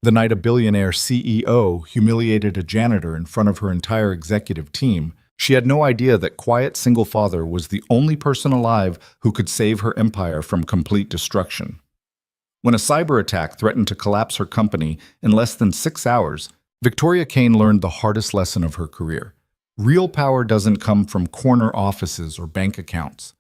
The night a billionaire CEO humiliated a janitor in front of her entire executive team, she had no idea that quiet single father was the only person alive who could save her empire from complete destruction. When a cyber attack threatened to collapse her company in less than 6 hours, Victoria Kane learned the hardest lesson of her career. Real power doesn't come from corner offices or bank accounts.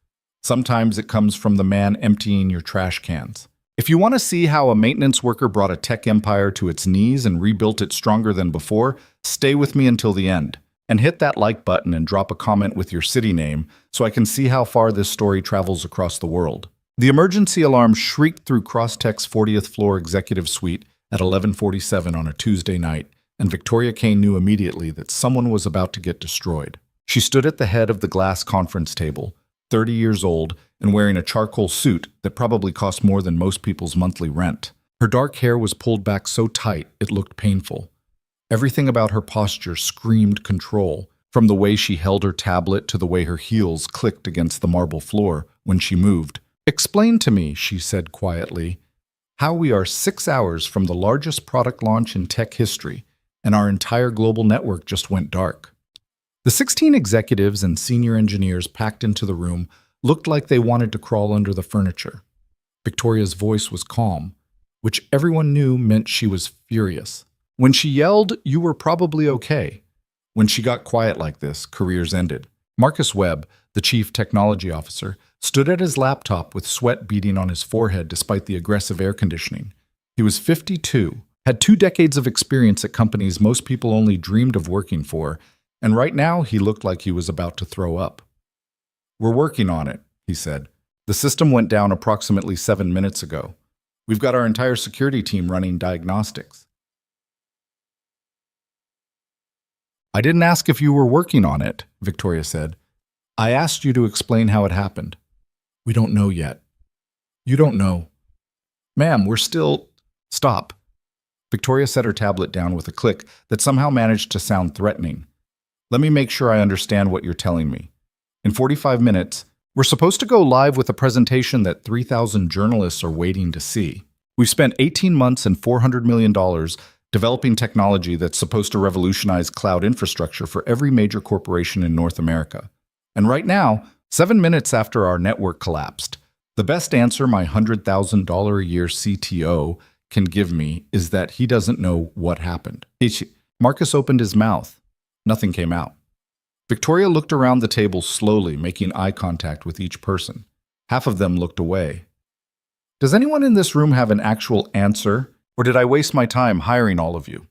Sometimes it comes from the man emptying your trash cans. If you want to see how a maintenance worker brought a tech empire to its knees and rebuilt it stronger than before, stay with me until the end. And hit that like button and drop a comment with your city name so I can see how far this story travels across the world. The emergency alarm shrieked through Crosstech's 40th floor executive suite at 11:47 on a Tuesday night, and Victoria Kane knew immediately that someone was about to get destroyed. She stood at the head of the glass conference table, 30 years old, and wearing a charcoal suit that probably cost more than most people's monthly rent. Her dark hair was pulled back so tight it looked painful. Everything about her posture screamed control, from the way she held her tablet to the way her heels clicked against the marble floor when she moved. "Explain to me," she said quietly, "how we are 6 hours from the largest product launch in tech history, and our entire global network just went dark." The 16 executives and senior engineers packed into the room looked like they wanted to crawl under the furniture. Victoria's voice was calm, which everyone knew meant she was furious. When she yelled, "You were probably okay." When she got quiet like this, careers ended. Marcus Webb, the chief technology officer, stood at his laptop with sweat beading on his forehead despite the aggressive air conditioning. He was 52, had 2 decades of experience at companies most people only dreamed of working for, and right now he looked like he was about to throw up. "We're working on it," he said. "The system went down approximately 7 minutes ago. We've got our entire security team running diagnostics." "I didn't ask if you were working on it," Victoria said. "I asked you to explain how it happened." "We don't know yet." "You don't know." "Ma'am, we're still—" "Stop." Victoria set her tablet down with a click that somehow managed to sound threatening. "Let me make sure I understand what you're telling me. In 45 minutes, we're supposed to go live with a presentation that 3,000 journalists are waiting to see. We've spent 18 months and $400 million developing technology that's supposed to revolutionize cloud infrastructure for every major corporation in North America. And right now, 7 minutes after our network collapsed, the best answer my $100,000 a year CTO can give me is that he doesn't know what happened." Marcus opened his mouth. Nothing came out. Victoria looked around the table slowly, making eye contact with each person. Half of them looked away. "Does anyone in this room have an actual answer, or did I waste my time hiring all of you?"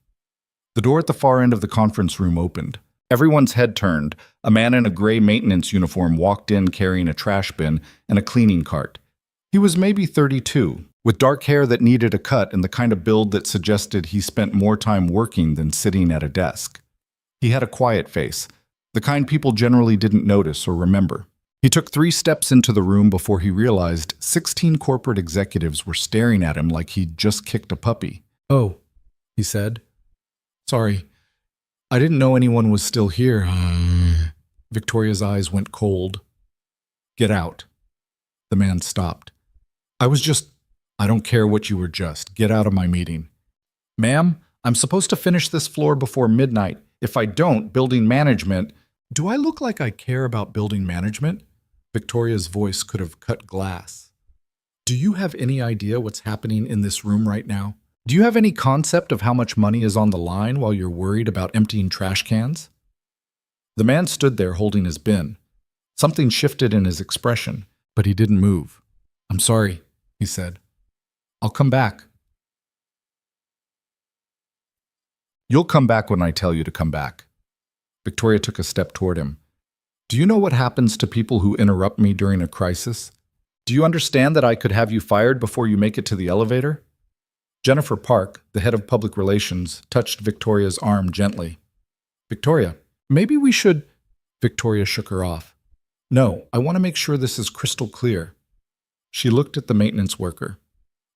The door at the far end of the conference room opened. Everyone's head turned. A man in a gray maintenance uniform walked in carrying a trash bin and a cleaning cart. He was maybe 32, with dark hair that needed a cut and the kind of build that suggested he spent more time working than sitting at a desk. He had a quiet face, the kind people generally didn't notice or remember. He took 3 steps into the room before he realized 16 corporate executives were staring at him like he'd just kicked a puppy. "Oh," he said. "Sorry. I didn't know anyone was still here." Victoria's eyes went cold. "Get out." The man stopped. I don't care what you were just. Get out of my meeting." "Ma'am, I'm supposed to finish this floor before midnight. If I don't, building management—" "Do I look like I care about building management?" Victoria's voice could have cut glass. "Do you have any idea what's happening in this room right now? Do you have any concept of how much money is on the line while you're worried about emptying trash cans?" The man stood there holding his bin. Something shifted in his expression, but he didn't move. "I'm sorry," he said. "I'll come back." "You'll come back when I tell you to come back." Victoria took a step toward him. "Do you know what happens to people who interrupt me during a crisis? Do you understand that I could have you fired before you make it to the elevator?" Jennifer Park, the head of public relations, touched Victoria's arm gently. "Victoria, maybe we should—" Victoria shook her off. "No, I want to make sure this is crystal clear." She looked at the maintenance worker.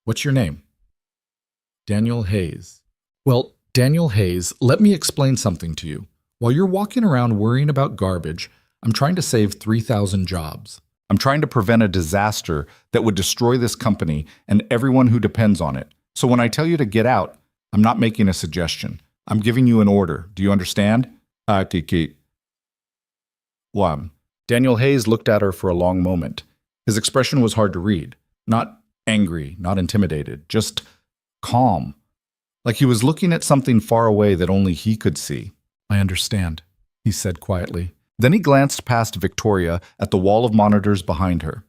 "What's your name?" "Daniel Hayes." "Well, Daniel Hayes, let me explain something to you. While you're walking around worrying about garbage, I'm trying to save 3,000 jobs. I'm trying to prevent a disaster that would destroy this company and everyone who depends on it. So when I tell you to get out, I'm not making a suggestion. I'm giving you an order. Do you understand? Kiki. 1. Daniel Hayes looked at her for a long moment. His expression was hard to read. Not angry, not intimidated, just calm. Like he was looking at something far away that only he could see. I understand, he said quietly. Then he glanced past Victoria at the wall of monitors behind her.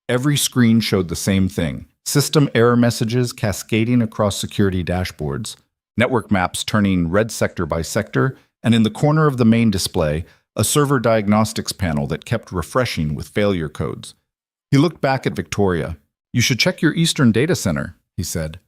Every screen showed the same thing. System error messages cascading across security dashboards, network maps turning red sector by sector, and in the corner of the main display, a server diagnostics panel that kept refreshing with failure codes. He looked back at Victoria. You should check your Eastern data center, he said.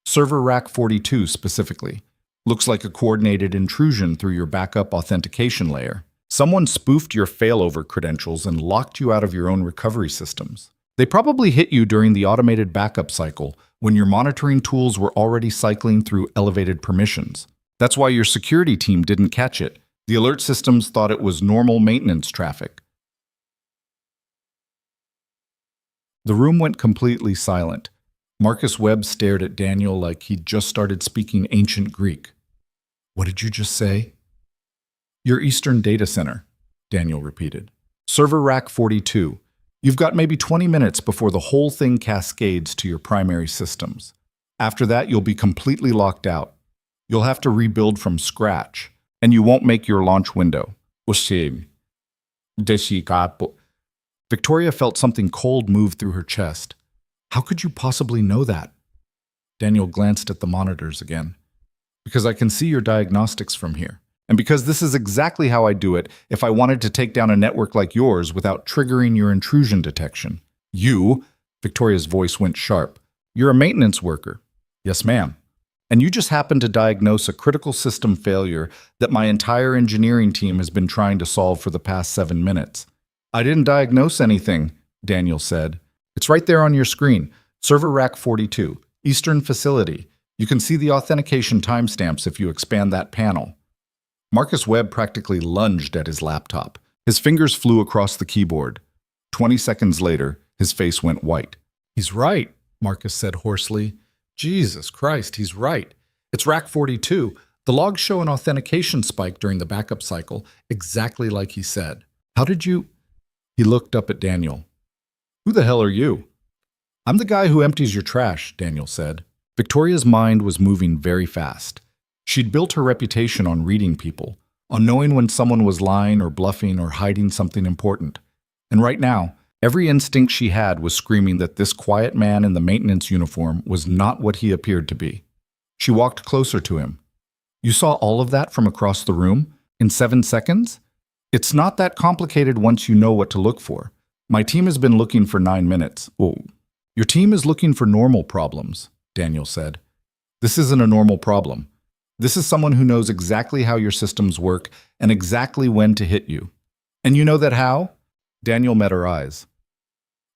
Server rack 42 specifically. Looks like a coordinated intrusion through your backup authentication layer. Someone spoofed your failover credentials and locked you out of your own recovery systems. They probably hit you during the automated backup cycle when your monitoring tools were already cycling through elevated permissions. That's why your security team didn't catch it. The alert systems thought it was normal maintenance traffic. The room went completely silent. Marcus Webb stared at Daniel like he'd just started speaking ancient Greek. What did you just say? Your Eastern data center, Daniel repeated. Server rack 42. You've got maybe 20 minutes before the whole thing cascades to your primary systems. After that, you'll be completely locked out. You'll have to rebuild from scratch, and you won't make your launch window. Victoria felt something cold move through her chest. How could you possibly know that? Daniel glanced at the monitors again. Because I can see your diagnostics from here. And because this is exactly how I do it if I wanted to take down a network like yours without triggering your intrusion detection. You, Victoria's voice went sharp, you're a maintenance worker. Yes, ma'am. And you just happened to diagnose a critical system failure that my entire engineering team has been trying to solve for the past 7 minutes. I didn't diagnose anything, Daniel said. It's right there on your screen. Server rack 42, Eastern facility. You can see the authentication timestamps if you expand that panel. Marcus Webb practically lunged at his laptop. His fingers flew across the keyboard. 20 seconds later, his face went white. He's right, Marcus said hoarsely. Jesus Christ, he's right. It's rack 42. The logs show an authentication spike during the backup cycle, exactly like he said. How did you? He looked up at Daniel. Who the hell are you? I'm the guy who empties your trash, Daniel said. Victoria's mind was moving very fast. She'd built her reputation on reading people, on knowing when someone was lying or bluffing or hiding something important. And right now, every instinct she had was screaming that this quiet man in the maintenance uniform was not what he appeared to be. She walked closer to him. You saw all of that from across the room? In 7 seconds? It's not that complicated once you know what to look for. My team has been looking for 9 minutes. Oh, your team is looking for normal problems, Daniel said. This isn't a normal problem. This is someone who knows exactly how your systems work and exactly when to hit you. And you know that how? Daniel met her eyes.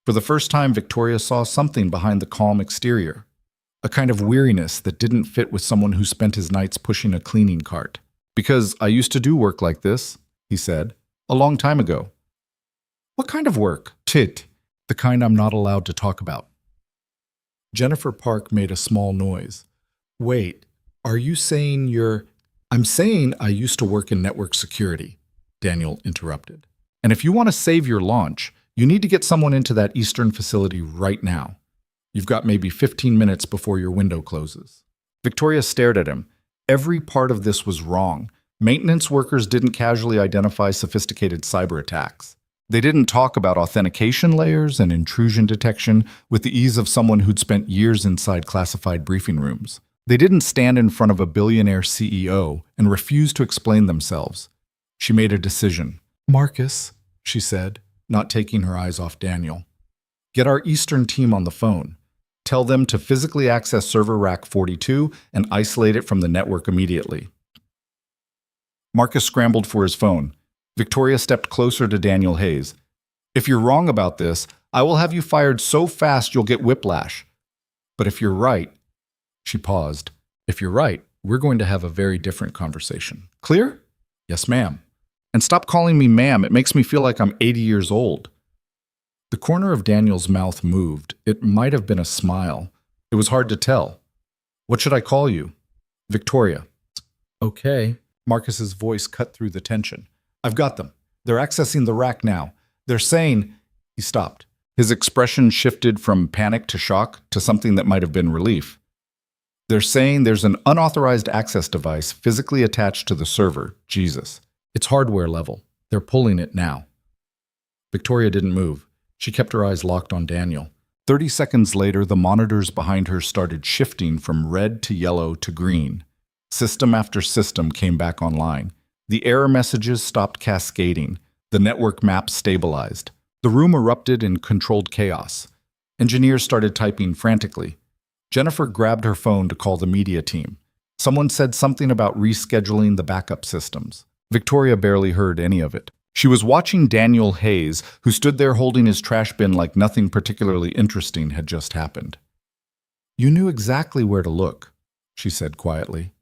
For the first time, Victoria saw something behind the calm exterior. A kind of weariness that didn't fit with someone who spent his nights pushing a cleaning cart. Because I used to do work like this, he said, a long time ago. What kind of work? Tit. The kind I'm not allowed to talk about. Jennifer Park made a small noise. Wait. Are you saying you're... I'm saying I used to work in network security, Daniel interrupted. And if you want to save your launch, you need to get someone into that Eastern facility right now. You've got maybe 15 minutes before your window closes. Victoria stared at him. Every part of this was wrong. Maintenance workers didn't casually identify sophisticated cyber attacks. They didn't talk about authentication layers and intrusion detection with the ease of someone who'd spent years inside classified briefing rooms. They didn't stand in front of a billionaire CEO and refuse to explain themselves. She made a decision. Marcus, she said, not taking her eyes off Daniel. Get our Eastern team on the phone. Tell them to physically access server rack 42 and isolate it from the network immediately. Marcus scrambled for his phone. Victoria stepped closer to Daniel Hayes. If you're wrong about this, I will have you fired so fast you'll get whiplash. But if you're right, she paused. If you're right, we're going to have a very different conversation. Clear? Yes, ma'am. And stop calling me ma'am. It makes me feel like I'm 80 years old. The corner of Daniel's mouth moved. It might have been a smile. It was hard to tell. What should I call you? Victoria. Okay. Marcus's voice cut through the tension. I've got them. They're accessing the rack now. They're saying... He stopped. His expression shifted from panic to shock to something that might have been relief. They're saying there's an unauthorized access device physically attached to the server, Jesus. It's hardware level. They're pulling it now. Victoria didn't move. She kept her eyes locked on Daniel. 30 seconds later, the monitors behind her started shifting from red to yellow to green. System after system came back online. The error messages stopped cascading. The network map stabilized. The room erupted in controlled chaos. Engineers started typing frantically. Jennifer grabbed her phone to call the media team. Someone said something about rescheduling the backup systems. Victoria barely heard any of it. She was watching Daniel Hayes, who stood there holding his trash bin like nothing particularly interesting had just happened. You knew exactly where to look, she said quietly.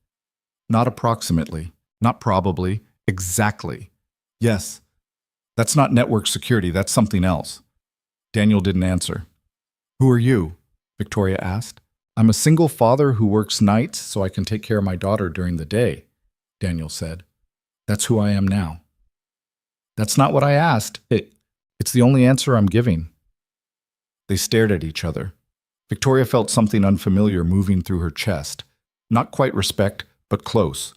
Not approximately, not probably, exactly. Yes, that's not network security, that's something else. Daniel didn't answer. Who are you? Victoria asked. I'm a single father who works nights so I can take care of my daughter during the day, Daniel said. That's who I am now. That's not what I asked. It's the only answer I'm giving. They stared at each other. Victoria felt something unfamiliar moving through her chest. Not quite respect, but close.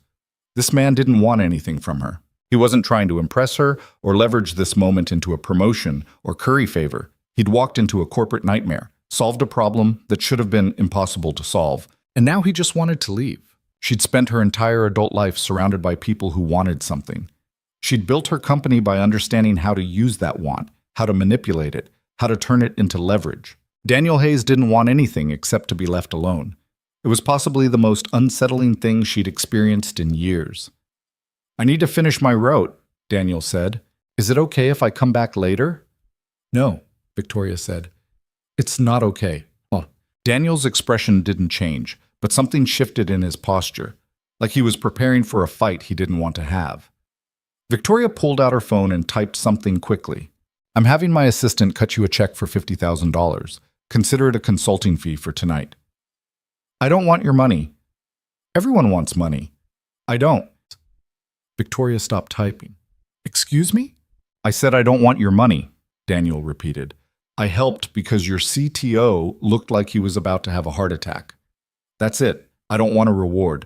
This man didn't want anything from her. He wasn't trying to impress her or leverage this moment into a promotion or curry favor. He'd walked into a corporate nightmare, solved a problem that should have been impossible to solve, and now he just wanted to leave. She'd spent her entire adult life surrounded by people who wanted something. She'd built her company by understanding how to use that want, how to manipulate it, how to turn it into leverage. Daniel Hayes didn't want anything except to be left alone. It was possibly the most unsettling thing she'd experienced in years. I need to finish my route, Daniel said. Is it okay if I come back later? No, Victoria said. It's not okay. Oh. Daniel's expression didn't change, but something shifted in his posture, like he was preparing for a fight he didn't want to have. Victoria pulled out her phone and typed something quickly. I'm having my assistant cut you a check for $50,000. Consider it a consulting fee for tonight. I don't want your money. Everyone wants money. I don't. Victoria stopped typing. Excuse me? I said I don't want your money, Daniel repeated. I helped because your CTO looked like he was about to have a heart attack. That's it. I don't want a reward.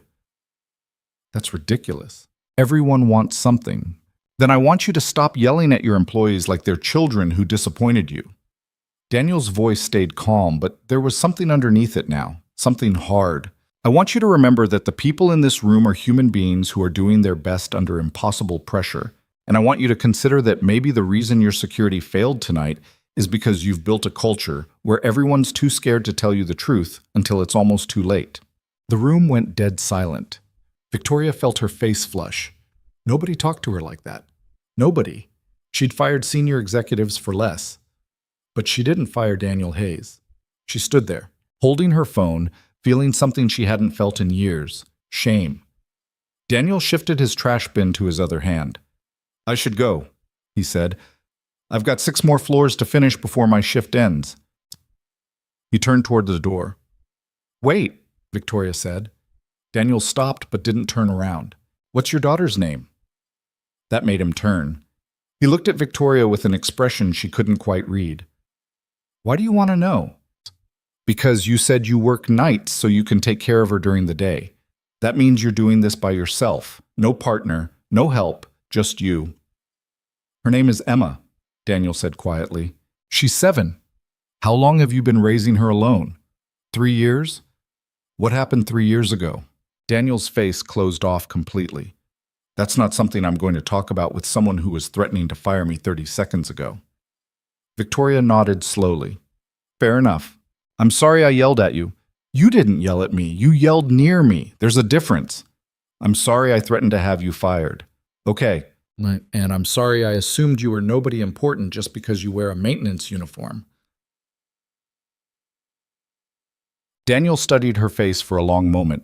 That's ridiculous. Everyone wants something. Then I want you to stop yelling at your employees like they're children who disappointed you. Daniel's voice stayed calm, but there was something underneath it now, something hard. I want you to remember that the people in this room are human beings who are doing their best under impossible pressure. And I want you to consider that maybe the reason your security failed tonight is because you've built a culture where everyone's too scared to tell you the truth until it's almost too late. The room went dead silent. Victoria felt her face flush. Nobody talked to her like that. Nobody. She'd fired senior executives for less. But she didn't fire Daniel Hayes. She stood there, holding her phone, feeling something she hadn't felt in years, shame. Daniel shifted his trash bin to his other hand. I should go, he said. I've got 6 more floors to finish before my shift ends. He turned toward the door. Wait, Victoria said. Daniel stopped but didn't turn around. What's your daughter's name? That made him turn. He looked at Victoria with an expression she couldn't quite read. Why do you want to know? Because you said you work nights so you can take care of her during the day. That means you're doing this by yourself. No partner, no help, just you. Her name is Emma, Daniel said quietly. She's 7. How long have you been raising her alone? 3 years? What happened 3 years ago? Daniel's face closed off completely. That's not something I'm going to talk about with someone who was threatening to fire me 30 seconds ago. Victoria nodded slowly. Fair enough. I'm sorry I yelled at you. You didn't yell at me. You yelled near me. There's a difference. I'm sorry I threatened to have you fired. Okay. And I'm sorry I assumed you were nobody important just because you wear a maintenance uniform. Daniel studied her face for a long moment.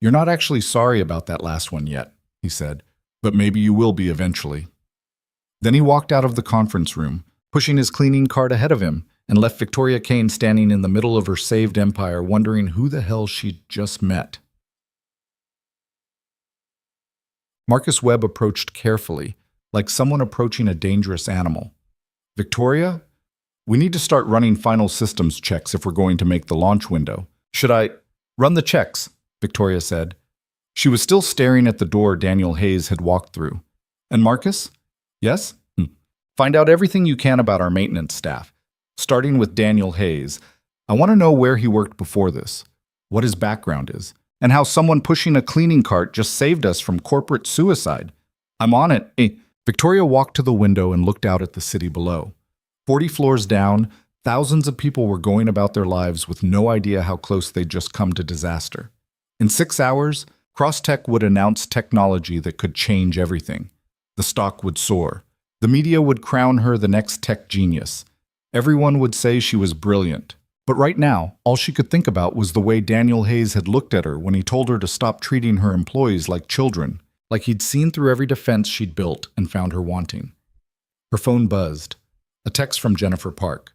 You're not actually sorry about that last one yet, he said, but maybe you will be eventually. Then he walked out of the conference room, pushing his cleaning cart ahead of him, and left Victoria Kane standing in the middle of her saved empire wondering who the hell she'd just met. Marcus Webb approached carefully, like someone approaching a dangerous animal. Victoria, we need to start running final systems checks if we're going to make the launch window. Should I run the checks? Victoria said. She was still staring at the door Daniel Hayes had walked through. And Marcus? Yes? Find out everything you can about our maintenance staff, starting with Daniel Hayes. I want to know where he worked before this, what his background is, and how someone pushing a cleaning cart just saved us from corporate suicide. I'm on it. Victoria walked to the window and looked out at the city below. 40 floors down, thousands of people were going about their lives with no idea how close they'd just come to disaster. In 6 hours, Crosstech would announce technology that could change everything. The stock would soar. The media would crown her the next tech genius. Everyone would say she was brilliant. But right now, all she could think about was the way Daniel Hayes had looked at her when he told her to stop treating her employees like children, like he'd seen through every defense she'd built and found her wanting. Her phone buzzed. A text from Jennifer Park.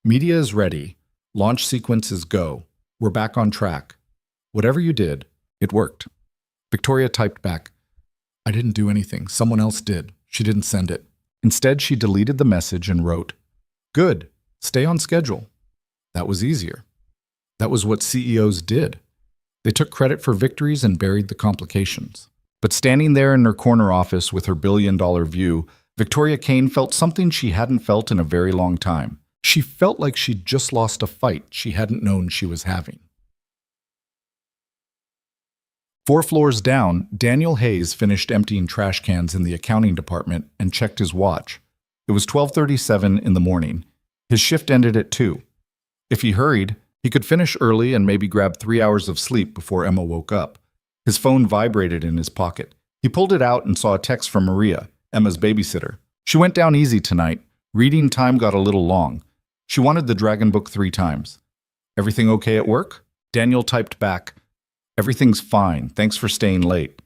Media is ready. Launch sequence is go. We're back on track. Whatever you did, it worked. Victoria typed back, I didn't do anything. Someone else did. She didn't send it. Instead, she deleted the message and wrote, Good. Stay on schedule. That was easier. That was what CEOs did. They took credit for victories and buried the complications. But standing there in her corner office with her billion-dollar view, Victoria Kane felt something she hadn't felt in a very long time. She felt like she'd just lost a fight she hadn't known she was having. 4 floors down, Daniel Hayes finished emptying trash cans in the accounting department and checked his watch. It was 12:37 in the morning. His shift ended at 2. If he hurried, he could finish early and maybe grab 3 hours of sleep before Emma woke up. His phone vibrated in his pocket. He pulled it out and saw a text from Maria, Emma's babysitter. She went down easy tonight. Reading time got a little long. She wanted the Dragon Book 3 times. Everything okay at work? Daniel typed back, Everything's fine. Thanks for staying late.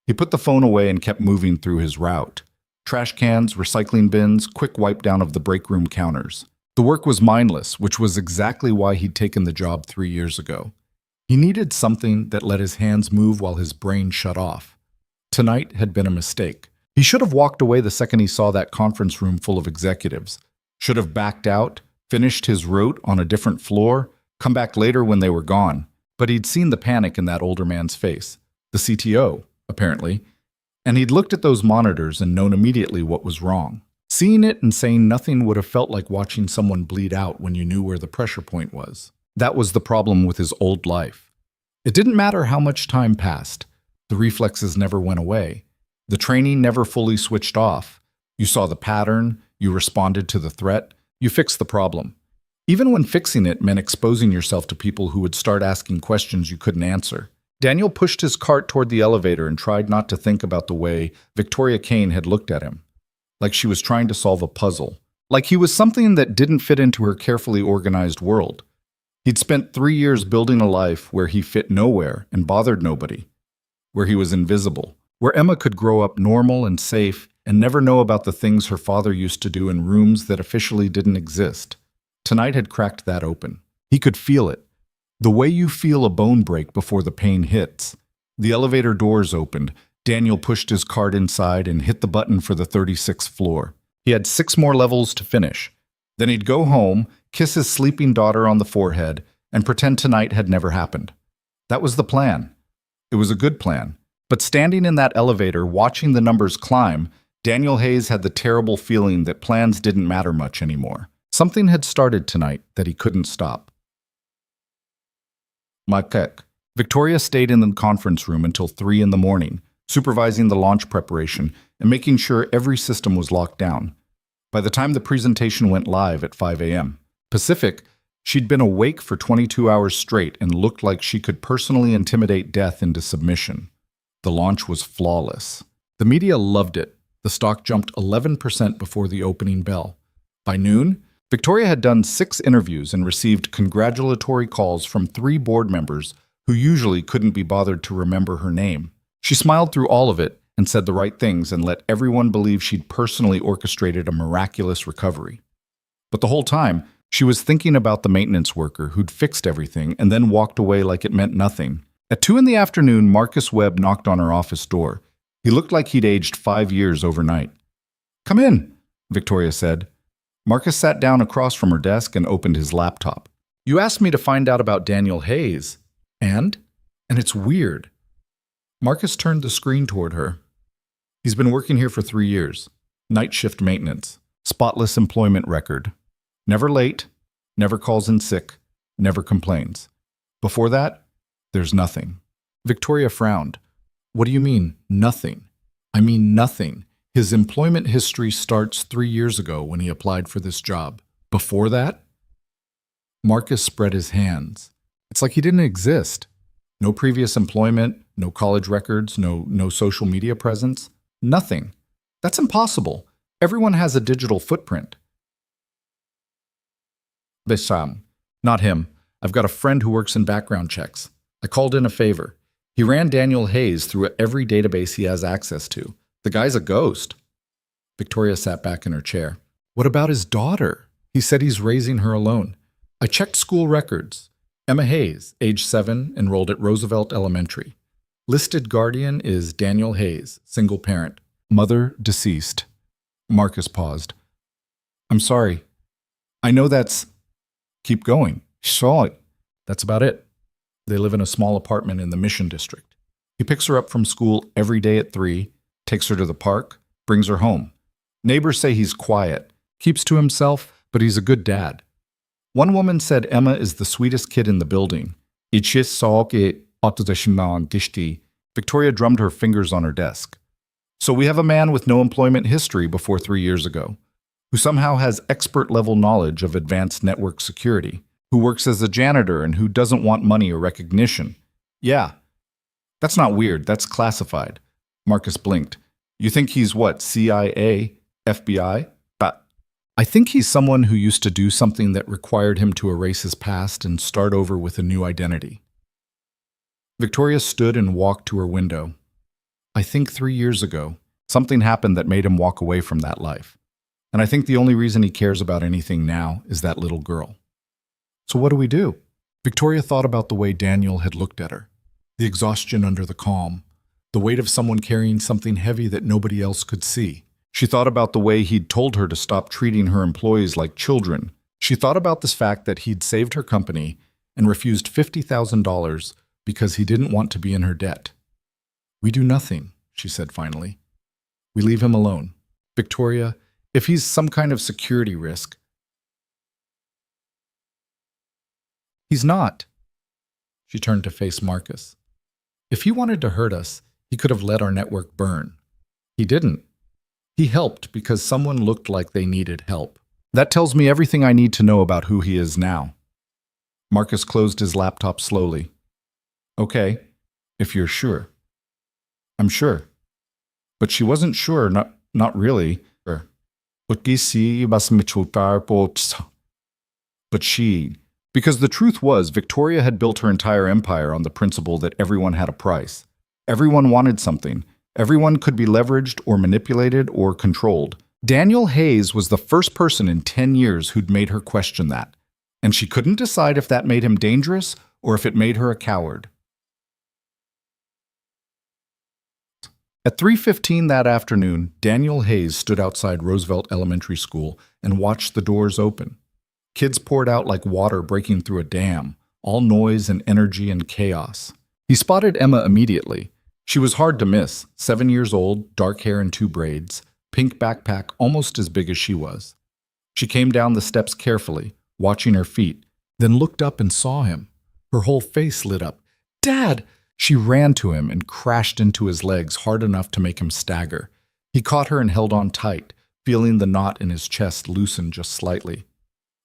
He put the phone away and kept moving through his route. Trash cans, recycling bins, quick wipe down of the break room counters. The work was mindless, which was exactly why he'd taken the job 3 years ago. He needed something that let his hands move while his brain shut off. Tonight had been a mistake. He should have walked away the second he saw that conference room full of executives. Should have backed out, finished his route on a different floor, come back later when they were gone. But he'd seen the panic in that older man's face, the CTO, apparently, and he'd looked at those monitors and known immediately what was wrong. Seeing it and saying nothing would have felt like watching someone bleed out when you knew where the pressure point was. That was the problem with his old life. It didn't matter how much time passed. The reflexes never went away. The training never fully switched off. You saw the pattern, you responded to the threat, you fixed the problem. Even when fixing it meant exposing yourself to people who would start asking questions you couldn't answer. Daniel pushed his cart toward the elevator and tried not to think about the way Victoria Kane had looked at him. Like she was trying to solve a puzzle. Like he was something that didn't fit into her carefully organized world. He'd spent 3 years building a life where he fit nowhere and bothered nobody. Where he was invisible. Where Emma could grow up normal and safe and never know about the things her father used to do in rooms that officially didn't exist. Tonight had cracked that open. He could feel it. The way you feel a bone break before the pain hits. The elevator doors opened. Daniel pushed his cart inside and hit the button for the 36th floor. He had 6 more levels to finish. Then he'd go home, kiss his sleeping daughter on the forehead, and pretend tonight had never happened. That was the plan. It was a good plan. But standing in that elevator, watching the numbers climb, Daniel Hayes had the terrible feeling that plans didn't matter much anymore. Something had started tonight that he couldn't stop. Makek. Victoria stayed in the conference room until 3 in the morning, supervising the launch preparation and making sure every system was locked down. By the time the presentation went live at 5 a.m. Pacific, she'd been awake for 22 hours straight and looked like she could personally intimidate death into submission. The launch was flawless. The media loved it. The stock jumped 11% before the opening bell. By noon, Victoria had done 6 interviews and received congratulatory calls from 3 board members who usually couldn't be bothered to remember her name. She smiled through all of it and said the right things and let everyone believe she'd personally orchestrated a miraculous recovery. But the whole time, she was thinking about the maintenance worker who'd fixed everything and then walked away like it meant nothing. At 2 in the afternoon, Marcus Webb knocked on her office door. He looked like he'd aged 5 years overnight. "Come in," Victoria said. Marcus sat down across from her desk and opened his laptop. "You asked me to find out about Daniel Hayes. And it's weird." Marcus turned the screen toward her. "He's been working here for 3 years. Night shift maintenance. Spotless employment record. Never late, never calls in sick, never complains. Before that, there's nothing." Victoria frowned. "What do you mean, nothing?" "I mean nothing. His employment history starts 3 years ago when he applied for this job. Before that?" Marcus spread his hands. It's like he didn't exist. No previous employment, no college records, no social media presence. Nothing. That's impossible. Everyone has a digital footprint. Besam. Not him. I've got a friend who works in background checks. I called in a favor. He ran Daniel Hayes through every database he has access to. The guy's a ghost. Victoria sat back in her chair. "What about his daughter? He said he's raising her alone. I checked school records. Emma Hayes, age 7, enrolled at Roosevelt Elementary. Listed guardian is Daniel Hayes, single parent. Mother deceased." Marcus paused. "I'm sorry. I know that's..." "Keep going." "Saw it." "That's about it. They live in a small apartment in the Mission District. He picks her up from school every day at 3, takes her to the park, brings her home. Neighbors say he's quiet, keeps to himself, but he's a good dad. One woman said Emma is the sweetest kid in the building. Victoria drummed her fingers on her desk. "So we have a man with no employment history before 3 years ago, who somehow has expert-level knowledge of advanced network security, who works as a janitor and who doesn't want money or recognition. Yeah. That's not weird, that's classified." Marcus blinked. "You think he's what, CIA, FBI? I think he's someone who used to do something that required him to erase his past and start over with a new identity." Victoria stood and walked to her window. "I think 3 years ago, something happened that made him walk away from that life. And I think the only reason he cares about anything now is that little girl." "So what do we do?" Victoria thought about the way Daniel had looked at her. The exhaustion under the calm. The weight of someone carrying something heavy that nobody else could see. She thought about the way he'd told her to stop treating her employees like children. She thought about this fact that he'd saved her company and refused $50,000 because he didn't want to be in her debt. "We do nothing," she said finally. "We leave him alone. Victoria, if he's some kind of security risk..." "He's not." She turned to face Marcus. "If he wanted to hurt us, he could have let our network burn. He didn't. He helped because someone looked like they needed help. That tells me everything I need to know about who he is now." Marcus closed his laptop slowly. "Okay, if you're sure." "I'm sure." But she wasn't sure, not really. But she... Because the truth was, Victoria had built her entire empire on the principle that everyone had a price. Everyone wanted something. Everyone could be leveraged or manipulated or controlled. Daniel Hayes was the first person in 10 years who'd made her question that. And she couldn't decide if that made him dangerous or if it made her a coward. At 3:15 that afternoon, Daniel Hayes stood outside Roosevelt Elementary School and watched the doors open. Kids poured out like water breaking through a dam, all noise and energy and chaos. He spotted Emma immediately. She was hard to miss, 7 years old, dark hair in 2 braids, pink backpack almost as big as she was. She came down the steps carefully, watching her feet, then looked up and saw him. Her whole face lit up. "Dad!" She ran to him and crashed into his legs hard enough to make him stagger. He caught her and held on tight, feeling the knot in his chest loosen just slightly.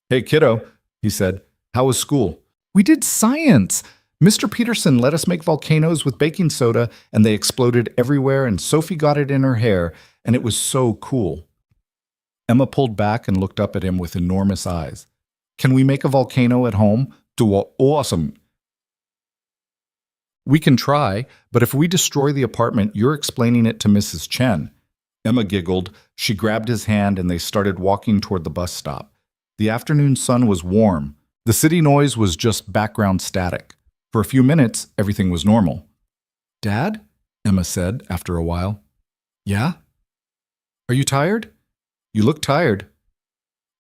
"Hey, kiddo," he said. "How was school?" "We did science. Mr. Peterson let us make volcanoes with baking soda, and they exploded everywhere, and Sophie got it in her hair, and it was so cool." Emma pulled back and looked up at him with enormous eyes. "Can we make a volcano at home? Awesome." "We can try, but if we destroy the apartment, you're explaining it to Mrs. Chen." Emma giggled. She grabbed his hand, and they started walking toward the bus stop. The afternoon sun was warm. The city noise was just background static. For a few minutes, everything was normal. "Dad?" Emma said after a while. Yeah? Are you tired? You look tired.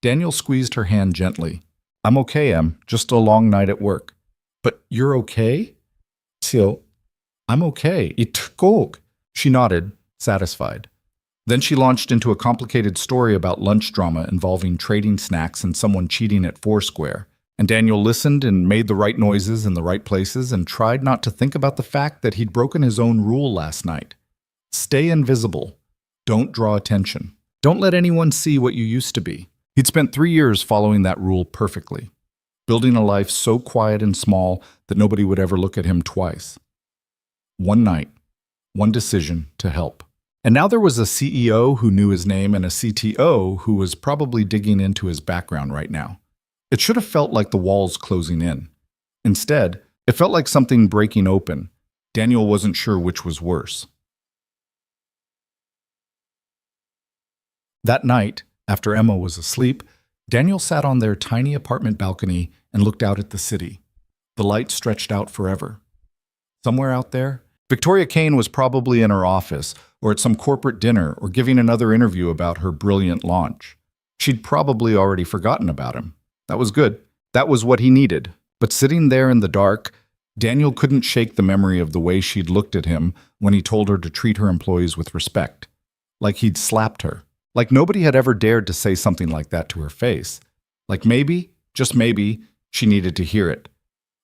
Daniel squeezed her hand gently. I'm okay, Em. Just a long night at work. But you're okay? Till, I'm okay. Itgok. She nodded, satisfied. Then she launched into a complicated story about lunch drama involving trading snacks and someone cheating at Foursquare. And Daniel listened and made the right noises in the right places and tried not to think about the fact that he'd broken his own rule last night. Stay invisible. Don't draw attention. Don't let anyone see what you used to be. He'd spent 3 years following that rule perfectly, building a life so quiet and small that nobody would ever look at him twice. One night, one decision to help. And now there was a CEO who knew his name and a CTO who was probably digging into his background right now. It should have felt like the walls closing in. Instead, it felt like something breaking open. Daniel wasn't sure which was worse. That night, after Emma was asleep, Daniel sat on their tiny apartment balcony and looked out at the city. The light stretched out forever. Somewhere out there, Victoria Kane was probably in her office or at some corporate dinner or giving another interview about her brilliant launch. She'd probably already forgotten about him. That was good. That was what he needed. But sitting there in the dark, Daniel couldn't shake the memory of the way she'd looked at him when he told her to treat her employees with respect. Like he'd slapped her. Like nobody had ever dared to say something like that to her face. Like maybe, just maybe, she needed to hear it.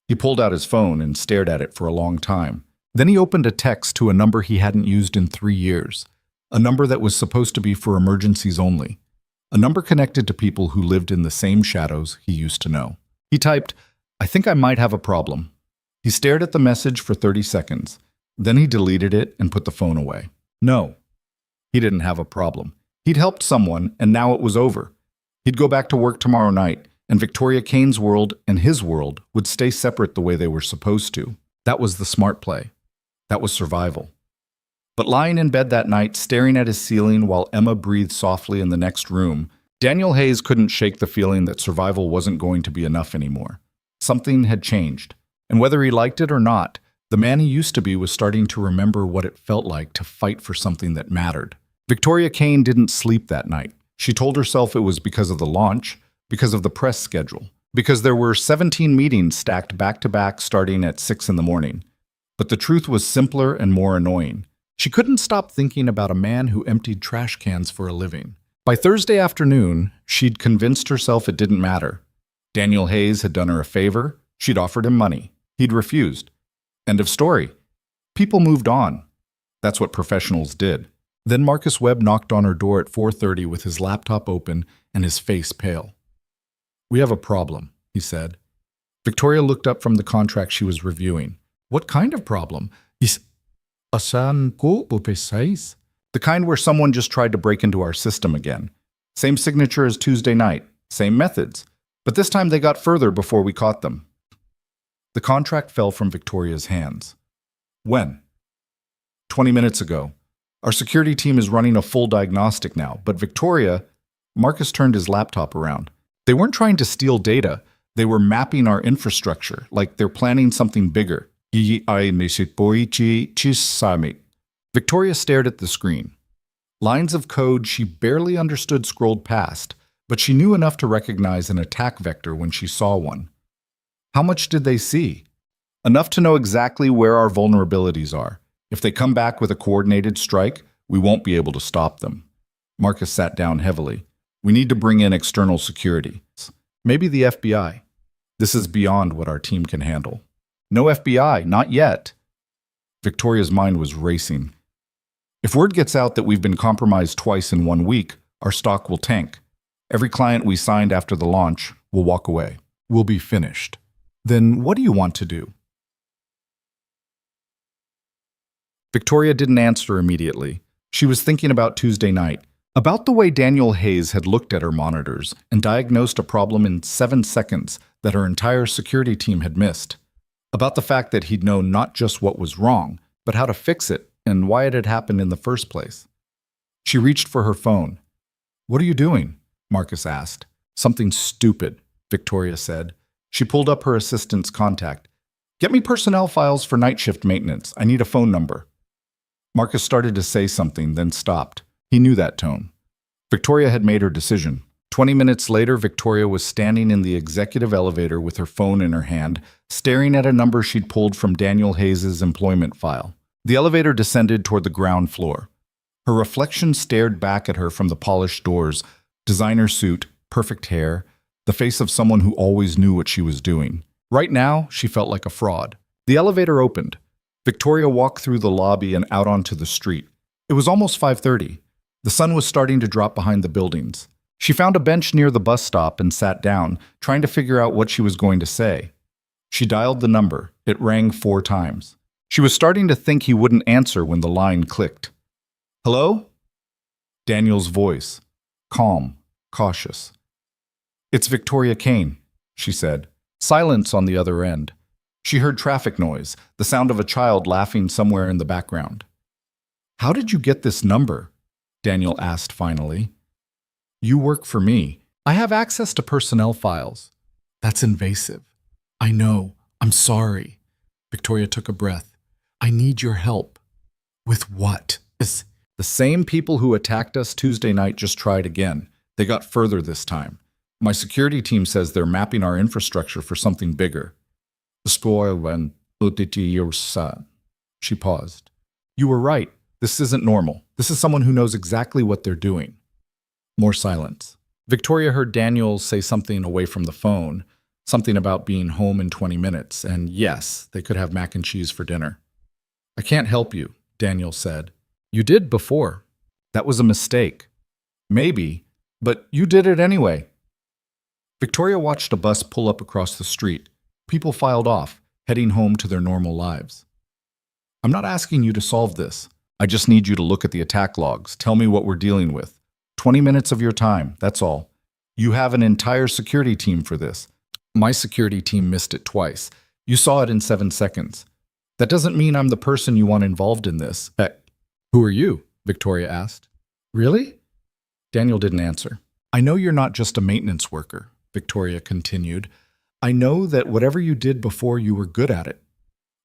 He pulled out his phone and stared at it for a long time. Then he opened a text to a number he hadn't used in 3 years. A number that was supposed to be for emergencies only. A number connected to people who lived in the same shadows he used to know. He typed, I think I might have a problem. He stared at the message for 30 seconds. Then he deleted it and put the phone away. No, he didn't have a problem. He'd helped someone, and now it was over. He'd go back to work tomorrow night, and Victoria Kane's world and his world would stay separate the way they were supposed to. That was the smart play. That was survival. But lying in bed that night, staring at his ceiling while Emma breathed softly in the next room, Daniel Hayes couldn't shake the feeling that survival wasn't going to be enough anymore. Something had changed. And whether he liked it or not, the man he used to be was starting to remember what it felt like to fight for something that mattered. Victoria Kane didn't sleep that night. She told herself it was because of the launch, because of the press schedule, because there were 17 meetings stacked back-to-back starting at 6 in the morning. But the truth was simpler and more annoying. She couldn't stop thinking about a man who emptied trash cans for a living. By Thursday afternoon, she'd convinced herself it didn't matter. Daniel Hayes had done her a favor. She'd offered him money. He'd refused. End of story. People moved on. That's what professionals did. Then Marcus Webb knocked on her door at 4:30 with his laptop open and his face pale. We have a problem, he said. Victoria looked up from the contract she was reviewing. What kind of problem? The kind where someone just tried to break into our system again. Same signature as Tuesday night, same methods. But this time they got further before we caught them. The contract fell from Victoria's hands. When? 20 minutes ago. Our security team is running a full diagnostic now, but Victoria, Marcus turned his laptop around. They weren't trying to steal data. They were mapping our infrastructure, like they're planning something bigger. Victoria stared at the screen. Lines of code she barely understood scrolled past, but she knew enough to recognize an attack vector when she saw one. How much did they see? Enough to know exactly where our vulnerabilities are. If they come back with a coordinated strike, we won't be able to stop them. Marcus sat down heavily. We need to bring in external security. Maybe the FBI. This is beyond what our team can handle. No FBI, not yet. Victoria's mind was racing. If word gets out that we've been compromised twice in 1 week, our stock will tank. Every client we signed after the launch will walk away. We'll be finished. Then what do you want to do? Victoria didn't answer immediately. She was thinking about Tuesday night, about the way Daniel Hayes had looked at her monitors and diagnosed a problem in 7 seconds that her entire security team had missed, about the fact that he'd known not just what was wrong, but how to fix it and why it had happened in the first place. She reached for her phone. What are you doing? Marcus asked. Something stupid, Victoria said. She pulled up her assistant's contact. Get me personnel files for night shift maintenance. I need a phone number. Marcus started to say something, then stopped. He knew that tone. Victoria had made her decision. 20 minutes later, Victoria was standing in the executive elevator with her phone in her hand, staring at a number she'd pulled from Daniel Hayes' employment file. The elevator descended toward the ground floor. Her reflection stared back at her from the polished doors, designer suit, perfect hair, the face of someone who always knew what she was doing. Right now, she felt like a fraud. The elevator opened. Victoria walked through the lobby and out onto the street. It was almost 5:30. The sun was starting to drop behind the buildings. She found a bench near the bus stop and sat down, trying to figure out what she was going to say. She dialed the number. It rang 4 times. She was starting to think he wouldn't answer when the line clicked. "Hello?" Daniel's voice, calm, cautious. "It's Victoria Kane," she said. Silence on the other end. She heard traffic noise, the sound of a child laughing somewhere in the background. "How did you get this number?" Daniel asked finally. "You work for me. I have access to personnel files." "That's invasive." "I know. I'm sorry." Victoria took a breath. "I need your help." "With what?" "The same people who attacked us Tuesday night just tried again. They got further this time. My security team says they're mapping our infrastructure for something bigger." She paused. "You were right. This isn't normal. This is someone who knows exactly what they're doing." More silence. Victoria heard Daniel say something away from the phone, something about being home in 20 minutes, and yes, they could have mac and cheese for dinner. "I can't help you," Daniel said. "You did before. That was a mistake." "Maybe, but you did it anyway." Victoria watched a bus pull up across the street. People filed off, heading home to their normal lives. "I'm not asking you to solve this. I just need you to look at the attack logs. Tell me what we're dealing with. 20 minutes of your time, that's all. You have an entire security team for this. My security team missed it twice. You saw it in 7 seconds. That doesn't mean I'm the person you want involved in this." "Who are you?" Victoria asked. "Really?" Daniel didn't answer. "I know you're not just a maintenance worker," Victoria continued. "I know that whatever you did before, you were good at it.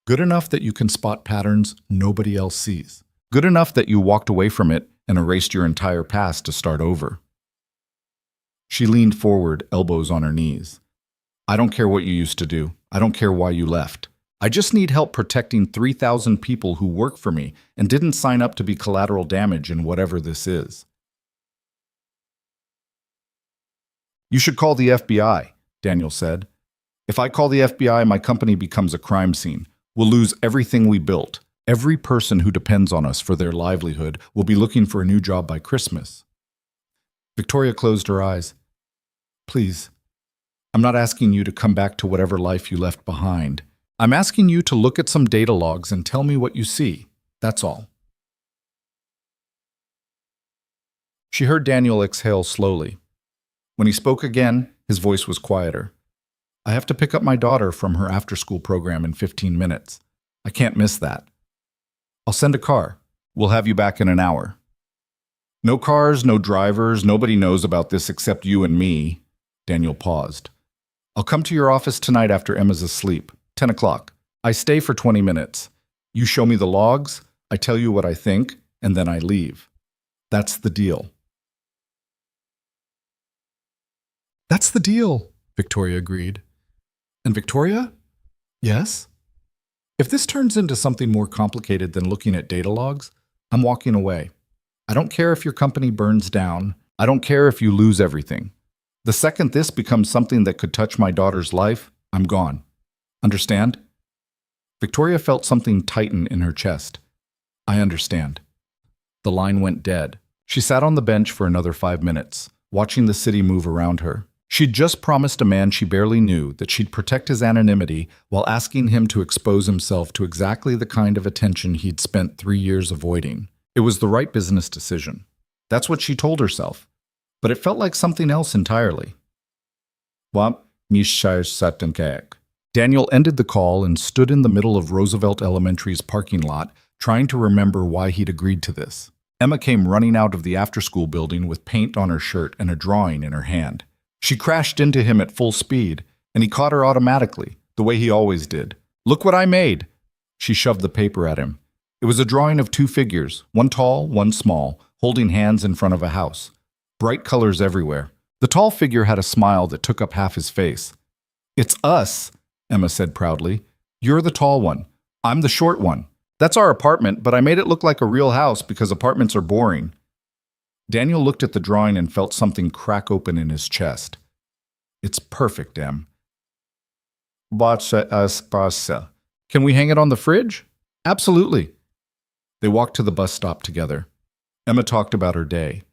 Good enough that you can spot patterns nobody else sees. Good enough that you walked away from it and erased your entire past to start over." She leaned forward, elbows on her knees. "I don't care what you used to do. I don't care why you left. I just need help protecting 3,000 people who work for me and didn't sign up to be collateral damage in whatever this is." "You should call the FBI," Daniel said. "If I call the FBI, my company becomes a crime scene. We'll lose everything we built. Every person who depends on us for their livelihood will be looking for a new job by Christmas." Victoria closed her eyes. "Please, I'm not asking you to come back to whatever life you left behind. I'm asking you to look at some data logs and tell me what you see. That's all." She heard Daniel exhale slowly. When he spoke again, his voice was quieter. "I have to pick up my daughter from her after-school program in 15 minutes. I can't miss that. I'll send a car. We'll have you back in an hour." "No cars, no drivers, nobody knows about this except you and me." Daniel paused. "I'll come to your office tonight after Emma's asleep, 10 o'clock. I stay for 20 minutes. You show me the logs, I tell you what I think, and then I leave. That's the deal." "That's the deal," Victoria agreed. "And Victoria?" "Yes?" "If this turns into something more complicated than looking at data logs, I'm walking away. I don't care if your company burns down. I don't care if you lose everything. The second this becomes something that could touch my daughter's life, I'm gone. Understand?" Victoria felt something tighten in her chest. "I understand." The line went dead. She sat on the bench for another 5 minutes, watching the city move around her. She'd just promised a man she barely knew that she'd protect his anonymity while asking him to expose himself to exactly the kind of attention he'd spent 3 years avoiding. It was the right business decision. That's what she told herself. But it felt like something else entirely. Daniel ended the call and stood in the middle of Roosevelt Elementary's parking lot, trying to remember why he'd agreed to this. Emma came running out of the after-school building with paint on her shirt and a drawing in her hand. She crashed into him at full speed, and he caught her automatically, the way he always did. "Look what I made!" She shoved the paper at him. It was a drawing of two figures, one tall, one small, holding hands in front of a house. Bright colors everywhere. The tall figure had a smile that took up half his face. "It's us," Emma said proudly. "You're the tall one. I'm the short one. That's our apartment, but I made it look like a real house because apartments are boring." Daniel looked at the drawing and felt something crack open in his chest. "It's perfect, Em." "Can we hang it on the fridge?" "Absolutely." They walked to the bus stop together. Emma talked about her day.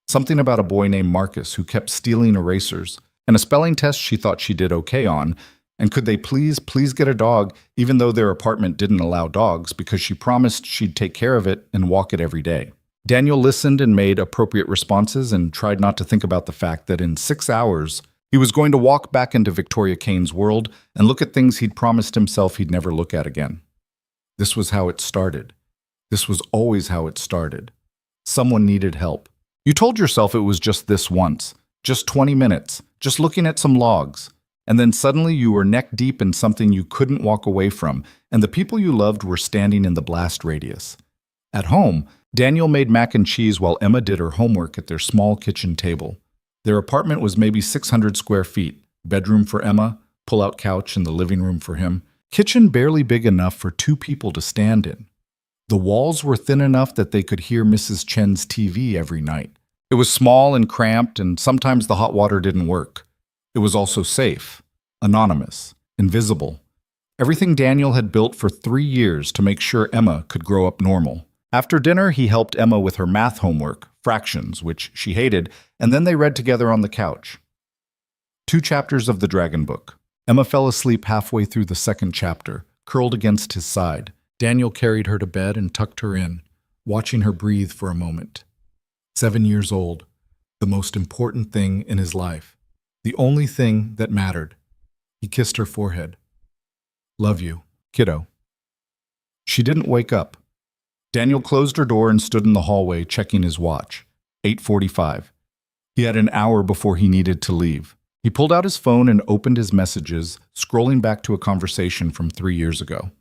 Something about a boy named Marcus who kept stealing erasers, and a spelling test she thought she did okay on, and could they please get a dog, even though their apartment didn't allow dogs, because she promised she'd take care of it and walk it every day. Daniel listened and made appropriate responses and tried not to think about the fact that in 6 hours, he was going to walk back into Victoria Kane's world and look at things he'd promised himself he'd never look at again. This was how it started. This was always how it started. Someone needed help. You told yourself it was just this once, just 20 minutes, just looking at some logs. And then suddenly you were neck deep in something you couldn't walk away from, and the people you loved were standing in the blast radius. At home, Daniel made mac and cheese while Emma did her homework at their small kitchen table. Their apartment was maybe 600 square feet, bedroom for Emma, pull-out couch in the living room for him, kitchen barely big enough for 2 people to stand in. The walls were thin enough that they could hear Mrs. Chen's TV every night. It was small and cramped, and sometimes the hot water didn't work. It was also safe, anonymous, invisible. Everything Daniel had built for 3 years to make sure Emma could grow up normal. After dinner, he helped Emma with her math homework, fractions, which she hated, and then they read together on the couch. 2 chapters of the Dragon Book. Emma fell asleep halfway through the 2nd chapter, curled against his side. Daniel carried her to bed and tucked her in, watching her breathe for a moment. 7 years old, the most important thing in his life. The only thing that mattered. He kissed her forehead. "Love you, kiddo." She didn't wake up. Daniel closed her door and stood in the hallway checking his watch. 8:45. He had an hour before he needed to leave. He pulled out his phone and opened his messages, scrolling back to a conversation from 3 years ago.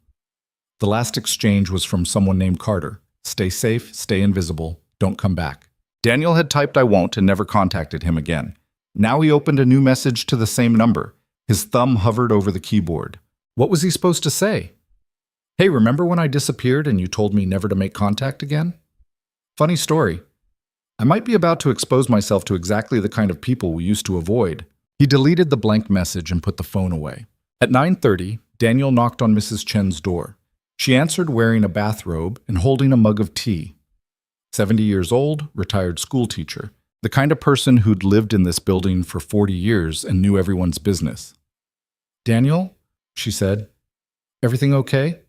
The last exchange was from someone named Carter. "Stay safe, stay invisible, don't come back." Daniel had typed "I won't" and never contacted him again. Now he opened a new message to the same number. His thumb hovered over the keyboard. What was he supposed to say? "Hey, remember when I disappeared and you told me never to make contact again? Funny story. I might be about to expose myself to exactly the kind of people we used to avoid." He deleted the blank message and put the phone away. At 9:30, Daniel knocked on Mrs. Chen's door. She answered wearing a bathrobe and holding a mug of tea. 70 years old, retired schoolteacher, the kind of person who'd lived in this building for 40 years and knew everyone's business. "Daniel," she said, "everything okay?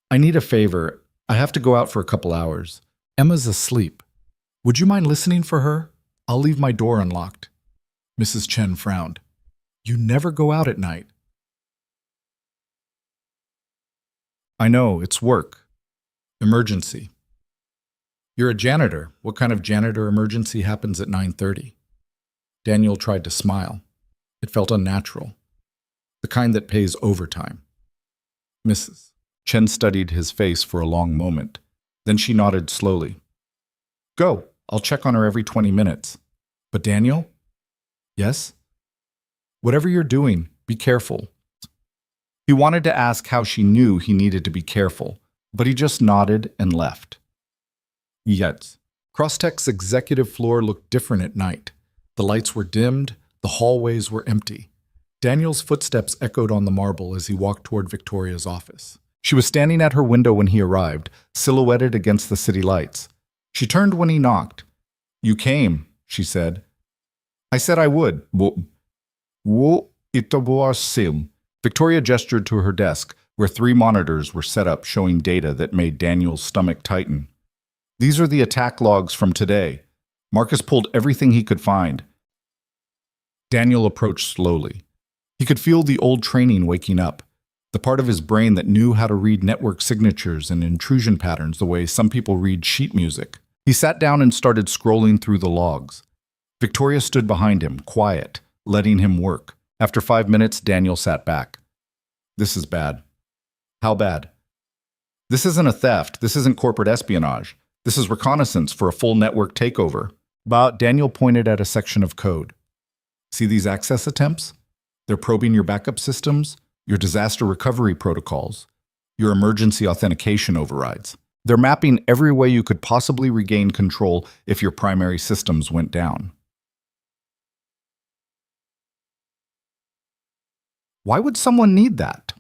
I need a favor. I have to go out for a couple hours. Emma's asleep. Would you mind listening for her? I'll leave my door unlocked." Mrs. Chen frowned. "You never go out at night." "I know, it's work. Emergency." "You're a janitor. What kind of janitor emergency happens at 9:30? Daniel tried to smile. It felt unnatural. The kind that pays overtime. "Mrs." Chen studied his face for a long moment. Then she nodded slowly. "Go. I'll check on her every 20 minutes. But Daniel?" "Yes?" "Whatever you're doing, be careful." He wanted to ask how she knew he needed to be careful, but he just nodded and left. Yes. Crosstech's executive floor looked different at night. The lights were dimmed, the hallways were empty. Daniel's footsteps echoed on the marble as he walked toward Victoria's office. She was standing at her window when he arrived, silhouetted against the city lights. She turned when he knocked. "You came," she said. "I said I would." Wo sim. Victoria gestured to her desk, where 3 monitors were set up showing data that made Daniel's stomach tighten. "These are the attack logs from today. Marcus pulled everything he could find." Daniel approached slowly. He could feel the old training waking up, the part of his brain that knew how to read network signatures and intrusion patterns the way some people read sheet music. He sat down and started scrolling through the logs. Victoria stood behind him, quiet, letting him work. After 5 minutes, Daniel sat back. "This is bad." "How bad?" This isn't a theft. This isn't corporate espionage. This is reconnaissance for a full network takeover. But Daniel pointed at a section of code. See these access attempts? They're probing your backup systems, your disaster recovery protocols, your emergency authentication overrides. They're mapping every way you could possibly regain control if your primary systems went down. Why would someone need that?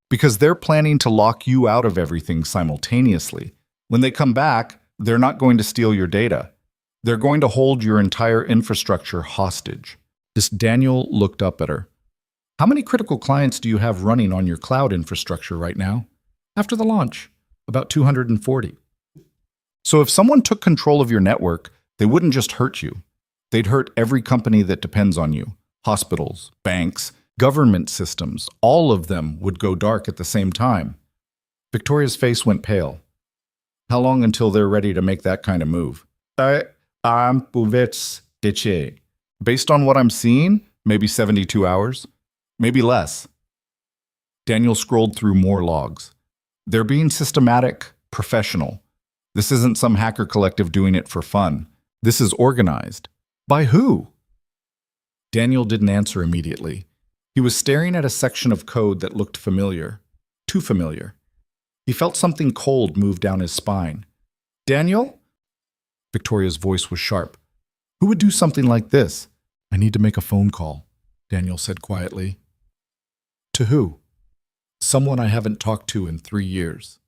Because they're planning to lock you out of everything simultaneously. When they come back, they're not going to steal your data. They're going to hold your entire infrastructure hostage. Daniel looked up at her. How many critical clients do you have running on your cloud infrastructure right now? After the launch, about 240. So if someone took control of your network, they wouldn't just hurt you. They'd hurt every company that depends on you. Hospitals, banks, government systems, all of them would go dark at the same time. Victoria's face went pale. How long until they're ready to make that kind of move? Based on what I'm seeing, maybe 72 hours, maybe less. Daniel scrolled through more logs. They're being systematic, professional. This isn't some hacker collective doing it for fun. This is organized. By who? Daniel didn't answer immediately. He was staring at a section of code that looked familiar. Too familiar. He felt something cold move down his spine. Daniel? Victoria's voice was sharp. Who would do something like this? I need to make a phone call, Daniel said quietly. To who? Someone I haven't talked to in 3 years.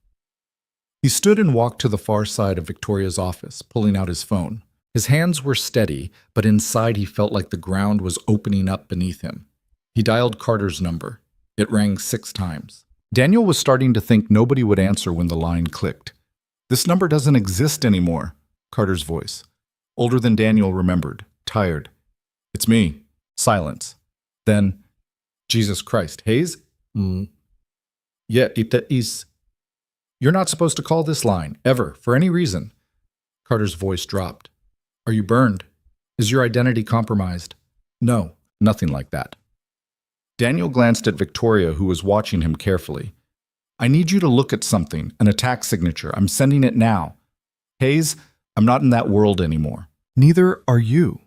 He stood and walked to the far side of Victoria's office, pulling out his phone. His hands were steady, but inside he felt like the ground was opening up beneath him. He dialed Carter's number. It rang 6 times. Daniel was starting to think nobody would answer when the line clicked. This number doesn't exist anymore, Carter's voice. Older than Daniel remembered, tired. It's me. Silence. Then, Jesus Christ, Hayes? Yeah, it is. You're not supposed to call this line, ever, for any reason. Carter's voice dropped. Are you burned? Is your identity compromised? No, nothing like that. Daniel glanced at Victoria, who was watching him carefully. I need you to look at something, an attack signature. I'm sending it now. Hayes, I'm not in that world anymore. Neither are you.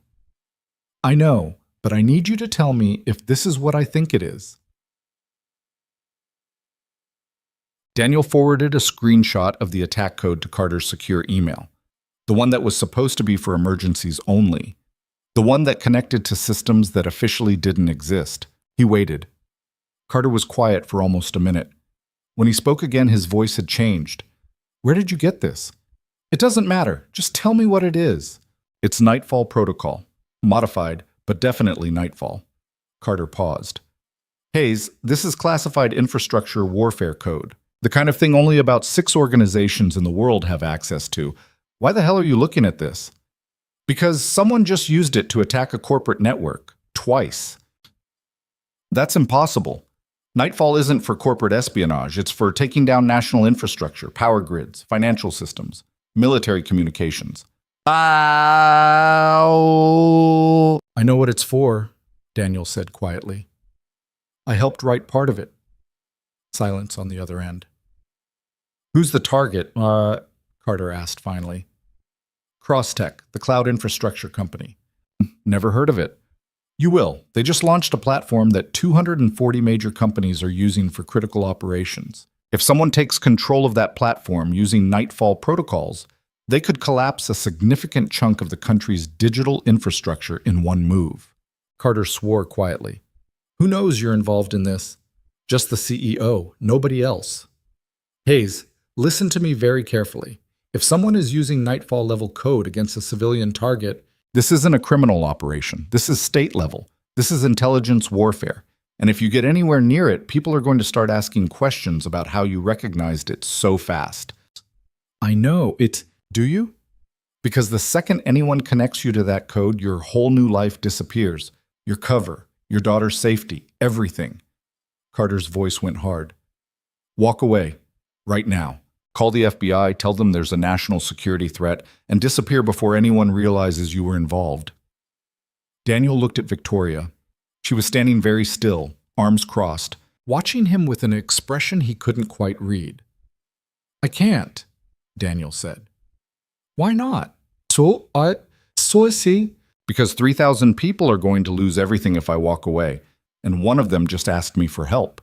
I know, but I need you to tell me if this is what I think it is. Daniel forwarded a screenshot of the attack code to Carter's secure email, the one that was supposed to be for emergencies only, the one that connected to systems that officially didn't exist. He waited. Carter was quiet for almost a minute. When he spoke again, his voice had changed. Where did you get this? It doesn't matter. Just tell me what it is. It's Nightfall Protocol. Modified, but definitely Nightfall. Carter paused. Hayes, this is classified infrastructure warfare code. The kind of thing only about 6 organizations in the world have access to. Why the hell are you looking at this? Because someone just used it to attack a corporate network. Twice. That's impossible. Nightfall isn't for corporate espionage. It's for taking down national infrastructure, power grids, financial systems, military communications. Ow! I know what it's for, Daniel said quietly. I helped write part of it. Silence on the other end. Who's the target? Carter asked finally. Crosstech, the cloud infrastructure company. Never heard of it. You will. They just launched a platform that 240 major companies are using for critical operations. If someone takes control of that platform using Nightfall protocols, they could collapse a significant chunk of the country's digital infrastructure in one move. Carter swore quietly. Who knows you're involved in this? Just the CEO, nobody else. Hayes, listen to me very carefully. If someone is using Nightfall-level code against a civilian target, this isn't a criminal operation. This is state level. This is intelligence warfare. And if you get anywhere near it, people are going to start asking questions about how you recognized it so fast. I know. Do you? Because the second anyone connects you to that code, your whole new life disappears. Your cover, your daughter's safety, everything. Carter's voice went hard. Walk away. Right now. Call the FBI, tell them there's a national security threat, and disappear before anyone realizes you were involved. Daniel looked at Victoria. She was standing very still, arms crossed, watching him with an expression he couldn't quite read. I can't, Daniel said. Why not? So see. Because 3,000 people are going to lose everything if I walk away, and one of them just asked me for help.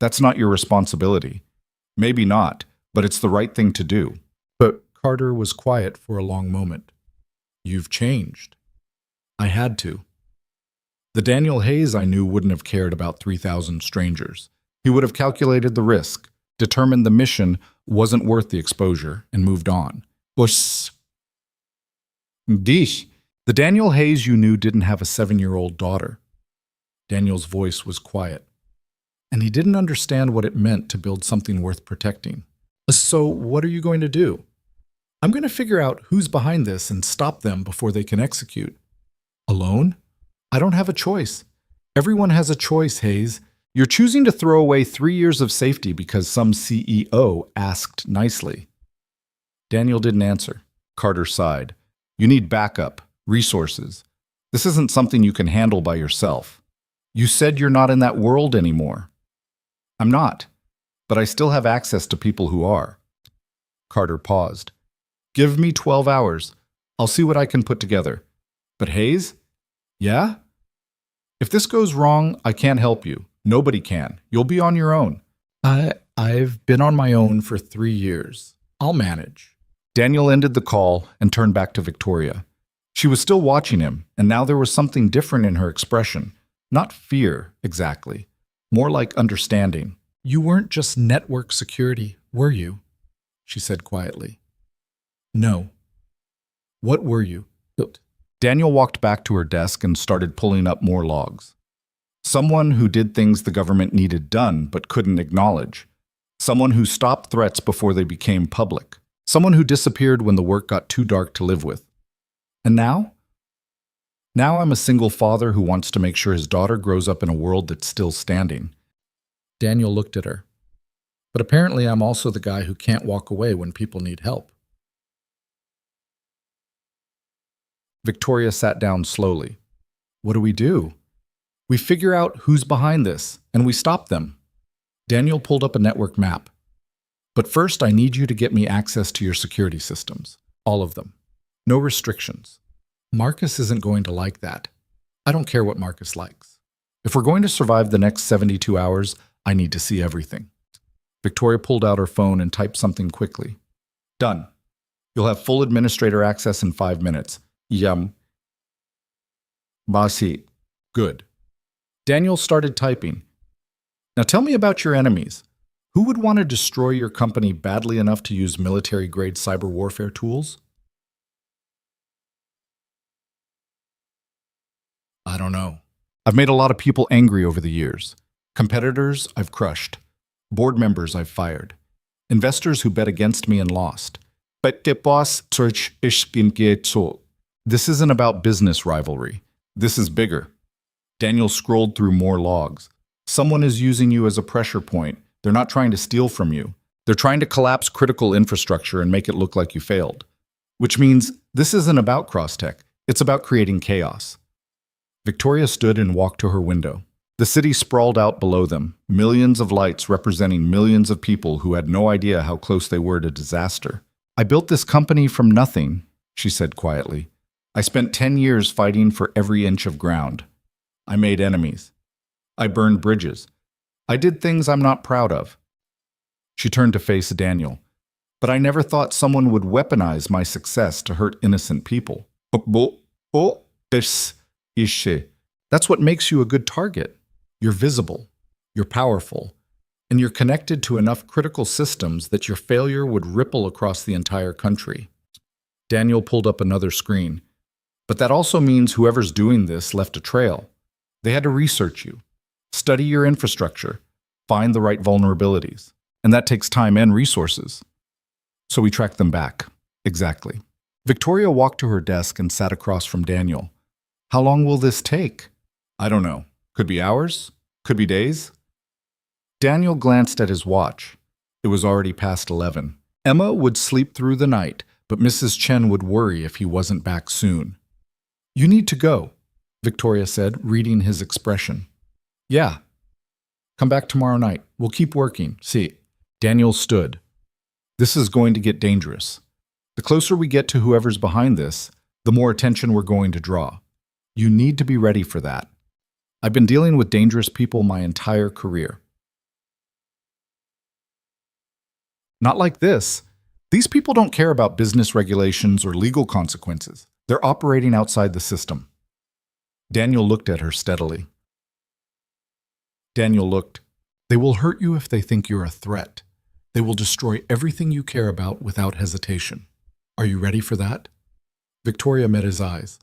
That's not your responsibility. Maybe not, but it's the right thing to do. But Carter was quiet for a long moment. You've changed. I had to. The Daniel Hayes I knew wouldn't have cared about 3,000 strangers. He would have calculated the risk, determined the mission wasn't worth the exposure, and moved on. Dish. The Daniel Hayes you knew didn't have a 7-year-old daughter. Daniel's voice was quiet, and he didn't understand what it meant to build something worth protecting. So what are you going to do? I'm going to figure out who's behind this and stop them before they can execute. Alone? I don't have a choice. Everyone has a choice, Hayes. You're choosing to throw away 3 years of safety because some CEO asked nicely. Daniel didn't answer. Carter sighed. You need backup, resources. This isn't something you can handle by yourself. You said you're not in that world anymore. I'm not, but I still have access to people who are. Carter paused. Give me 12 hours. I'll see what I can put together. But Hayes? Yeah? If this goes wrong, I can't help you. Nobody can. You'll be on your own. I've been on my own for 3 years. I'll manage. Daniel ended the call and turned back to Victoria. She was still watching him, and now there was something different in her expression. Not fear, exactly. More like understanding. You weren't just network security, were you? She said quietly. No. What were you? Daniel walked back to her desk and started pulling up more logs. Someone who did things the government needed done but couldn't acknowledge. Someone who stopped threats before they became public. Someone who disappeared when the work got too dark to live with. And now? Now I'm a single father who wants to make sure his daughter grows up in a world that's still standing. Daniel looked at her. But apparently I'm also the guy who can't walk away when people need help. Victoria sat down slowly. What do we do? We figure out who's behind this, and we stop them. Daniel pulled up a network map. But first, I need you to get me access to your security systems. All of them. No restrictions. Marcus isn't going to like that. I don't care what Marcus likes. If we're going to survive the next 72 hours, I need to see everything. Victoria pulled out her phone and typed something quickly. Done. You'll have full administrator access in 5 minutes. Yum. Basi. Good. Daniel started typing. Now tell me about your enemies. Who would want to destroy your company badly enough to use military-grade cyber warfare tools? I don't know. I've made a lot of people angry over the years. Competitors I've crushed. Board members I've fired. Investors who bet against me and lost. But the boss search This isn't about business rivalry. This is bigger. Daniel scrolled through more logs. Someone is using you as a pressure point. They're not trying to steal from you. They're trying to collapse critical infrastructure and make it look like you failed. Which means this isn't about Crosstech. It's about creating chaos. Victoria stood and walked to her window. The city sprawled out below them, millions of lights representing millions of people who had no idea how close they were to disaster. I built this company from nothing, she said quietly. I spent 10 years fighting for every inch of ground. I made enemies. I burned bridges. I did things I'm not proud of. She turned to face Daniel. But I never thought someone would weaponize my success to hurt innocent people. That's what makes you a good target. You're visible, you're powerful, and you're connected to enough critical systems that your failure would ripple across the entire country. Daniel pulled up another screen. But that also means whoever's doing this left a trail. They had to research you, study your infrastructure, find the right vulnerabilities. And that takes time and resources. So we tracked them back. Exactly. Victoria walked to her desk and sat across from Daniel. How long will this take? I don't know. Could be hours? Could be days? Daniel glanced at his watch. It was already past 11. Emma would sleep through the night, but Mrs. Chen would worry if he wasn't back soon. You need to go, Victoria said, reading his expression. Yeah. Come back tomorrow night. We'll keep working. See. Daniel stood. This is going to get dangerous. The closer we get to whoever's behind this, the more attention we're going to draw. You need to be ready for that. I've been dealing with dangerous people my entire career. Not like this. These people don't care about business regulations or legal consequences. They're operating outside the system. Daniel looked at her steadily. Daniel looked. They will hurt you if they think you're a threat. They will destroy everything you care about without hesitation. Are you ready for that? Victoria met his eyes.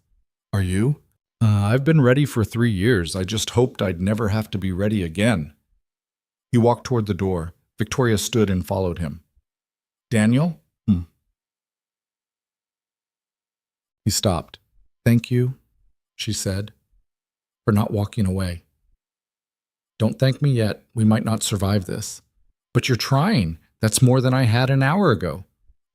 Are you? I've been ready for 3 years. I just hoped I'd never have to be ready again. He walked toward the door. Victoria stood and followed him. Daniel? He stopped. Thank you, she said, for not walking away. Don't thank me yet. We might not survive this. But you're trying. That's more than I had an hour ago.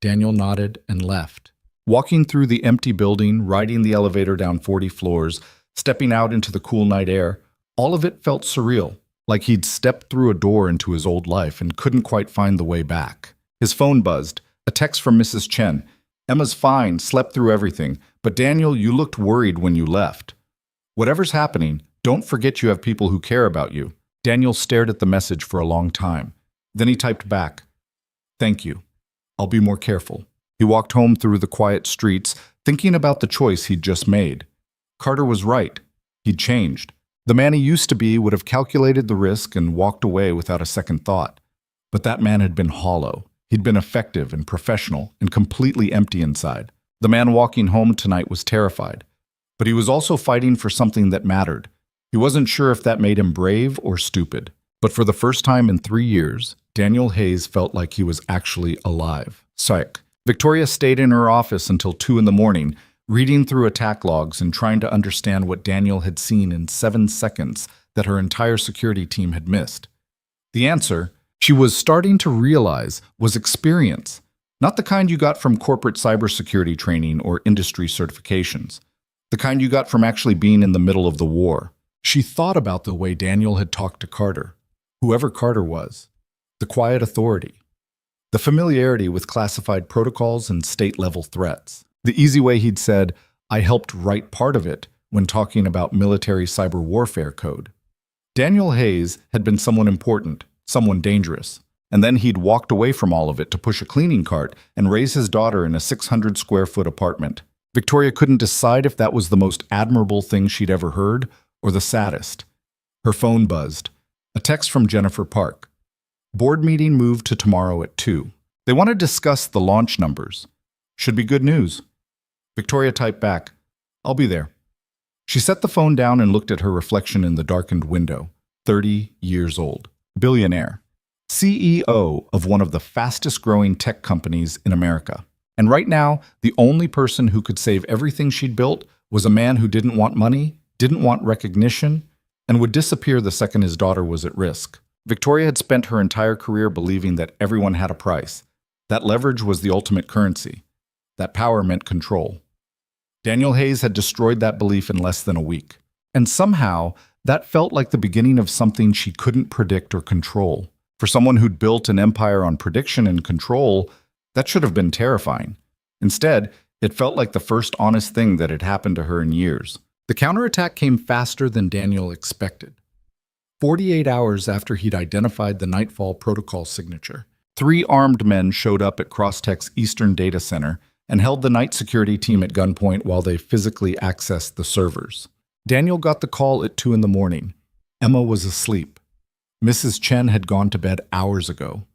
Daniel nodded and left. Walking through the empty building, riding the elevator down 40 floors, stepping out into the cool night air, all of it felt surreal, like he'd stepped through a door into his old life and couldn't quite find the way back. His phone buzzed. A text from Mrs. Chen. Emma's fine, slept through everything, but Daniel, you looked worried when you left. Whatever's happening, don't forget you have people who care about you. Daniel stared at the message for a long time. Then he typed back, Thank you. I'll be more careful. He walked home through the quiet streets, thinking about the choice he'd just made. Carter was right. He'd changed. The man he used to be would have calculated the risk and walked away without a second thought. But that man had been hollow. He'd been effective and professional and completely empty inside. The man walking home tonight was terrified. But he was also fighting for something that mattered. He wasn't sure if that made him brave or stupid. But for the first time in 3 years, Daniel Hayes felt like he was actually alive. Psych. Victoria stayed in her office until 2 in the morning, reading through attack logs and trying to understand what Daniel had seen in 7 seconds that her entire security team had missed. The answer, she was starting to realize, was experience. Not the kind you got from corporate cybersecurity training or industry certifications. The kind you got from actually being in the middle of the war. She thought about the way Daniel had talked to Carter, whoever Carter was, the quiet authority, the familiarity with classified protocols and state-level threats, the easy way he'd said, I helped write part of it when talking about military cyber warfare code. Daniel Hayes had been someone important, someone dangerous, and then he'd walked away from all of it to push a cleaning cart and raise his daughter in a 600-square-foot apartment. Victoria couldn't decide if that was the most admirable thing she'd ever heard or the saddest. Her phone buzzed. A text from Jennifer Park. Board meeting moved to tomorrow at 2. They want to discuss the launch numbers. Should be good news. Victoria typed back, I'll be there. She set the phone down and looked at her reflection in the darkened window. 30 years old. Billionaire. CEO of one of the fastest-growing tech companies in America. And right now, the only person who could save everything she'd built was a man who didn't want money, didn't want recognition, and would disappear the second his daughter was at risk. Victoria had spent her entire career believing that everyone had a price. That leverage was the ultimate currency. That power meant control. Daniel Hayes had destroyed that belief in less than a week. And somehow, that felt like the beginning of something she couldn't predict or control. For someone who'd built an empire on prediction and control, that should have been terrifying. Instead, it felt like the first honest thing that had happened to her in years. The counterattack came faster than Daniel expected. 48 hours after he'd identified the Nightfall protocol signature, 3 armed men showed up at Crosstech's Eastern Data Center and held the night security team at gunpoint while they physically accessed the servers. Daniel got the call at 2 in the morning. Emma was asleep. Mrs. Chen had gone to bed hours ago.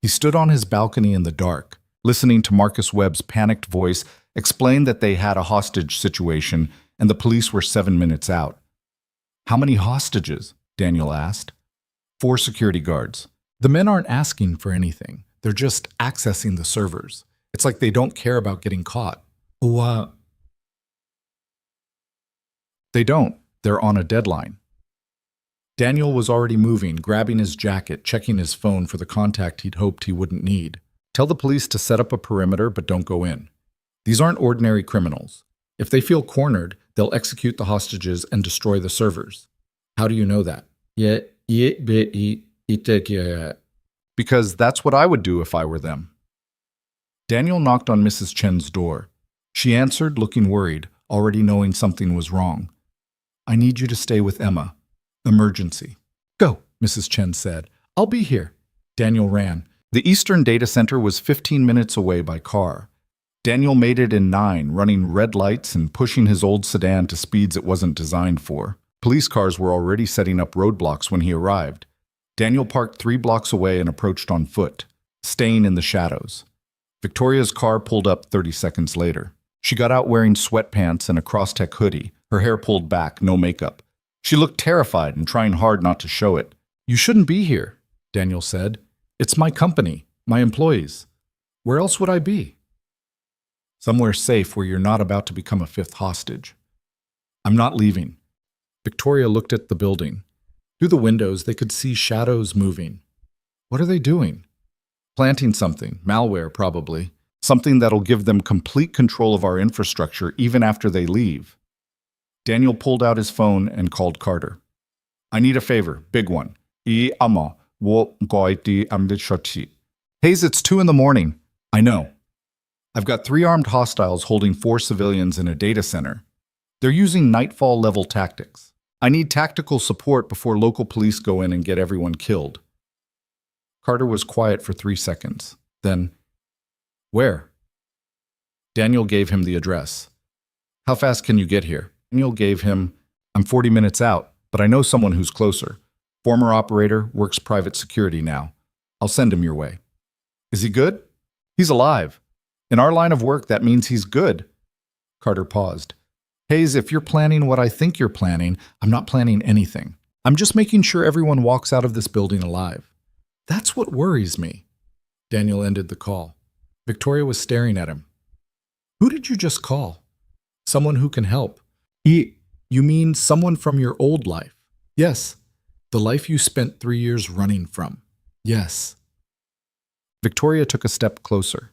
He stood on his balcony in the dark, listening to Marcus Webb's panicked voice explain that they had a hostage situation and the police were 7 minutes out. How many hostages? Daniel asked. 4 security guards. The men aren't asking for anything. They're just accessing the servers. It's like they don't care about getting caught. They don't. They're on a deadline. Daniel was already moving, grabbing his jacket, checking his phone for the contact he'd hoped he wouldn't need. Tell the police to set up a perimeter, but don't go in. These aren't ordinary criminals. If they feel cornered, they'll execute the hostages and destroy the servers. How do you know that? Because that's what I would do if I were them. Daniel knocked on Mrs. Chen's door. She answered, looking worried, already knowing something was wrong. I need you to stay with Emma. Emergency. Go, Mrs. Chen said. I'll be here. Daniel ran. The Eastern Data Center was 15 minutes away by car. Daniel made it in 9, running red lights and pushing his old sedan to speeds it wasn't designed for. Police cars were already setting up roadblocks when he arrived. Daniel parked 3 blocks away and approached on foot, staying in the shadows. Victoria's car pulled up 30 seconds later. She got out wearing sweatpants and a Crosstech hoodie, her hair pulled back, no makeup. She looked terrified and trying hard not to show it. You shouldn't be here, Daniel said. It's my company, my employees. Where else would I be? Somewhere safe where you're not about to become a 5th hostage. I'm not leaving. Victoria looked at the building. Through the windows, they could see shadows moving. What are they doing? Planting something, malware probably. Something that'll give them complete control of our infrastructure even after they leave. Daniel pulled out his phone and called Carter. I need a favor, big one. Hayes, it's 2 in the morning. I know. I've got 3 armed hostiles holding 4 civilians in a data center. They're using Nightfall-level tactics. I need tactical support before local police go in and get everyone killed. Carter was quiet for 3 seconds. Then, where? Daniel gave him the address. How fast can you get here? Daniel gave him, I'm 40 minutes out, but I know someone who's closer. Former operator, works private security now. I'll send him your way. Is he good? He's alive. In our line of work, that means he's good. Carter paused. Hayes, if you're planning what I think you're planning, I'm not planning anything. I'm just making sure everyone walks out of this building alive. That's what worries me. Daniel ended the call. Victoria was staring at him. Who did you just call? Someone who can help. You mean someone from your old life? Yes. The life you spent 3 years running from. Yes. Victoria took a step closer.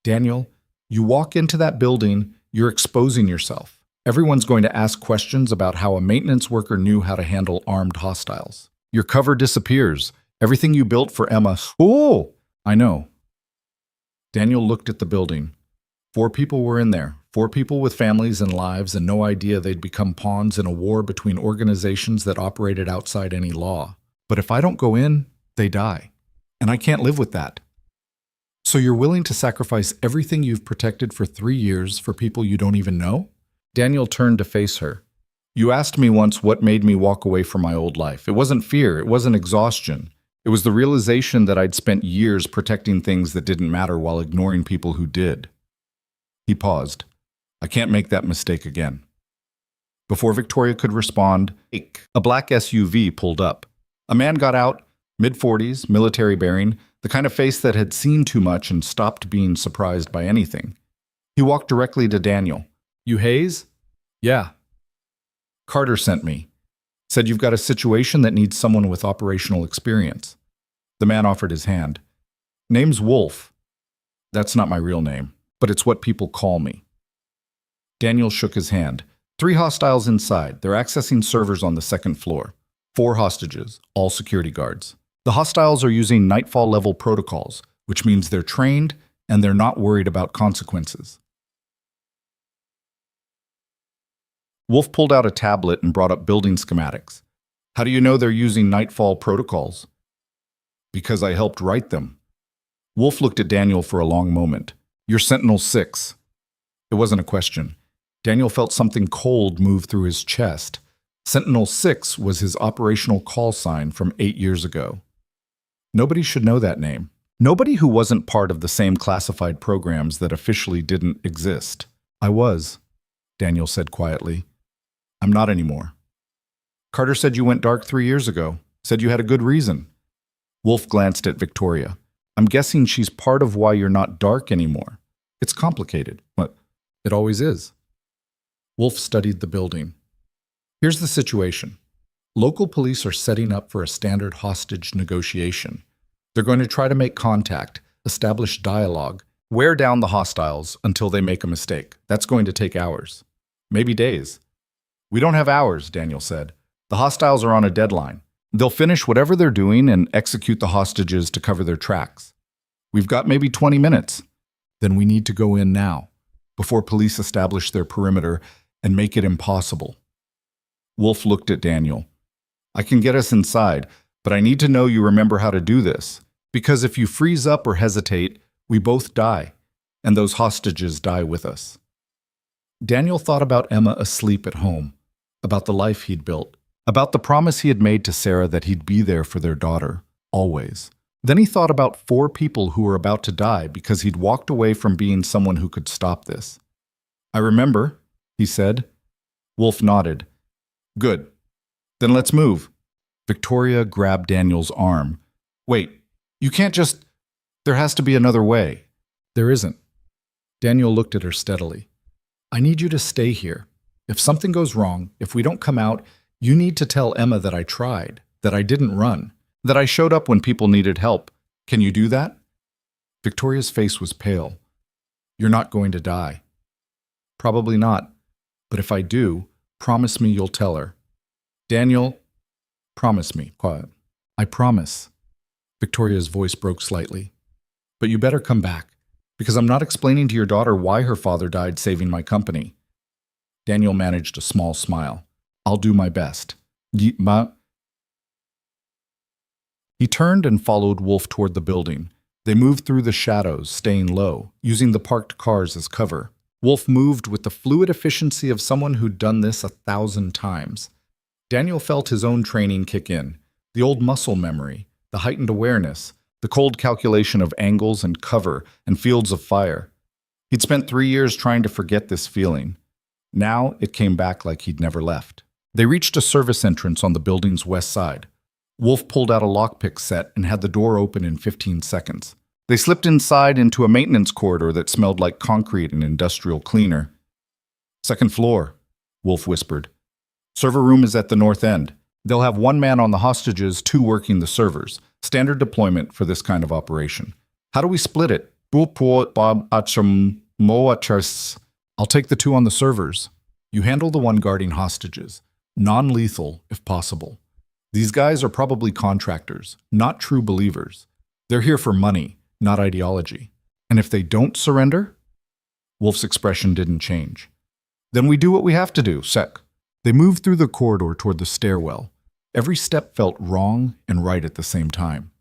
Daniel, you walk into that building, you're exposing yourself. Everyone's going to ask questions about how a maintenance worker knew how to handle armed hostiles. Your cover disappears. Everything you built for Emma. Oh, I know. Daniel looked at the building. 4 people were in there. 4 people with families and lives and no idea they'd become pawns in a war between organizations that operated outside any law. But if I don't go in, they die. And I can't live with that. So you're willing to sacrifice everything you've protected for 3 years for people you don't even know? Daniel turned to face her. You asked me once what made me walk away from my old life. It wasn't fear. It wasn't exhaustion. It was the realization that I'd spent years protecting things that didn't matter while ignoring people who did. He paused. I can't make that mistake again. Before Victoria could respond, a black SUV pulled up. A man got out, mid-40s, military bearing, the kind of face that had seen too much and stopped being surprised by anything. He walked directly to Daniel. You Hayes? Yeah. Carter sent me. Said you've got a situation that needs someone with operational experience. The man offered his hand. Name's Wolf. That's not my real name, but it's what people call me. Daniel shook his hand. 3 hostiles inside. They're accessing servers on the 2nd floor. 4 hostages, all security guards. The hostiles are using Nightfall-level protocols, which means they're trained and they're not worried about consequences. Wolf pulled out a tablet and brought up building schematics. How do you know they're using Nightfall protocols? Because I helped write them. Wolf looked at Daniel for a long moment. You're Sentinel-6. It wasn't a question. Daniel felt something cold move through his chest. Sentinel-6 was his operational call sign from 8 years ago. Nobody should know that name. Nobody who wasn't part of the same classified programs that officially didn't exist. I was, Daniel said quietly. I'm not anymore. Carter said you went dark 3 years ago. Said you had a good reason. Wolf glanced at Victoria. I'm guessing she's part of why you're not dark anymore. It's complicated. What? It always is. Wolf studied the building. Here's the situation. Local police are setting up for a standard hostage negotiation. They're going to try to make contact, establish dialogue, wear down the hostiles until they make a mistake. That's going to take hours. Maybe days. We don't have hours, Daniel said. The hostiles are on a deadline. They'll finish whatever they're doing and execute the hostages to cover their tracks. We've got maybe 20 minutes. Then we need to go in now, before police establish their perimeter and make it impossible. Wolf looked at Daniel. I can get us inside, but I need to know you remember how to do this, because if you freeze up or hesitate, we both die, and those hostages die with us. Daniel thought about Emma asleep at home, about the life he'd built, about the promise he had made to Sarah that he'd be there for their daughter, always. Then he thought about 4 people who were about to die because he'd walked away from being someone who could stop this. I remember, he said. Wolf nodded. Good. Then let's move. Victoria grabbed Daniel's arm. Wait, you can't just... There has to be another way. There isn't. Daniel looked at her steadily. I need you to stay here. If something goes wrong, if we don't come out, you need to tell Emma that I tried, that I didn't run, that I showed up when people needed help. Can you do that? Victoria's face was pale. You're not going to die. Probably not. But if I do, promise me you'll tell her. Daniel, promise me. Quiet. I promise. Victoria's voice broke slightly. But you better come back, because I'm not explaining to your daughter why her father died saving my company. Daniel managed a small smile. I'll do my best. He turned and followed Wolf toward the building. They moved through the shadows, staying low, using the parked cars as cover. Wolf moved with the fluid efficiency of someone who'd done this 1,000 times. Daniel felt his own training kick in, the old muscle memory, the heightened awareness, the cold calculation of angles and cover and fields of fire. He'd spent 3 years trying to forget this feeling. Now it came back like he'd never left. They reached a service entrance on the building's west side. Wolf pulled out a lockpick set and had the door open in 15 seconds. They slipped inside into a maintenance corridor that smelled like concrete and industrial cleaner. Second floor, Wolf whispered. Server room is at the north end. They'll have 1 man on the hostages, 2 working the servers. Standard deployment for this kind of operation. How do we split it? I'll take the 2 on the servers. You handle the 1 guarding hostages. Non-lethal, if possible. These guys are probably contractors, not true believers. They're here for money, not ideology. And if they don't surrender? Wolf's expression didn't change. Then we do what we have to do, Sec. They moved through the corridor toward the stairwell. Every step felt wrong and right at the same time.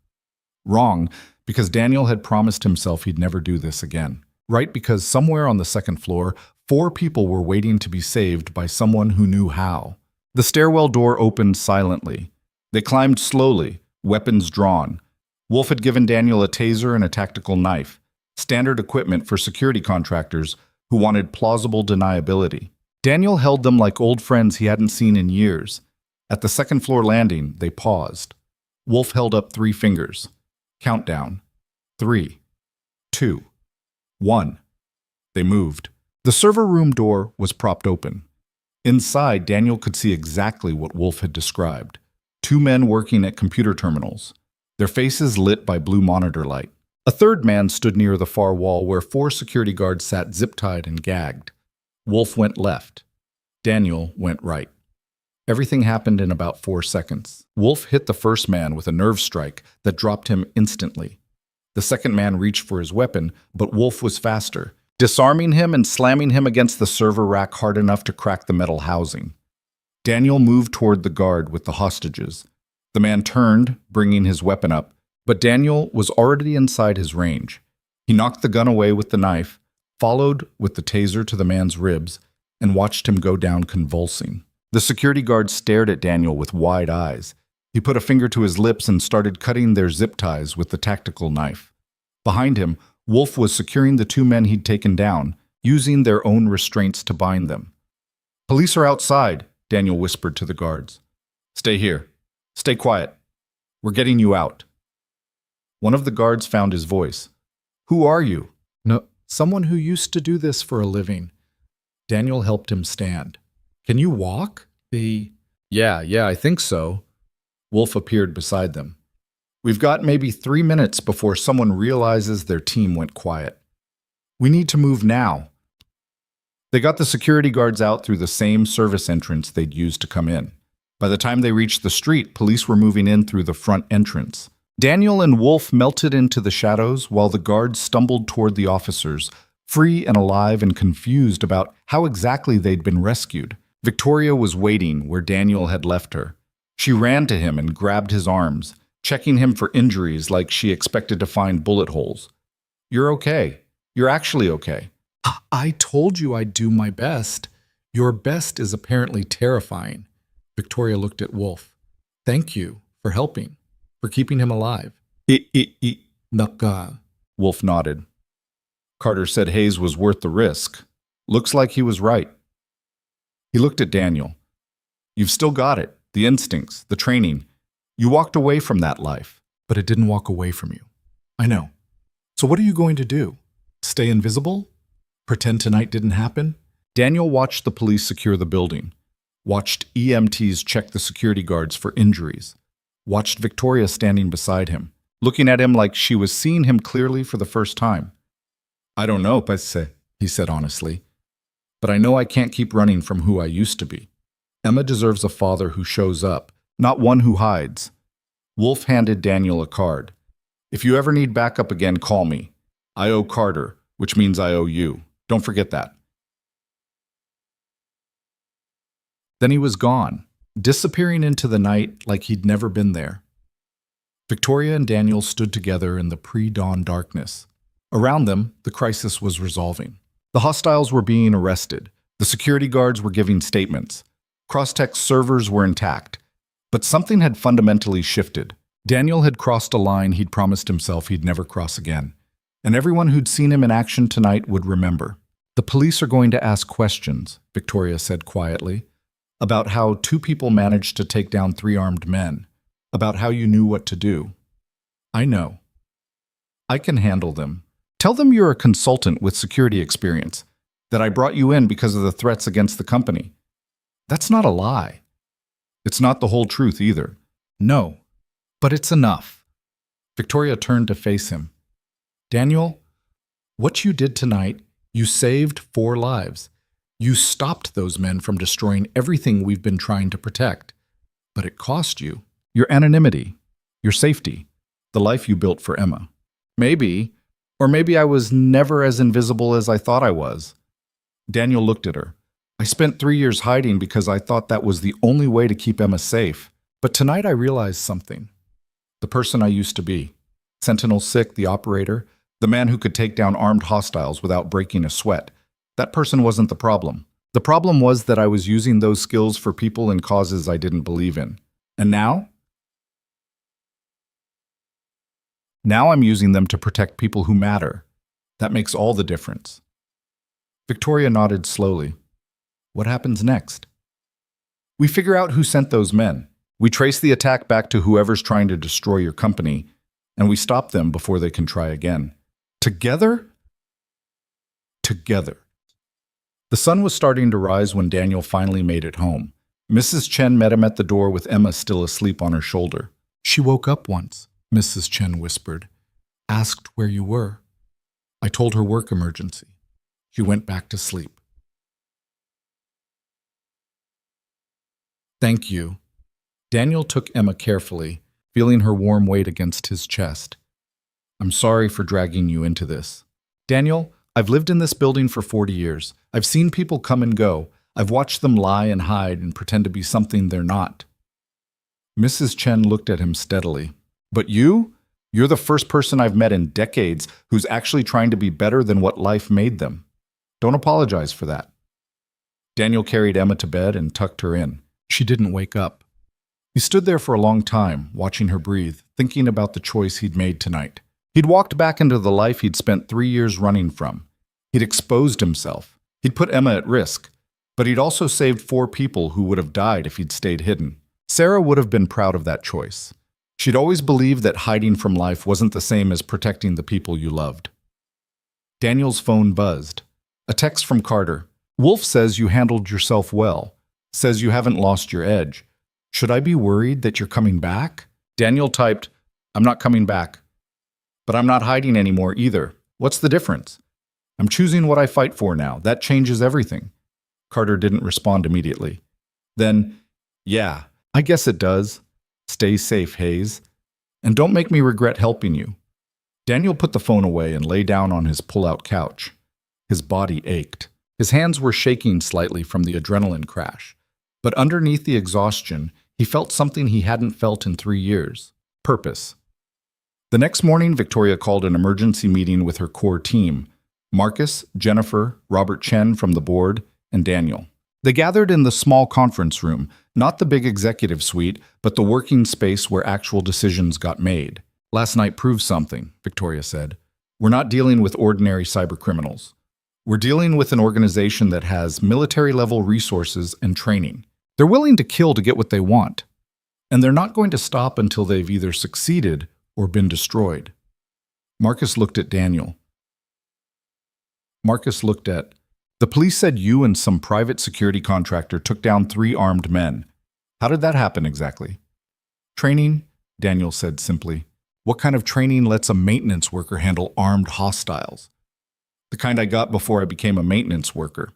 Wrong, because Daniel had promised himself he'd never do this again. Right, because somewhere on the 2nd floor, 4 people were waiting to be saved by someone who knew how. The stairwell door opened silently. They climbed slowly, weapons drawn. Wolf had given Daniel a taser and a tactical knife, standard equipment for security contractors who wanted plausible deniability. Daniel held them like old friends he hadn't seen in years. At the 2nd floor landing, they paused. Wolf held up 3 fingers. Countdown. 3, 2, 1. They moved. The server room door was propped open. Inside, Daniel could see exactly what Wolf had described. 2 men working at computer terminals, their faces lit by blue monitor light. A 3rd man stood near the far wall where 4 security guards sat zip-tied and gagged. Wolf went left. Daniel went right. Everything happened in about 4 seconds. Wolf hit the 1st man with a nerve strike that dropped him instantly. The 2nd man reached for his weapon, but Wolf was faster, disarming him and slamming him against the server rack hard enough to crack the metal housing. Daniel moved toward the guard with the hostages. The man turned, bringing his weapon up, but Daniel was already inside his range. He knocked the gun away with the knife, followed with the taser to the man's ribs, and watched him go down convulsing. The security guard stared at Daniel with wide eyes. He put a finger to his lips and started cutting their zip ties with the tactical knife. Behind him, Wolf was securing the 2 men he'd taken down, using their own restraints to bind them. Police are outside, Daniel whispered to the guards. Stay here. Stay quiet. We're getting you out. One of the guards found his voice. Who are you? No, someone who used to do this for a living. Daniel helped him stand. Can you walk? Yeah, I think so. Wolf appeared beside them. We've got maybe 3 minutes before someone realizes their team went quiet. We need to move now. They got the security guards out through the same service entrance they'd used to come in. By the time they reached the street, police were moving in through the front entrance. Daniel and Wolf melted into the shadows while the guards stumbled toward the officers, free and alive and confused about how exactly they'd been rescued. Victoria was waiting where Daniel had left her. She ran to him and grabbed his arms, checking him for injuries like she expected to find bullet holes. "You're okay. You're actually okay." "I told you I'd do my best. Your best is apparently terrifying." Victoria looked at Wolf. "Thank you for helping, for keeping him alive." Naka. Wolf nodded. Carter said Hayes was worth the risk. Looks like he was right. He looked at Daniel. "You've still got it, the instincts, the training. You walked away from that life." "But it didn't walk away from you." "I know. So what are you going to do? Stay invisible? Pretend tonight didn't happen?" Daniel watched the police secure the building, watched EMTs check the security guards for injuries, watched Victoria standing beside him, looking at him like she was seeing him clearly for the first time. "I don't know, Paise," he said honestly, "but I know I can't keep running from who I used to be. Emma deserves a father who shows up, not one who hides." Wolf handed Daniel a card. "If you ever need backup again, call me. I owe Carter, which means I owe you. Don't forget that." Then he was gone, disappearing into the night like he'd never been there. Victoria and Daniel stood together in the pre-dawn darkness. Around them, the crisis was resolving. The hostiles were being arrested. The security guards were giving statements. Crosstech's servers were intact. But something had fundamentally shifted. Daniel had crossed a line he'd promised himself he'd never cross again. And everyone who'd seen him in action tonight would remember. "The police are going to ask questions," Victoria said quietly, "about how 2 people managed to take down 3 armed men, about how you knew what to do." "I know. I can handle them. Tell them you're a consultant with security experience, that I brought you in because of the threats against the company. That's not a lie. It's not the whole truth either." "No, but it's enough." Victoria turned to face him. "Daniel, what you did tonight, you saved 4 lives. You stopped those men from destroying everything we've been trying to protect. But it cost you your anonymity, your safety, the life you built for Emma. Maybe, or maybe I was never as invisible as I thought I was." Daniel looked at her. "I spent 3 years hiding because I thought that was the only way to keep Emma safe. But tonight I realized something. The person I used to be. Sentinel-6, the operator, the man who could take down armed hostiles without breaking a sweat. That person wasn't the problem. The problem was that I was using those skills for people and causes I didn't believe in. And now? Now I'm using them to protect people who matter. That makes all the difference." Victoria nodded slowly. "What happens next?" "We figure out who sent those men. We trace the attack back to whoever's trying to destroy your company, and we stop them before they can try again. Together?" Together. The sun was starting to rise when Daniel finally made it home. Mrs. Chen met him at the door with Emma still asleep on her shoulder. "She woke up once," Mrs. Chen whispered. "Asked where you were. I told her work emergency. She went back to sleep." "Thank you." Daniel took Emma carefully, feeling her warm weight against his chest. "I'm sorry for dragging you into this. Daniel, I've lived in this building for 40 years. I've seen people come and go. I've watched them lie and hide and pretend to be something they're not." Mrs. Chen looked at him steadily. "But you? You're the first person I've met in decades who's actually trying to be better than what life made them. Don't apologize for that." Daniel carried Emma to bed and tucked her in. She didn't wake up. He stood there for a long time, watching her breathe, thinking about the choice he'd made tonight. He'd walked back into the life he'd spent 3 years running from. He'd exposed himself. He'd put Emma at risk. But he'd also saved 4 people who would have died if he'd stayed hidden. Sarah would have been proud of that choice. She'd always believed that hiding from life wasn't the same as protecting the people you loved. Daniel's phone buzzed. A text from Carter. "Wolf says you handled yourself well. Says you haven't lost your edge. Should I be worried that you're coming back?" Daniel typed, "I'm not coming back. But I'm not hiding anymore either. What's the difference? I'm choosing what I fight for now. That changes everything." Carter didn't respond immediately. Then, "Yeah, I guess it does. Stay safe, Hayes." And don't make me regret helping you. Daniel put the phone away and lay down on his pull-out couch. His body ached. His hands were shaking slightly from the adrenaline crash. But underneath the exhaustion, he felt something he hadn't felt in 3 years: purpose. The next morning, Victoria called an emergency meeting with her core team: Marcus, Jennifer, Robert Chen from the board, and Daniel. They gathered in the small conference room, not the big executive suite, but the working space where actual decisions got made. Last night proved something, Victoria said. We're not dealing with ordinary cybercriminals. We're dealing with an organization that has military-level resources and training. They're willing to kill to get what they want. And they're not going to stop until they've either succeeded or been destroyed. Marcus looked at Daniel. The police said you and some private security contractor took down 3 armed men. How did that happen exactly? Training, Daniel said simply. What kind of training lets a maintenance worker handle armed hostiles? The kind I got before I became a maintenance worker.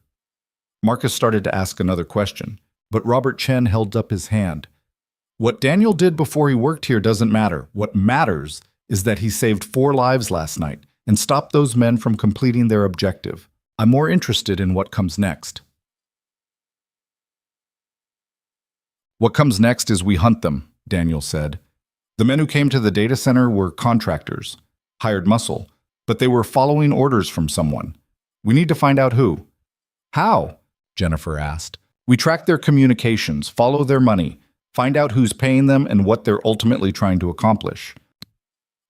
Marcus started to ask another question, but Robert Chen held up his hand. What Daniel did before he worked here doesn't matter. What matters is that he saved 4 lives last night and stopped those men from completing their objective. I'm more interested in what comes next. What comes next is we hunt them, Daniel said. The men who came to the data center were contractors, hired muscle, but they were following orders from someone. We need to find out who. How? Jennifer asked. We track their communications, follow their money, find out who's paying them and what they're ultimately trying to accomplish.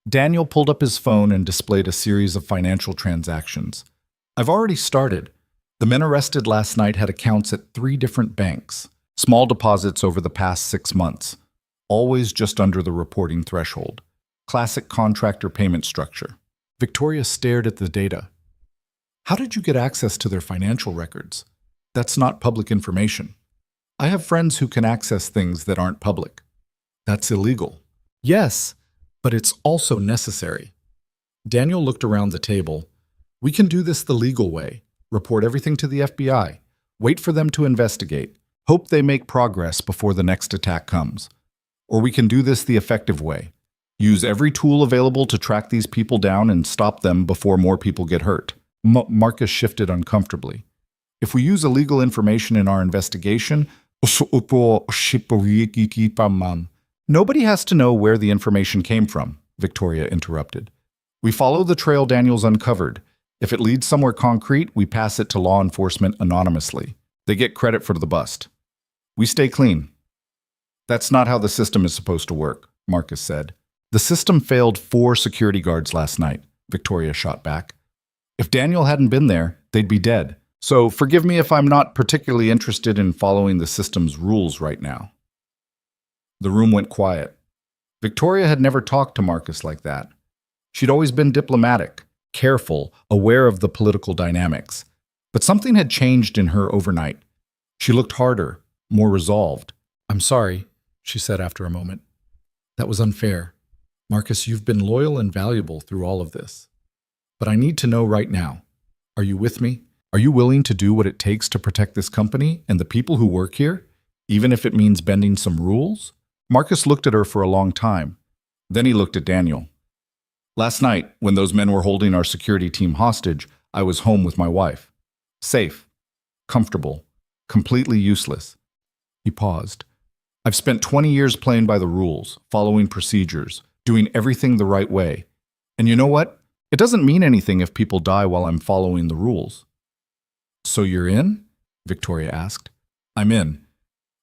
Daniel pulled up his phone and displayed a series of financial transactions. I've already started. The men arrested last night had accounts at 3 different banks, small deposits over the past 6 months, always just under the reporting threshold. Classic contractor payment structure. Victoria stared at the data. How did you get access to their financial records? That's not public information. I have friends who can access things that aren't public. That's illegal. Yes, but it's also necessary. Daniel looked around the table. We can do this the legal way. Report everything to the FBI. Wait for them to investigate. Hope they make progress before the next attack comes. Or we can do this the effective way. Use every tool available to track these people down and stop them before more people get hurt. Marcus shifted uncomfortably. If we use illegal information in our investigation, nobody has to know where the information came from, Victoria interrupted. We follow the trail Daniel's uncovered. If it leads somewhere concrete, we pass it to law enforcement anonymously. They get credit for the bust. We stay clean. That's not how the system is supposed to work, Marcus said. The system failed 4 security guards last night, Victoria shot back. If Daniel hadn't been there, they'd be dead. So forgive me if I'm not particularly interested in following the system's rules right now. The room went quiet. Victoria had never talked to Marcus like that. She'd always been diplomatic, careful, aware of the political dynamics. But something had changed in her overnight. She looked harder, more resolved. I'm sorry, she said after a moment. That was unfair. Marcus, you've been loyal and valuable through all of this. But I need to know right now. Are you with me? Are you willing to do what it takes to protect this company and the people who work here, even if it means bending some rules? Marcus looked at her for a long time. Then he looked at Daniel. Last night, when those men were holding our security team hostage, I was home with my wife. Safe, comfortable, completely useless. He paused. I've spent 20 years playing by the rules, following procedures, doing everything the right way. And you know what? It doesn't mean anything if people die while I'm following the rules. So you're in? Victoria asked. I'm in.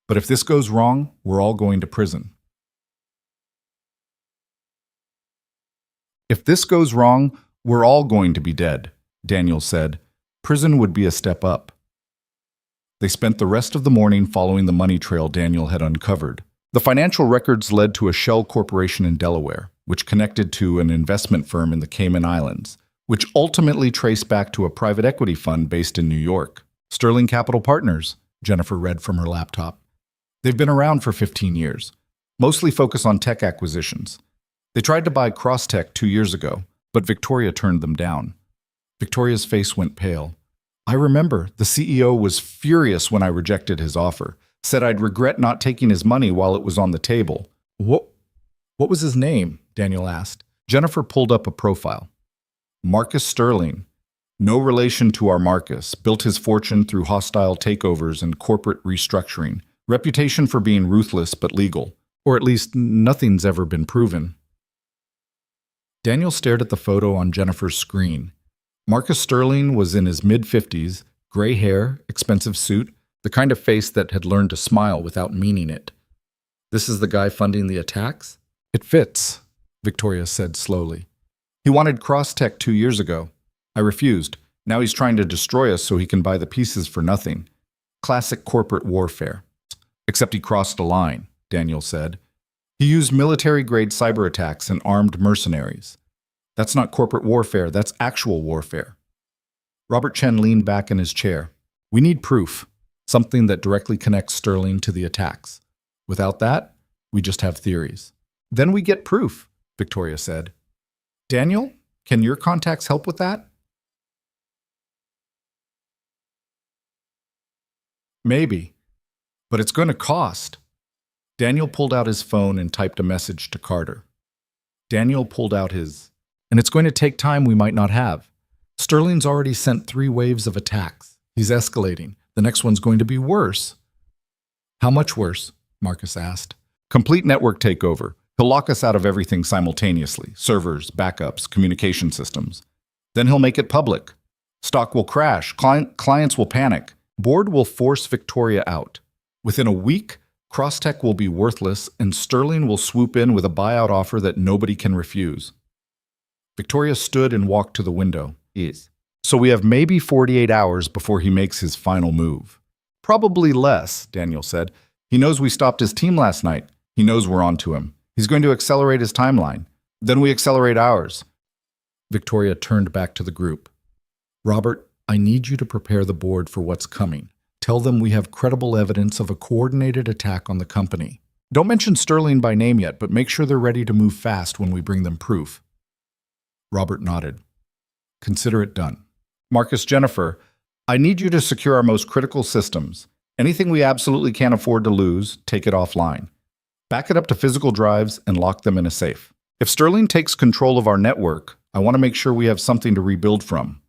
But if this goes wrong, we're all going to prison. If this goes wrong, we're all going to be dead, Daniel said. Prison would be a step up. They spent the rest of the morning following the money trail Daniel had uncovered. The financial records led to a shell corporation in Delaware, which connected to an investment firm in the Cayman Islands, which ultimately traced back to a private equity fund based in New York. Sterling Capital Partners, Jennifer read from her laptop. They've been around for 15 years, mostly focused on tech acquisitions. They tried to buy Crosstech 2 years ago, but Victoria turned them down. Victoria's face went pale. I remember the CEO was furious when I rejected his offer, said I'd regret not taking his money while it was on the table. What was his name? Daniel asked. Jennifer pulled up a profile. Marcus Sterling. No relation to our Marcus. Built his fortune through hostile takeovers and corporate restructuring. Reputation for being ruthless but legal. Or at least nothing's ever been proven. Daniel stared at the photo on Jennifer's screen. Marcus Sterling was in his mid-50s, gray hair, expensive suit, the kind of face that had learned to smile without meaning it. This is the guy funding the attacks? It fits, Victoria said slowly. He wanted Crosstech 2 years ago. I refused. Now he's trying to destroy us so he can buy the pieces for nothing. Classic corporate warfare. Except he crossed a line, Daniel said. He used military-grade cyber attacks and armed mercenaries. That's not corporate warfare, that's actual warfare. Robert Chen leaned back in his chair. We need proof, something that directly connects Sterling to the attacks. Without that, we just have theories. Then we get proof, Victoria said. Daniel, can your contacts help with that? Maybe, but it's going to cost. Daniel pulled out his phone and typed a message to Carter. Daniel pulled out his, and it's going to take time we might not have. Sterling's already sent 3 waves of attacks. He's escalating. The next one's going to be worse. How much worse? Marcus asked. Complete network takeover. He'll lock us out of everything simultaneously. Servers, backups, communication systems. Then he'll make it public. Stock will crash. Clients will panic. Board will force Victoria out. Within a week, Crosstech will be worthless, and Sterling will swoop in with a buyout offer that nobody can refuse. Victoria stood and walked to the window. Yes. So we have maybe 48 hours before he makes his final move. Probably less, Daniel said. He knows we stopped his team last night. He knows we're on to him. He's going to accelerate his timeline. Then we accelerate ours. Victoria turned back to the group. Robert, I need you to prepare the board for what's coming. Tell them we have credible evidence of a coordinated attack on the company. Don't mention Sterling by name yet, but make sure they're ready to move fast when we bring them proof. Robert nodded. Consider it done. Marcus, Jennifer, I need you to secure our most critical systems. Anything we absolutely can't afford to lose, take it offline. Back it up to physical drives and lock them in a safe. If Sterling takes control of our network, I want to make sure we have something to rebuild from.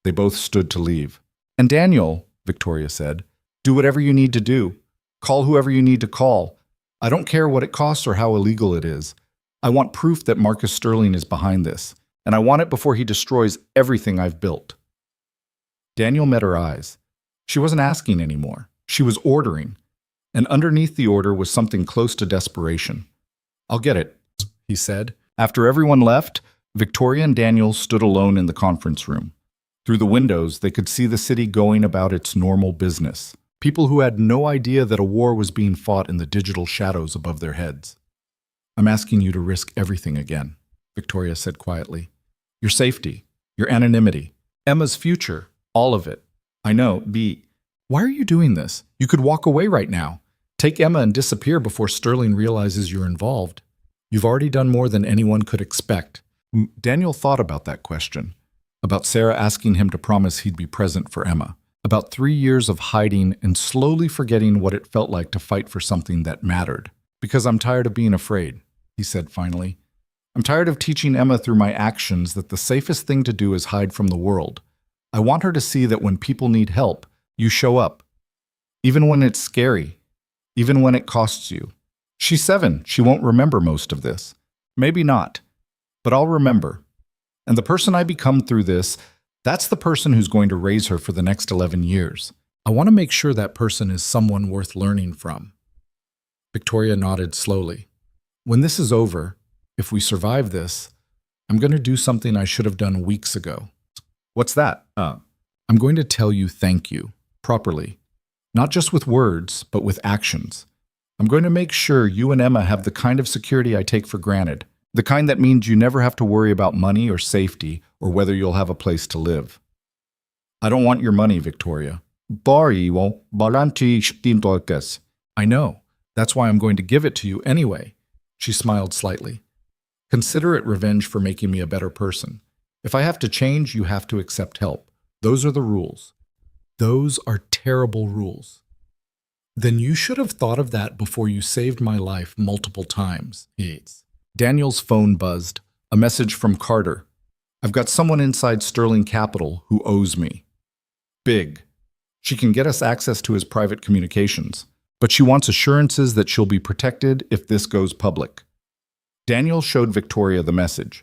They both stood to leave. And Daniel, Victoria said, do whatever you need to do. Call whoever you need to call. I don't care what it costs or how illegal it is. I want proof that Marcus Sterling is behind this, and I want it before he destroys everything I've built. Daniel met her eyes. She wasn't asking anymore. She was ordering. And underneath the order was something close to desperation. I'll get it, he said. After everyone left, Victoria and Daniel stood alone in the conference room. Through the windows, they could see the city going about its normal business. People who had no idea that a war was being fought in the digital shadows above their heads. I'm asking you to risk everything again, Victoria said quietly. Your safety, your anonymity, Emma's future, all of it. I know, why are you doing this? You could walk away right now. Take Emma and disappear before Sterling realizes you're involved. You've already done more than anyone could expect. Daniel thought about that question, about Sarah asking him to promise he'd be present for Emma, about 3 years of hiding and slowly forgetting what it felt like to fight for something that mattered. Because I'm tired of being afraid, he said finally. I'm tired of teaching Emma through my actions that the safest thing to do is hide from the world. I want her to see that when people need help, you show up. Even when it's scary. Even when it costs you. She's 7. She won't remember most of this. Maybe not. But I'll remember. And the person I become through this, that's the person who's going to raise her for the next 11 years. I want to make sure that person is someone worth learning from. Victoria nodded slowly. When this is over, if we survive this, I'm going to do something I should have done weeks ago. What's that? I'm going to tell you thank you, properly. Not just with words, but with actions. I'm going to make sure you and Emma have the kind of security I take for granted, the kind that means you never have to worry about money or safety or whether you'll have a place to live. I don't want your money, Victoria. I know. That's why I'm going to give it to you anyway. She smiled slightly. Consider it revenge for making me a better person. If I have to change, you have to accept help. Those are the rules. Those are terrible rules. Then you should have thought of that before you saved my life multiple times, Yates. Daniel's phone buzzed. A message from Carter. I've got someone inside Sterling Capital who owes me. Big. She can get us access to his private communications, but she wants assurances that she'll be protected if this goes public. Daniel showed Victoria the message.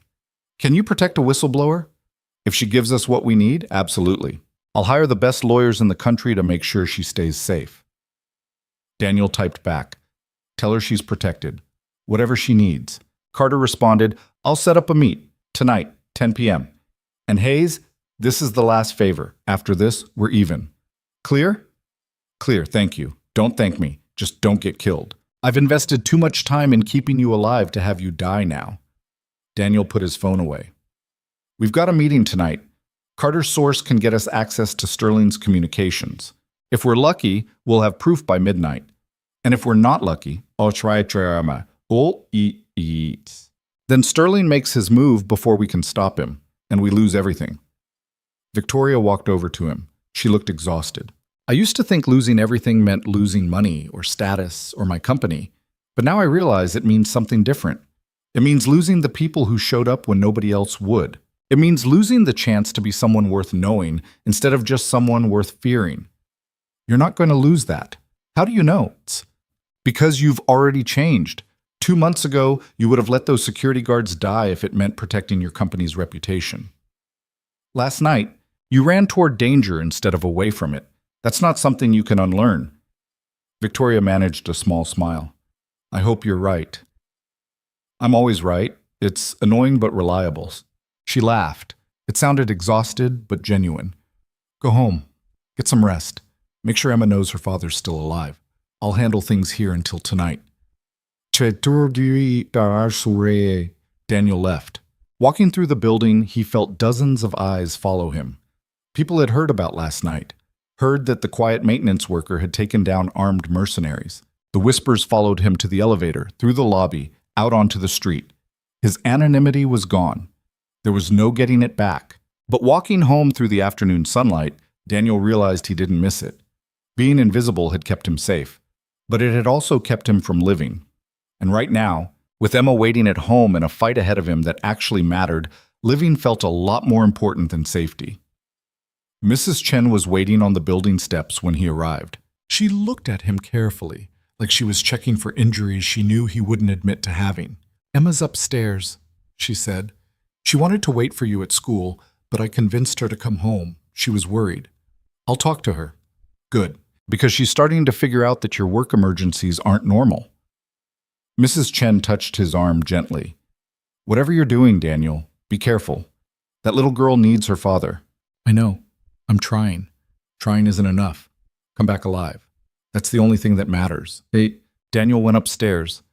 Can you protect a whistleblower? If she gives us what we need, absolutely. I'll hire the best lawyers in the country to make sure she stays safe. Daniel typed back. Tell her she's protected. Whatever she needs. Carter responded, I'll set up a meet. Tonight, 10 p.m. And Hayes, this is the last favor. After this, we're even. Clear? Clear, thank you. Don't thank me. Just don't get killed. I've invested too much time in keeping you alive to have you die now. Daniel put his phone away. We've got a meeting tonight. Carter's source can get us access to Sterling's communications. If we're lucky, we'll have proof by midnight. And if we're not lucky, then Sterling makes his move before we can stop him, and we lose everything. Victoria walked over to him. She looked exhausted. I used to think losing everything meant losing money or status or my company, but now I realize it means something different. It means losing the people who showed up when nobody else would. It means losing the chance to be someone worth knowing instead of just someone worth fearing. You're not going to lose that. How do you know? Because you've already changed. 2 months ago, you would have let those security guards die if it meant protecting your company's reputation. Last night, you ran toward danger instead of away from it. That's not something you can unlearn. Victoria managed a small smile. I hope you're right. I'm always right. It's annoying but reliable. She laughed. It sounded exhausted but genuine. Go home. Get some rest. Make sure Emma knows her father's still alive. I'll handle things here until tonight. Daniel left. Walking through the building, he felt dozens of eyes follow him. People had heard about last night. Heard that the quiet maintenance worker had taken down armed mercenaries. The whispers followed him to the elevator, through the lobby, out onto the street. His anonymity was gone. There was no getting it back. But walking home through the afternoon sunlight, Daniel realized he didn't miss it. Being invisible had kept him safe, but it had also kept him from living. And right now, with Emma waiting at home and a fight ahead of him that actually mattered, living felt a lot more important than safety. Mrs. Chen was waiting on the building steps when he arrived. She looked at him carefully, like she was checking for injuries she knew he wouldn't admit to having. Emma's upstairs, she said. She wanted to wait for you at school, but I convinced her to come home. She was worried. I'll talk to her. Good, because she's starting to figure out that your work emergencies aren't normal. Mrs. Chen touched his arm gently. Whatever you're doing, Daniel, be careful. That little girl needs her father. I know. I'm trying. Trying isn't enough. Come back alive. That's the only thing that matters. Daniel went upstairs.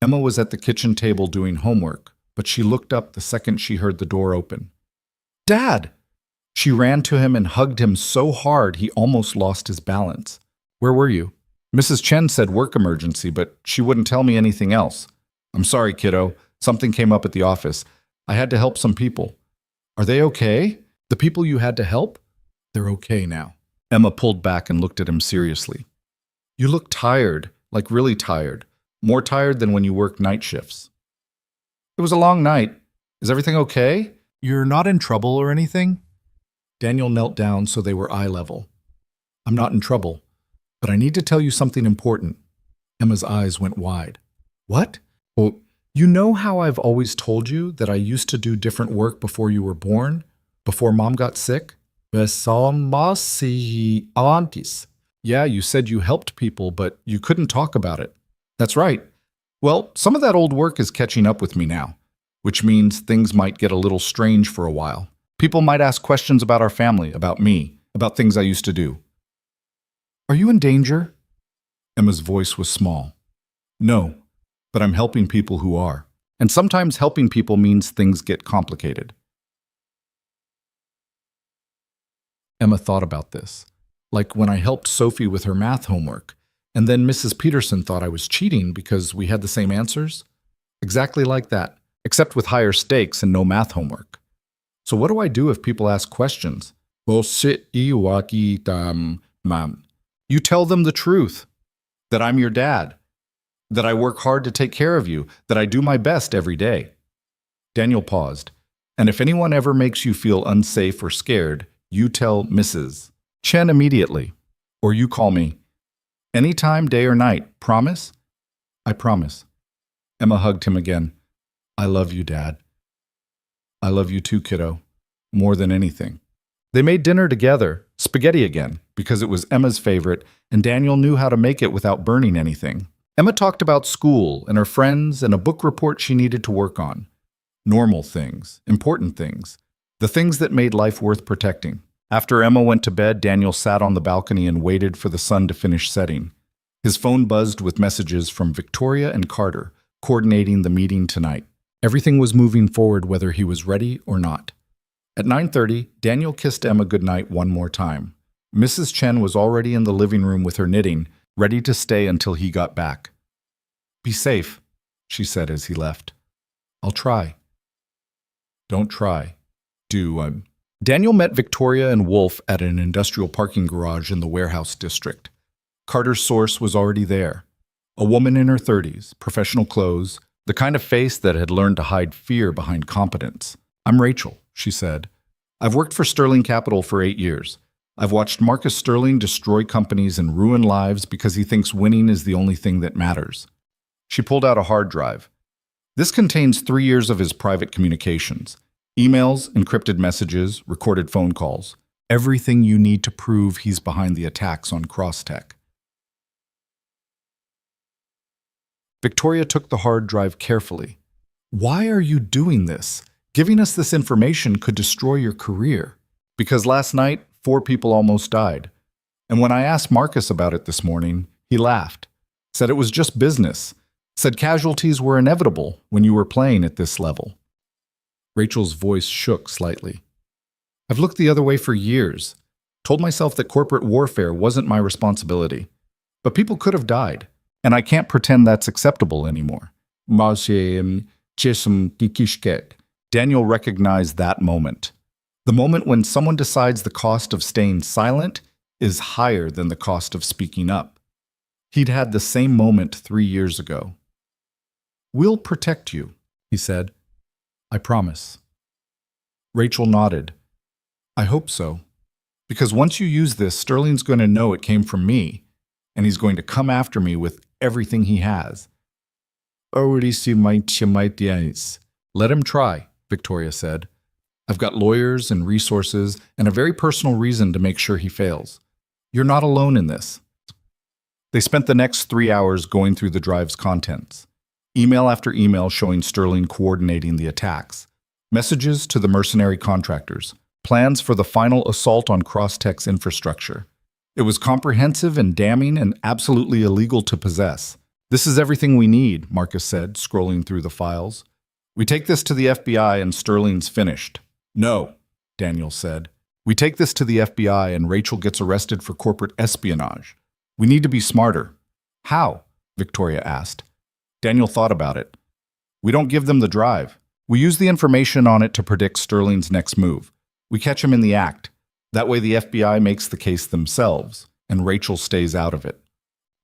Emma was at the kitchen table doing homework, but she looked up the second she heard the door open. Dad! She ran to him and hugged him so hard he almost lost his balance. Where were you? Mrs. Chen said work emergency, but she wouldn't tell me anything else. I'm sorry, kiddo. Something came up at the office. I had to help some people. Are they okay? The people you had to help? They're okay now. Emma pulled back and looked at him seriously. You look tired, like really tired. More tired than when you worked night shifts. It was a long night. Is everything okay? You're not in trouble or anything? Daniel knelt down so they were eye level. I'm not in trouble, but I need to tell you something important. Emma's eyes went wide. What? Well, you know how I've always told you that I used to do different work before you were born? Before Mom got sick? Yeah, you said you helped people, but you couldn't talk about it. That's right. Well, some of that old work is catching up with me now, which means things might get a little strange for a while. People might ask questions about our family, about me, about things I used to do. Are you in danger? Emma's voice was small. No, but I'm helping people who are. And sometimes helping people means things get complicated. Emma thought about this. Like when I helped Sophie with her math homework, and then Mrs. Peterson thought I was cheating because we had the same answers? Exactly like that, except with higher stakes and no math homework. So what do I do if people ask questions? You tell them the truth, that I'm your dad. That I work hard to take care of you, that I do my best every day. Daniel paused. And if anyone ever makes you feel unsafe or scared, you tell Mrs. Chen immediately. Or you call me. Anytime, day or night. Promise? I promise. Emma hugged him again. I love you, Dad. I love you too, kiddo. More than anything. They made dinner together, spaghetti again, because it was Emma's favorite, and Daniel knew how to make it without burning anything. Emma talked about school and her friends and a book report she needed to work on. Normal things, important things, the things that made life worth protecting. After Emma went to bed, Daniel sat on the balcony and waited for the sun to finish setting. His phone buzzed with messages from Victoria and Carter, coordinating the meeting tonight. Everything was moving forward whether he was ready or not. At 9:30, Daniel kissed Emma goodnight one more time. Mrs. Chen was already in the living room with her knitting, ready to stay until he got back. Be safe, she said as he left. I'll try. Don't try. Do. Daniel met Victoria and Wolf at an industrial parking garage in the warehouse district. Carter's source was already there. A woman in her 30s, professional clothes, the kind of face that had learned to hide fear behind competence. I'm Rachel, she said. I've worked for Sterling Capital for 8 years. I've watched Marcus Sterling destroy companies and ruin lives because he thinks winning is the only thing that matters. She pulled out a hard drive. This contains 3 years of his private communications. Emails, encrypted messages, recorded phone calls. Everything you need to prove he's behind the attacks on Crosstech. Victoria took the hard drive carefully. Why are you doing this? Giving us this information could destroy your career. Because last night, 4 people almost died. And when I asked Marcus about it this morning, he laughed. Said it was just business. Said casualties were inevitable when you were playing at this level. Rachel's voice shook slightly. I've looked the other way for years. Told myself that corporate warfare wasn't my responsibility. But people could have died. And I can't pretend that's acceptable anymore. Daniel recognized that moment. The moment when someone decides the cost of staying silent is higher than the cost of speaking up. He'd had the same moment 3 years ago. We'll protect you, he said. I promise. Rachel nodded. I hope so. Because once you use this, Sterling's going to know it came from me, and he's going to come after me with everything he has. Let him try, Victoria said. I've got lawyers and resources and a very personal reason to make sure he fails. You're not alone in this. They spent the next 3 hours going through the drive's contents. Email after email showing Sterling coordinating the attacks. Messages to the mercenary contractors. Plans for the final assault on Crosstech's infrastructure. It was comprehensive and damning and absolutely illegal to possess. This is everything we need, Marcus said, scrolling through the files. We take this to the FBI and Sterling's finished. No, Daniel said. We take this to the FBI and Rachel gets arrested for corporate espionage. We need to be smarter. How? Victoria asked. Daniel thought about it. We don't give them the drive. We use the information on it to predict Sterling's next move. We catch him in the act. That way the FBI makes the case themselves, and Rachel stays out of it.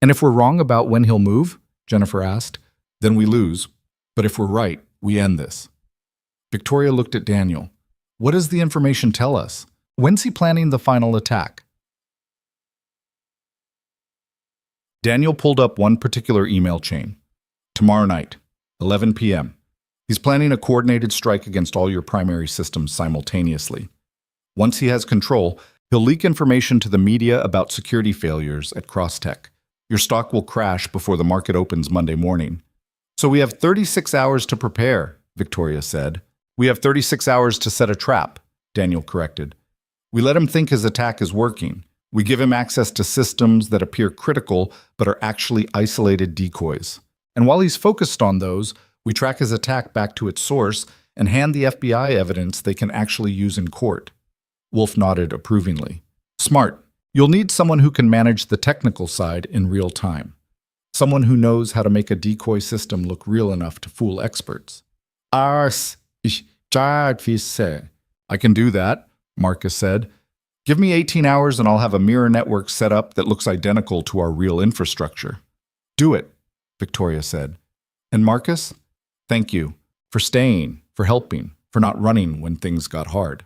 And if we're wrong about when he'll move, Jennifer asked, then we lose. But if we're right, we end this. Victoria looked at Daniel. What does the information tell us? When's he planning the final attack? Daniel pulled up one particular email chain. Tomorrow night, 11 p.m. He's planning a coordinated strike against all your primary systems simultaneously. Once he has control, he'll leak information to the media about security failures at Crosstech. Your stock will crash before the market opens Monday morning. So we have 36 hours to prepare, Victoria said. We have 36 hours to set a trap, Daniel corrected. We let him think his attack is working. We give him access to systems that appear critical but are actually isolated decoys. And while he's focused on those, we track his attack back to its source and hand the FBI evidence they can actually use in court. Wolf nodded approvingly. Smart. You'll need someone who can manage the technical side in real time. Someone who knows how to make a decoy system look real enough to fool experts. I can do that, Marcus said. Give me 18 hours and I'll have a mirror network set up that looks identical to our real infrastructure. Do it. Victoria said. And Marcus? Thank you for staying, for helping, for not running when things got hard.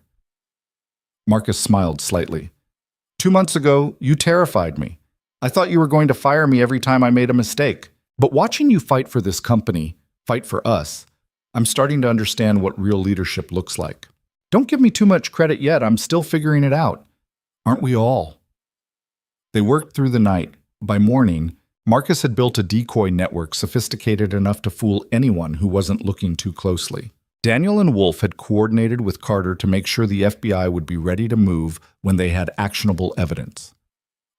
Marcus smiled slightly. 2 months ago, you terrified me. I thought you were going to fire me every time I made a mistake. But watching you fight for this company, fight for us, I'm starting to understand what real leadership looks like. Don't give me too much credit yet. I'm still figuring it out. Aren't we all? They worked through the night. By morning, Marcus had built a decoy network sophisticated enough to fool anyone who wasn't looking too closely. Daniel and Wolf had coordinated with Carter to make sure the FBI would be ready to move when they had actionable evidence.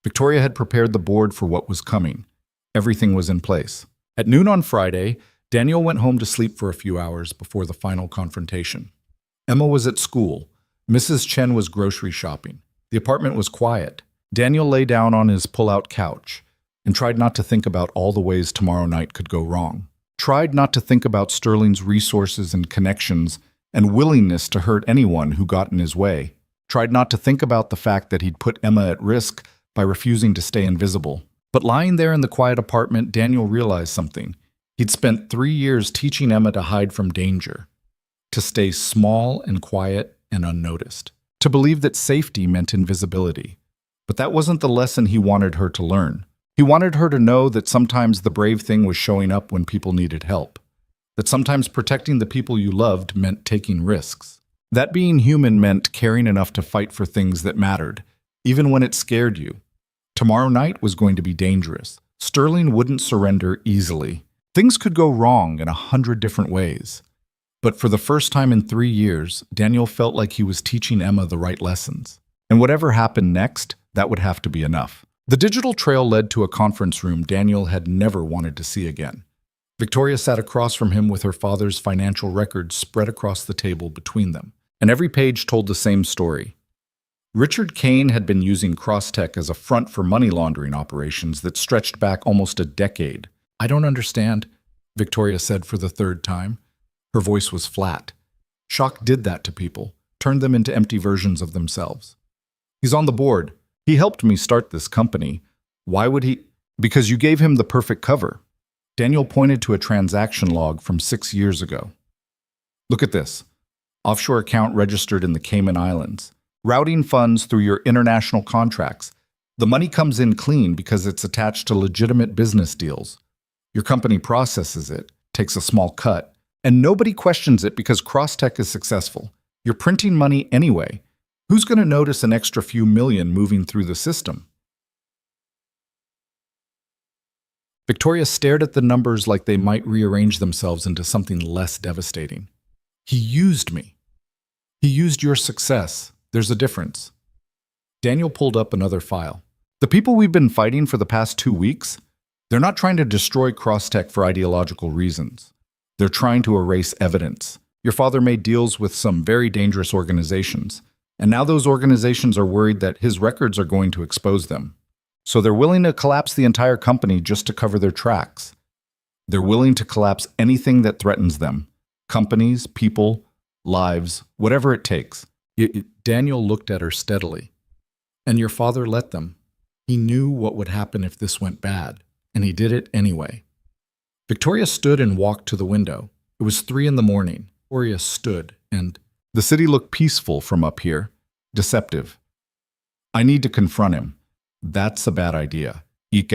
Victoria had prepared the board for what was coming. Everything was in place. At noon on Friday, Daniel went home to sleep for a few hours before the final confrontation. Emma was at school. Mrs. Chen was grocery shopping. The apartment was quiet. Daniel lay down on his pull-out couch and tried not to think about all the ways tomorrow night could go wrong. Tried not to think about Sterling's resources and connections and willingness to hurt anyone who got in his way. Tried not to think about the fact that he'd put Emma at risk by refusing to stay invisible. But lying there in the quiet apartment, Daniel realized something. He'd spent 3 years teaching Emma to hide from danger, to stay small and quiet and unnoticed, to believe that safety meant invisibility. But that wasn't the lesson he wanted her to learn. He wanted her to know that sometimes the brave thing was showing up when people needed help, that sometimes protecting the people you loved meant taking risks, that being human meant caring enough to fight for things that mattered, even when it scared you. Tomorrow night was going to be dangerous. Sterling wouldn't surrender easily. Things could go wrong in 100 different ways. But for the first time in 3 years, Daniel felt like he was teaching Emma the right lessons. And whatever happened next, that would have to be enough. The digital trail led to a conference room Daniel had never wanted to see again. Victoria sat across from him with her father's financial records spread across the table between them, and every page told the same story. Richard Kane had been using Crosstech as a front for money laundering operations that stretched back almost a decade. I don't understand, Victoria said for the 3rd time. Her voice was flat. Shock did that to people, turned them into empty versions of themselves. He's on the board. He helped me start this company. Why would he? Because you gave him the perfect cover. Daniel pointed to a transaction log from 6 years ago. Look at this. Offshore account registered in the Cayman Islands. Routing funds through your international contracts. The money comes in clean because it's attached to legitimate business deals. Your company processes it, takes a small cut, and nobody questions it because Crosstech is successful. You're printing money anyway. Who's going to notice an extra few million moving through the system? Victoria stared at the numbers like they might rearrange themselves into something less devastating. He used me. He used your success. There's a difference. Daniel pulled up another file. The people we've been fighting for the past 2 weeks, they're not trying to destroy Crosstech for ideological reasons. They're trying to erase evidence. Your father made deals with some very dangerous organizations, and now those organizations are worried that his records are going to expose them. So they're willing to collapse the entire company just to cover their tracks. They're willing to collapse anything that threatens them. Companies, people, lives, whatever it takes. Daniel looked at her steadily. And your father let them. He knew what would happen if this went bad, and he did it anyway. Victoria stood and walked to the window. It was 3 in the morning. Victoria stood, and the city looked peaceful from up here, deceptive. I need to confront him. That's a bad idea. He's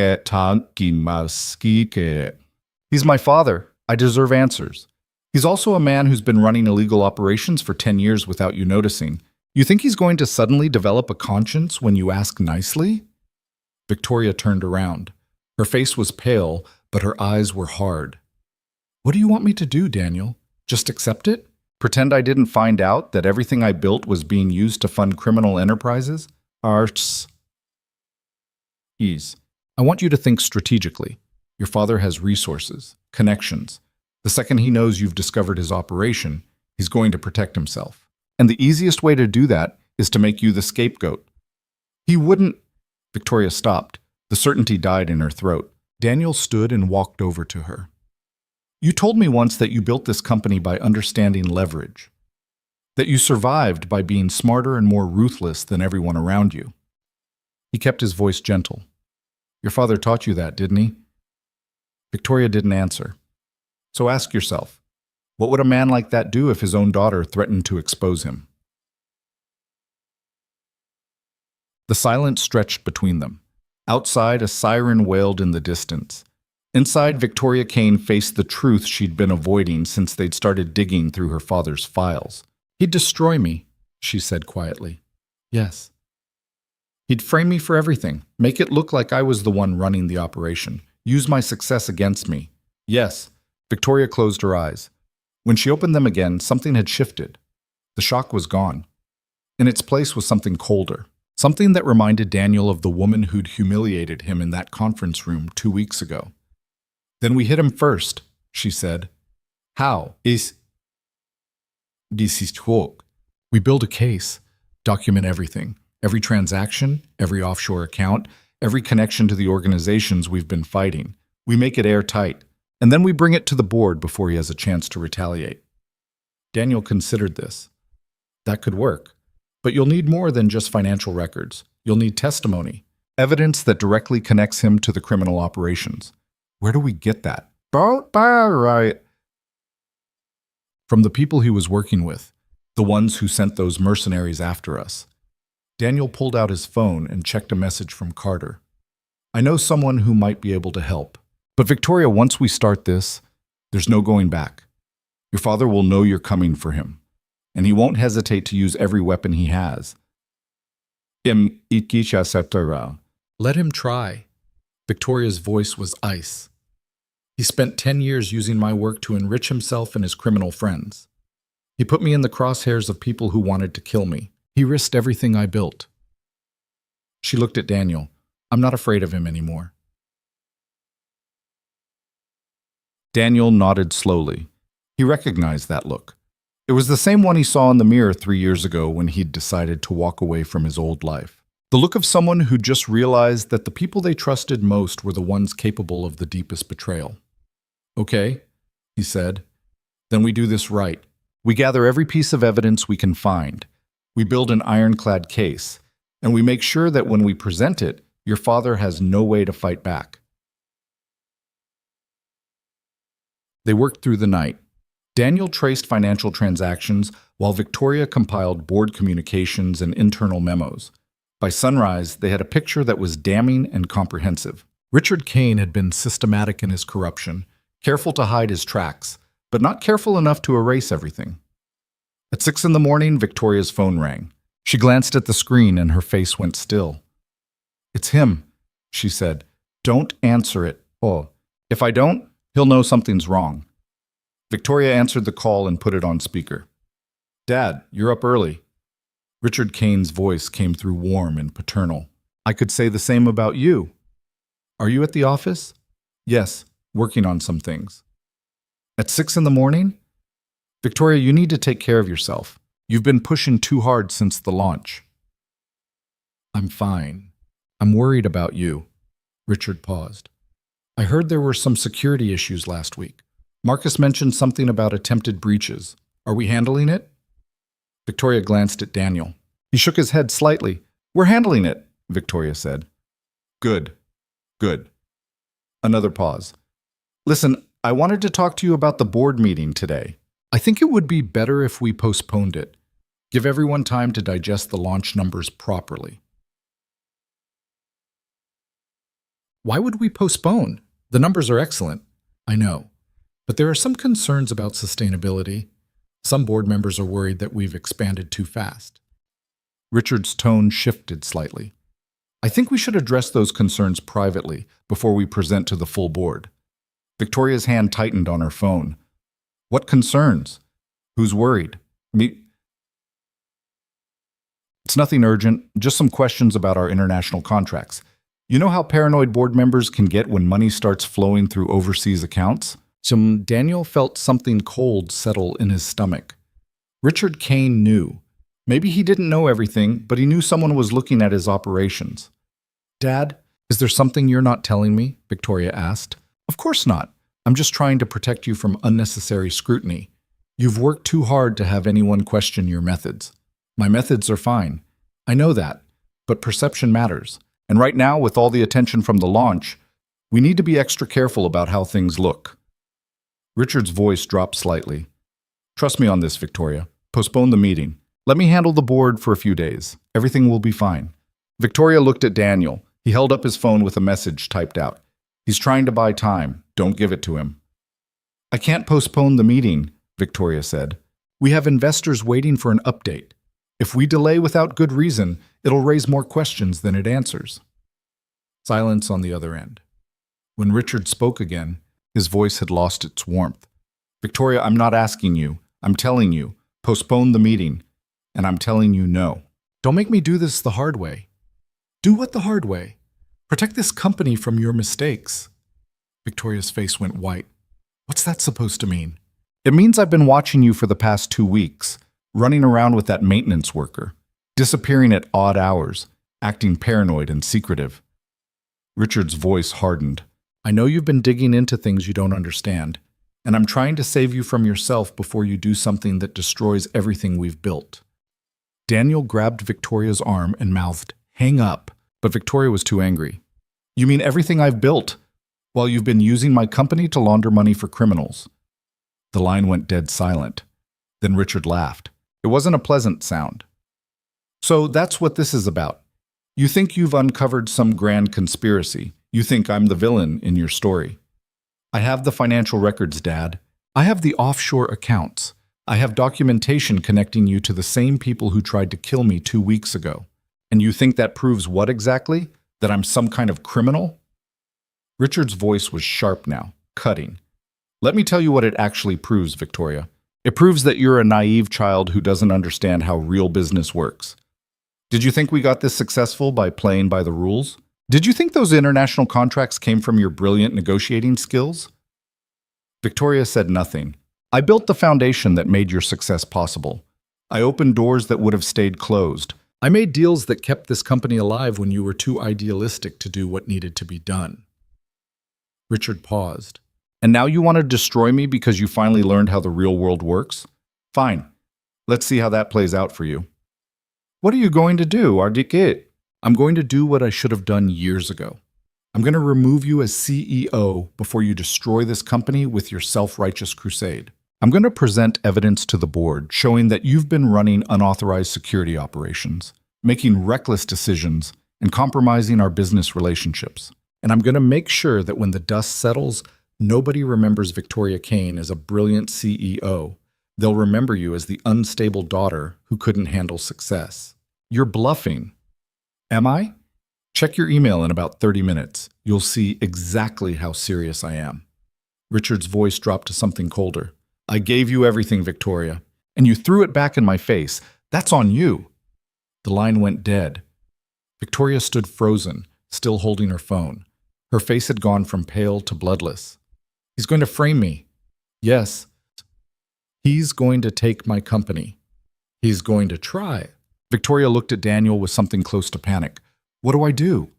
my father. I deserve answers. He's also a man who's been running illegal operations for 10 years without you noticing. You think he's going to suddenly develop a conscience when you ask nicely? Victoria turned around. Her face was pale, but her eyes were hard. What do you want me to do, Daniel? Just accept it? Pretend I didn't find out that everything I built was being used to fund criminal enterprises? Arts. Ease. I want you to think strategically. Your father has resources, connections. The second he knows you've discovered his operation, he's going to protect himself. And the easiest way to do that is to make you the scapegoat. He wouldn't... Victoria stopped. The certainty died in her throat. Daniel stood and walked over to her. You told me once that you built this company by understanding leverage. That you survived by being smarter and more ruthless than everyone around you. He kept his voice gentle. Your father taught you that, didn't he? Victoria didn't answer. So ask yourself, what would a man like that do if his own daughter threatened to expose him? The silence stretched between them. Outside, a siren wailed in the distance. Inside, Victoria Kane faced the truth she'd been avoiding since they'd started digging through her father's files. He'd destroy me, she said quietly. Yes. He'd frame me for everything, make it look like I was the one running the operation, use my success against me. Yes. Victoria closed her eyes. When she opened them again, something had shifted. The shock was gone. In its place was something colder. Something that reminded Daniel of the woman who'd humiliated him in that conference room 2 weeks ago. Then we hit him first, she said. How? This is talk. We build a case, document everything, every transaction, every offshore account, every connection to the organizations we've been fighting. We make it airtight, and then we bring it to the board before he has a chance to retaliate. Daniel considered this. That could work. But you'll need more than just financial records. You'll need testimony, evidence that directly connects him to the criminal operations. Where do we get that? Right. From the people he was working with, the ones who sent those mercenaries after us. Daniel pulled out his phone and checked a message from Carter. I know someone who might be able to help. But Victoria, once we start this, there's no going back. Your father will know you're coming for him, and he won't hesitate to use every weapon he has. Let him try. Victoria's voice was ice. He spent 10 years using my work to enrich himself and his criminal friends. He put me in the crosshairs of people who wanted to kill me. He risked everything I built. She looked at Daniel. I'm not afraid of him anymore. Daniel nodded slowly. He recognized that look. It was the same one he saw in the mirror 3 years ago when he'd decided to walk away from his old life. The look of someone who just realized that the people they trusted most were the ones capable of the deepest betrayal. Okay, he said. Then we do this right. We gather every piece of evidence we can find. We build an ironclad case, and we make sure that when we present it, your father has no way to fight back. They worked through the night. Daniel traced financial transactions while Victoria compiled board communications and internal memos. By sunrise, they had a picture that was damning and comprehensive. Richard Kane had been systematic in his corruption, careful to hide his tracks, but not careful enough to erase everything. At 6 a.m, Victoria's phone rang. She glanced at the screen and her face went still. It's him, she said. Don't answer it. Oh, if I don't, he'll know something's wrong. Victoria answered the call and put it on speaker. Dad, you're up early. Richard Kane's voice came through warm and paternal. I could say the same about you. Are you at the office? Yes, working on some things. At 6 a.m? Victoria, you need to take care of yourself. You've been pushing too hard since the launch. I'm fine. I'm worried about you. Richard paused. I heard there were some security issues last week. Marcus mentioned something about attempted breaches. Are we handling it? Victoria glanced at Daniel. He shook his head slightly. We're handling it, Victoria said. Good. Good. Another pause. Listen, I wanted to talk to you about the board meeting today. I think it would be better if we postponed it. Give everyone time to digest the launch numbers properly. Why would we postpone? The numbers are excellent. I know. But there are some concerns about sustainability. Some board members are worried that we've expanded too fast. Richard's tone shifted slightly. I think we should address those concerns privately before we present to the full board. Victoria's hand tightened on her phone. What concerns? Who's worried? Me? It's nothing urgent, just some questions about our international contracts. You know how paranoid board members can get when money starts flowing through overseas accounts? Daniel felt something cold settle in his stomach. Richard Kane knew. Maybe he didn't know everything, but he knew someone was looking at his operations. Dad, is there something you're not telling me? Victoria asked. Of course not. I'm just trying to protect you from unnecessary scrutiny. You've worked too hard to have anyone question your methods. My methods are fine. I know that, but perception matters. And right now, with all the attention from the launch, We need to be extra careful about how things look. Richard's voice dropped slightly. Trust me on this, Victoria. Postpone the meeting. Let me handle the board for a few days. Everything will be fine. Victoria looked at Daniel. He held up his phone with a message typed out. He's trying to buy time. Don't give it to him. I can't postpone the meeting, Victoria said. We have investors waiting for an update. If we delay without good reason, it'll raise more questions than it answers. Silence on the other end. When Richard spoke again, his voice had lost its warmth. Victoria, I'm not asking you. I'm telling you. Postpone the meeting. And I'm telling you no. Don't make me do this the hard way. Do what the hard way? Protect this company from your mistakes. Victoria's face went white. What's that supposed to mean? It means I've been watching you for the past 2 weeks, running around with that maintenance worker, disappearing at odd hours, acting paranoid and secretive. Richard's voice hardened. I know you've been digging into things you don't understand, and I'm trying to save you from yourself before you do something that destroys everything we've built. Daniel grabbed Victoria's arm and mouthed, Hang up, but Victoria was too angry. You mean everything I've built, while you've been using my company to launder money for criminals? The line went dead silent. Then Richard laughed. It wasn't a pleasant sound. So that's what this is about. You think you've uncovered some grand conspiracy. You think I'm the villain in your story. I have the financial records, Dad. I have the offshore accounts. I have documentation connecting you to the same people who tried to kill me 2 weeks ago. And you think that proves what exactly? That I'm some kind of criminal? Richard's voice was sharp now, cutting. Let me tell you what it actually proves, Victoria. It proves that you're a naive child who doesn't understand how real business works. Did you think we got this successful by playing by the rules? Did you think those international contracts came from your brilliant negotiating skills? Victoria said nothing. I built the foundation that made your success possible. I opened doors that would have stayed closed. I made deals that kept this company alive when you were too idealistic to do what needed to be done. Richard paused. And now you want to destroy me because you finally learned how the real world works? Fine. Let's see how that plays out for you. What are you going to do, Ardikit? I'm going to do what I should have done years ago. I'm going to remove you as CEO before you destroy this company with your self-righteous crusade. I'm going to present evidence to the board showing that you've been running unauthorized security operations, making reckless decisions, and compromising our business relationships. And I'm going to make sure that when the dust settles, nobody remembers Victoria Kane as a brilliant CEO. They'll remember you as the unstable daughter who couldn't handle success. You're bluffing. Am I? Check your email in about 30 minutes. You'll see exactly how serious I am. Richard's voice dropped to something colder. I gave you everything, Victoria, and you threw it back in my face. That's on you. The line went dead. Victoria stood frozen, still holding her phone. Her face had gone from pale to bloodless. He's going to frame me. Yes. He's going to take my company. He's going to try. Victoria looked at Daniel with something close to panic. What do I do?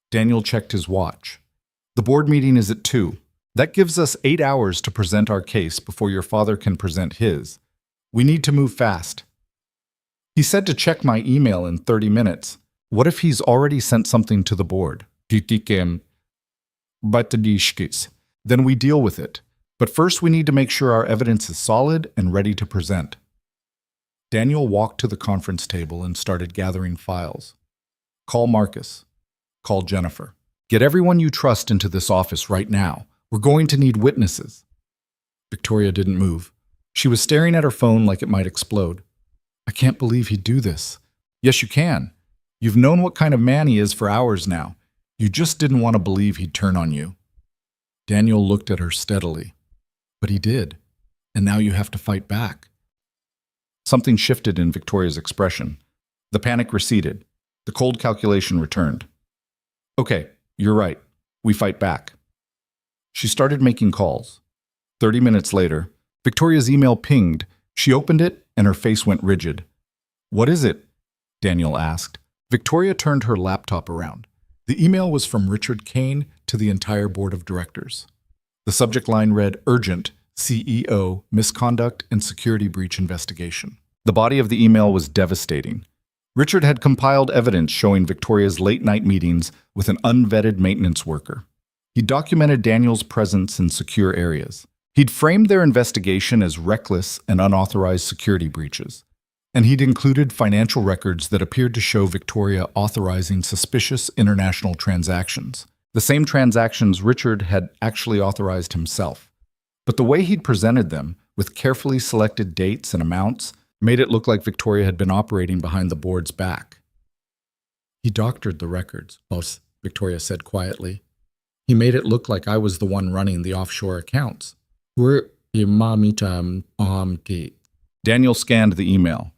Daniel checked his watch. The board meeting is at 2. That gives us 8 hours to present our case before your father can present his. We need to move fast. He said to check my email in 30 minutes. What if he's already sent something to the board? Then we deal with it. But first we need to make sure our evidence is solid and ready to present. Daniel walked to the conference table and started gathering files. Call Marcus. Call Jennifer. Get everyone you trust into this office right now. We're going to need witnesses. Victoria didn't move. She was staring at her phone like it might explode. I can't believe he'd do this. Yes, you can. You've known what kind of man he is for hours now. You just didn't want to believe he'd turn on you. Daniel looked at her steadily. But he did. And now you have to fight back. Something shifted in Victoria's expression. The panic receded. The cold calculation returned. Okay, you're right. We fight back. She started making calls. 30 minutes later, Victoria's email pinged. She opened it, and her face went rigid. What is it? Daniel asked. Victoria turned her laptop around. The email was from Richard Kane to the entire board of directors. The subject line read, Urgent, CEO, Misconduct and Security Breach Investigation. The body of the email was devastating. Richard had compiled evidence showing Victoria's late-night meetings with an unvetted maintenance worker. He documented Daniel's presence in secure areas. He'd framed their investigation as reckless and unauthorized security breaches. And he'd included financial records that appeared to show Victoria authorizing suspicious international transactions. The same transactions Richard had actually authorized himself. But the way he'd presented them, with carefully selected dates and amounts, made it look like Victoria had been operating behind the board's back. "He doctored the records," boss, Victoria said quietly. "He made it look like I was the one running the offshore accounts." Daniel scanned the email.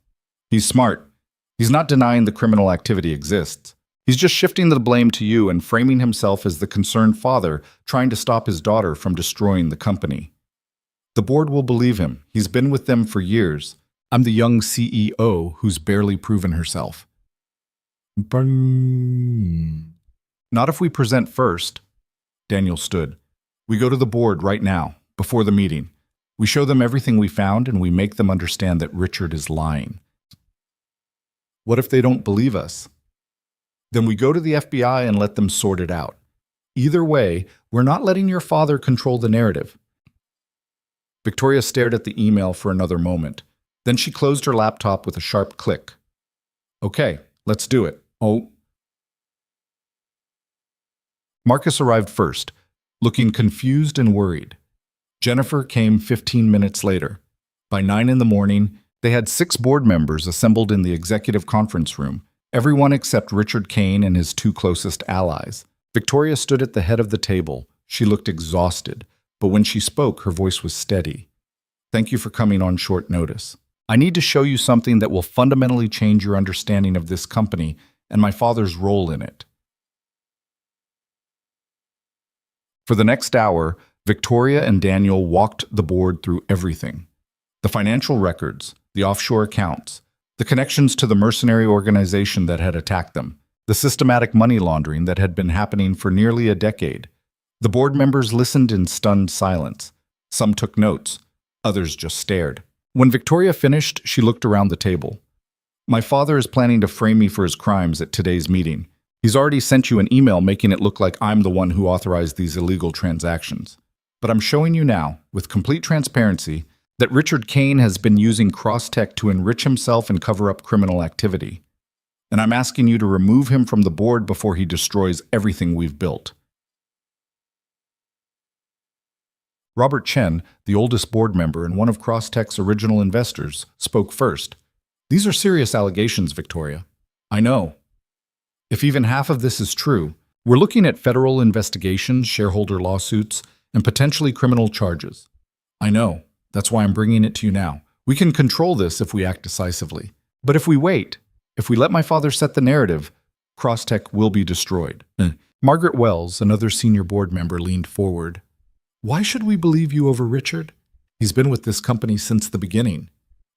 "He's smart. He's not denying the criminal activity exists. He's just shifting the blame to you and framing himself as the concerned father trying to stop his daughter from destroying the company. The board will believe him. He's been with them for years. I'm the young CEO who's barely proven herself." "Not if we present first." Daniel stood. "We go to the board right now, before the meeting. We show them everything we found and we make them understand that Richard is lying." "What if they don't believe us?" "Then we go to the FBI and let them sort it out. Either way, we're not letting your father control the narrative." Victoria stared at the email for another moment. Then she closed her laptop with a sharp click. "Okay, let's do it." "Oh." Marcus arrived first, looking confused and worried. Jennifer came 15 minutes later. By 9 a.m, they had 6 board members assembled in the executive conference room, everyone except Richard Kane and his 2 closest allies. Victoria stood at the head of the table. She looked exhausted, but when she spoke, her voice was steady. "Thank you for coming on short notice. I need to show you something that will fundamentally change your understanding of this company and my father's role in it." For the next hour, Victoria and Daniel walked the board through everything. The financial records, the offshore accounts, the connections to the mercenary organization that had attacked them, the systematic money laundering that had been happening for nearly a decade. The board members listened in stunned silence. Some took notes, others just stared. When Victoria finished, she looked around the table. "My father is planning to frame me for his crimes at today's meeting. He's already sent you an email making it look like I'm the one who authorized these illegal transactions. But I'm showing you now, with complete transparency, that Richard Kane has been using Crosstech to enrich himself and cover up criminal activity. And I'm asking you to remove him from the board before he destroys everything we've built." Robert Chen, the oldest board member and one of Crosstech's original investors, spoke first. "These are serious allegations, Victoria." "I know. If even half of this is true, we're looking at federal investigations, shareholder lawsuits, and potentially criminal charges." "I know. That's why I'm bringing it to you now. We can control this if we act decisively. But if we wait, if we let my father set the narrative, Crosstech will be destroyed." Margaret Wells, another senior board member, leaned forward. "Why should we believe you over Richard? He's been with this company since the beginning.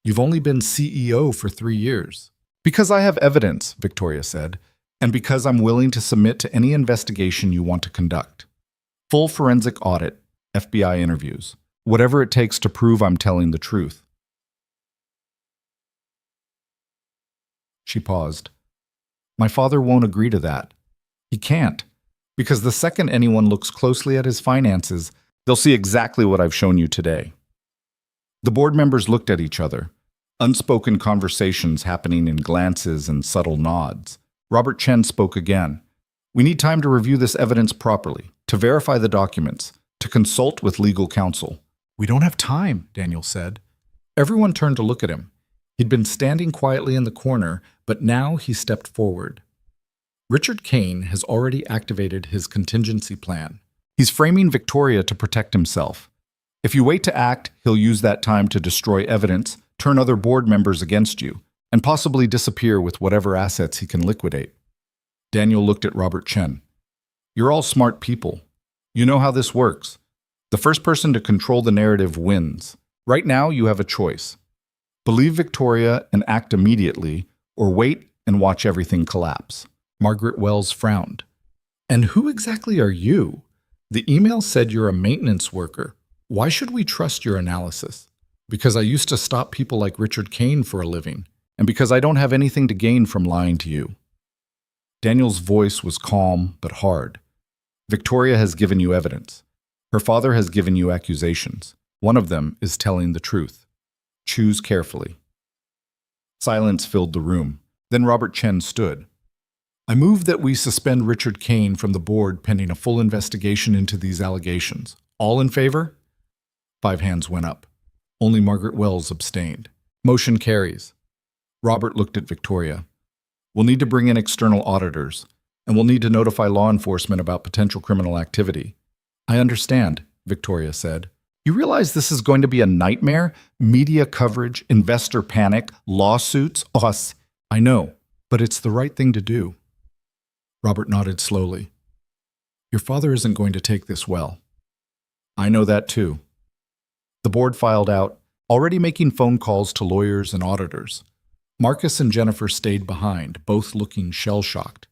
You've only been CEO for 3 years. "Because I have evidence," Victoria said, "and because I'm willing to submit to any investigation you want to conduct. Full forensic audit, FBI interviews, whatever it takes to prove I'm telling the truth." She paused. "My father won't agree to that. He can't, because the second anyone looks closely at his finances, they'll see exactly what I've shown you today." The board members looked at each other, unspoken conversations happening in glances and subtle nods. Robert Chen spoke again. "We need time to review this evidence properly, to verify the documents, to consult with legal counsel." "We don't have time," Daniel said. Everyone turned to look at him. He'd been standing quietly in the corner, but now he stepped forward. Richard Kane has already activated his contingency plan. He's framing Victoria to protect himself. If you wait to act, he'll use that time to destroy evidence, turn other board members against you, and possibly disappear with whatever assets he can liquidate. Daniel looked at Robert Chen. "You're all smart people. You know how this works. The first person to control the narrative wins. Right now, you have a choice. Believe Victoria and act immediately, or wait and watch everything collapse." Margaret Wells frowned. "And who exactly are you? The email said you're a maintenance worker. Why should we trust your analysis?" "Because I used to stop people like Richard Kane for a living, and because I don't have anything to gain from lying to you." Daniel's voice was calm but hard. Victoria has given you evidence. Her father has given you accusations. One of them is telling the truth. Choose carefully. Silence filled the room. Then Robert Chen stood. I move that we suspend Richard Kane from the board pending a full investigation into these allegations. All in favor? 5 hands went up. Only Margaret Wells abstained. Motion carries. Robert looked at Victoria. We'll need to bring in external auditors, and we'll need to notify law enforcement about potential criminal activity. I understand, Victoria said. You realize this is going to be a nightmare? Media coverage, investor panic, lawsuits, us. I know, but it's the right thing to do. Robert nodded slowly. Your father isn't going to take this well. I know that too. The board filed out, already making phone calls to lawyers and auditors. Marcus and Jennifer stayed behind, both looking shell-shocked.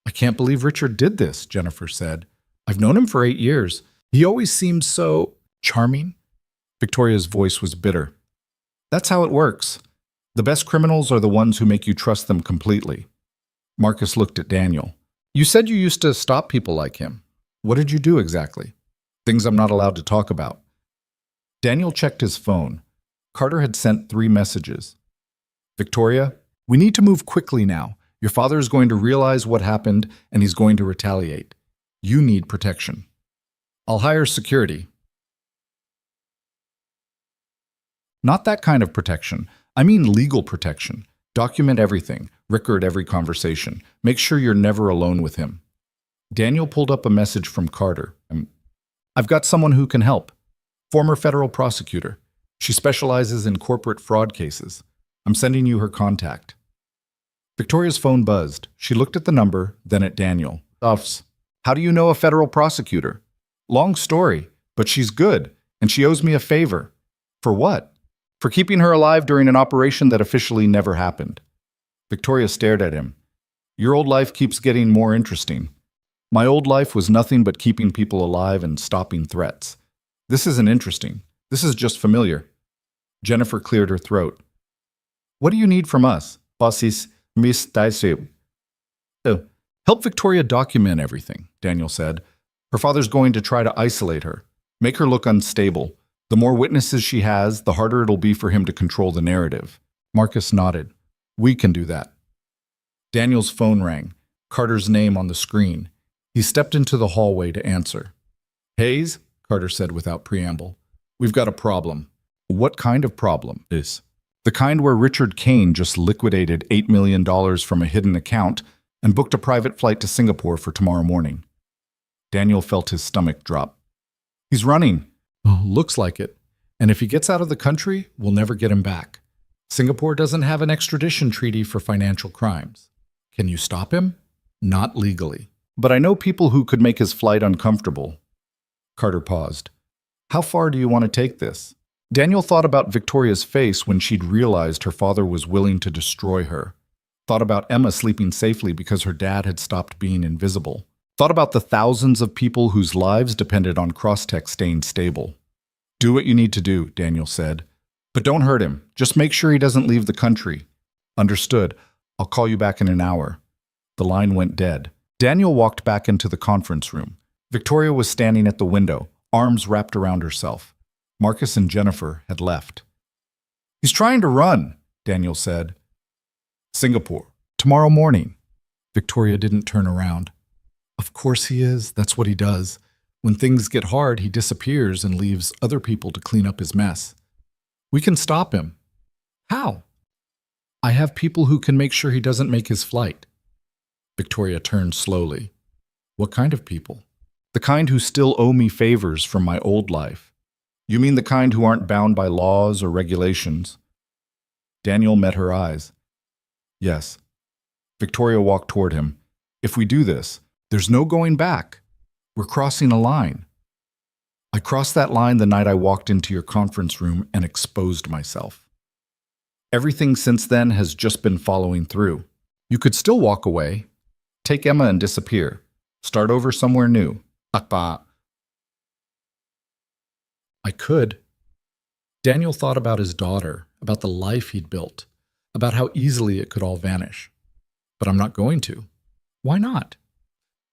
I can't believe Richard did this, Jennifer said. I've known him for 8 years. He always seems so charming. Victoria's voice was bitter. That's how it works. The best criminals are the ones who make you trust them completely. Marcus looked at Daniel. You said you used to stop people like him. What did you do exactly? Things I'm not allowed to talk about. Daniel checked his phone. Carter had sent 3 messages. Victoria, we need to move quickly now. Your father is going to realize what happened, and he's going to retaliate. You need protection. I'll hire security. Not that kind of protection. I mean legal protection. Document everything. Record every conversation. Make sure you're never alone with him. Daniel pulled up a message from Carter. I've got someone who can help. Former federal prosecutor. She specializes in corporate fraud cases. I'm sending you her contact. Victoria's phone buzzed. She looked at the number, then at Daniel. Offs. How do you know a federal prosecutor? Long story, but she's good, and she owes me a favor. For what? For keeping her alive during an operation that officially never happened. Victoria stared at him. Your old life keeps getting more interesting. My old life was nothing but keeping people alive and stopping threats. This isn't interesting. This is just familiar. Jennifer cleared her throat. What do you need from us? Bossis, Miss Daisy. Help Victoria document everything, Daniel said. Her father's going to try to isolate her, make her look unstable. The more witnesses she has, the harder it'll be for him to control the narrative. Marcus nodded. We can do that. Daniel's phone rang, Carter's name on the screen. He stepped into the hallway to answer. Hayes, Carter said without preamble, we've got a problem. What kind of problem? The kind where Richard Kane just liquidated $8 million from a hidden account and booked a private flight to Singapore for tomorrow morning. Daniel felt his stomach drop. He's running. Oh, looks like it. And if he gets out of the country, we'll never get him back. Singapore doesn't have an extradition treaty for financial crimes. Can you stop him? Not legally. But I know people who could make his flight uncomfortable. Carter paused. How far do you want to take this? Daniel thought about Victoria's face when she'd realized her father was willing to destroy her. Thought about Emma sleeping safely because her dad had stopped being invisible. Thought about the thousands of people whose lives depended on Crosstech staying stable. Do what you need to do, Daniel said. But don't hurt him. Just make sure he doesn't leave the country. Understood. I'll call you back in an hour. The line went dead. Daniel walked back into the conference room. Victoria was standing at the window, arms wrapped around herself. Marcus and Jennifer had left. He's trying to run, Daniel said. Singapore. Tomorrow morning. Victoria didn't turn around. Of course he is. That's what he does. When things get hard, he disappears and leaves other people to clean up his mess. We can stop him. How? I have people who can make sure he doesn't make his flight. Victoria turned slowly. What kind of people? The kind who still owe me favors from my old life. You mean the kind who aren't bound by laws or regulations? Daniel met her eyes. Yes. Victoria walked toward him. If we do this, there's no going back. We're crossing a line. I crossed that line the night I walked into your conference room and exposed myself. Everything since then has just been following through. You could still walk away, take Emma and disappear, start over somewhere new. Akba. I could. Daniel thought about his daughter, about the life he'd built, about how easily it could all vanish. But I'm not going to. Why not?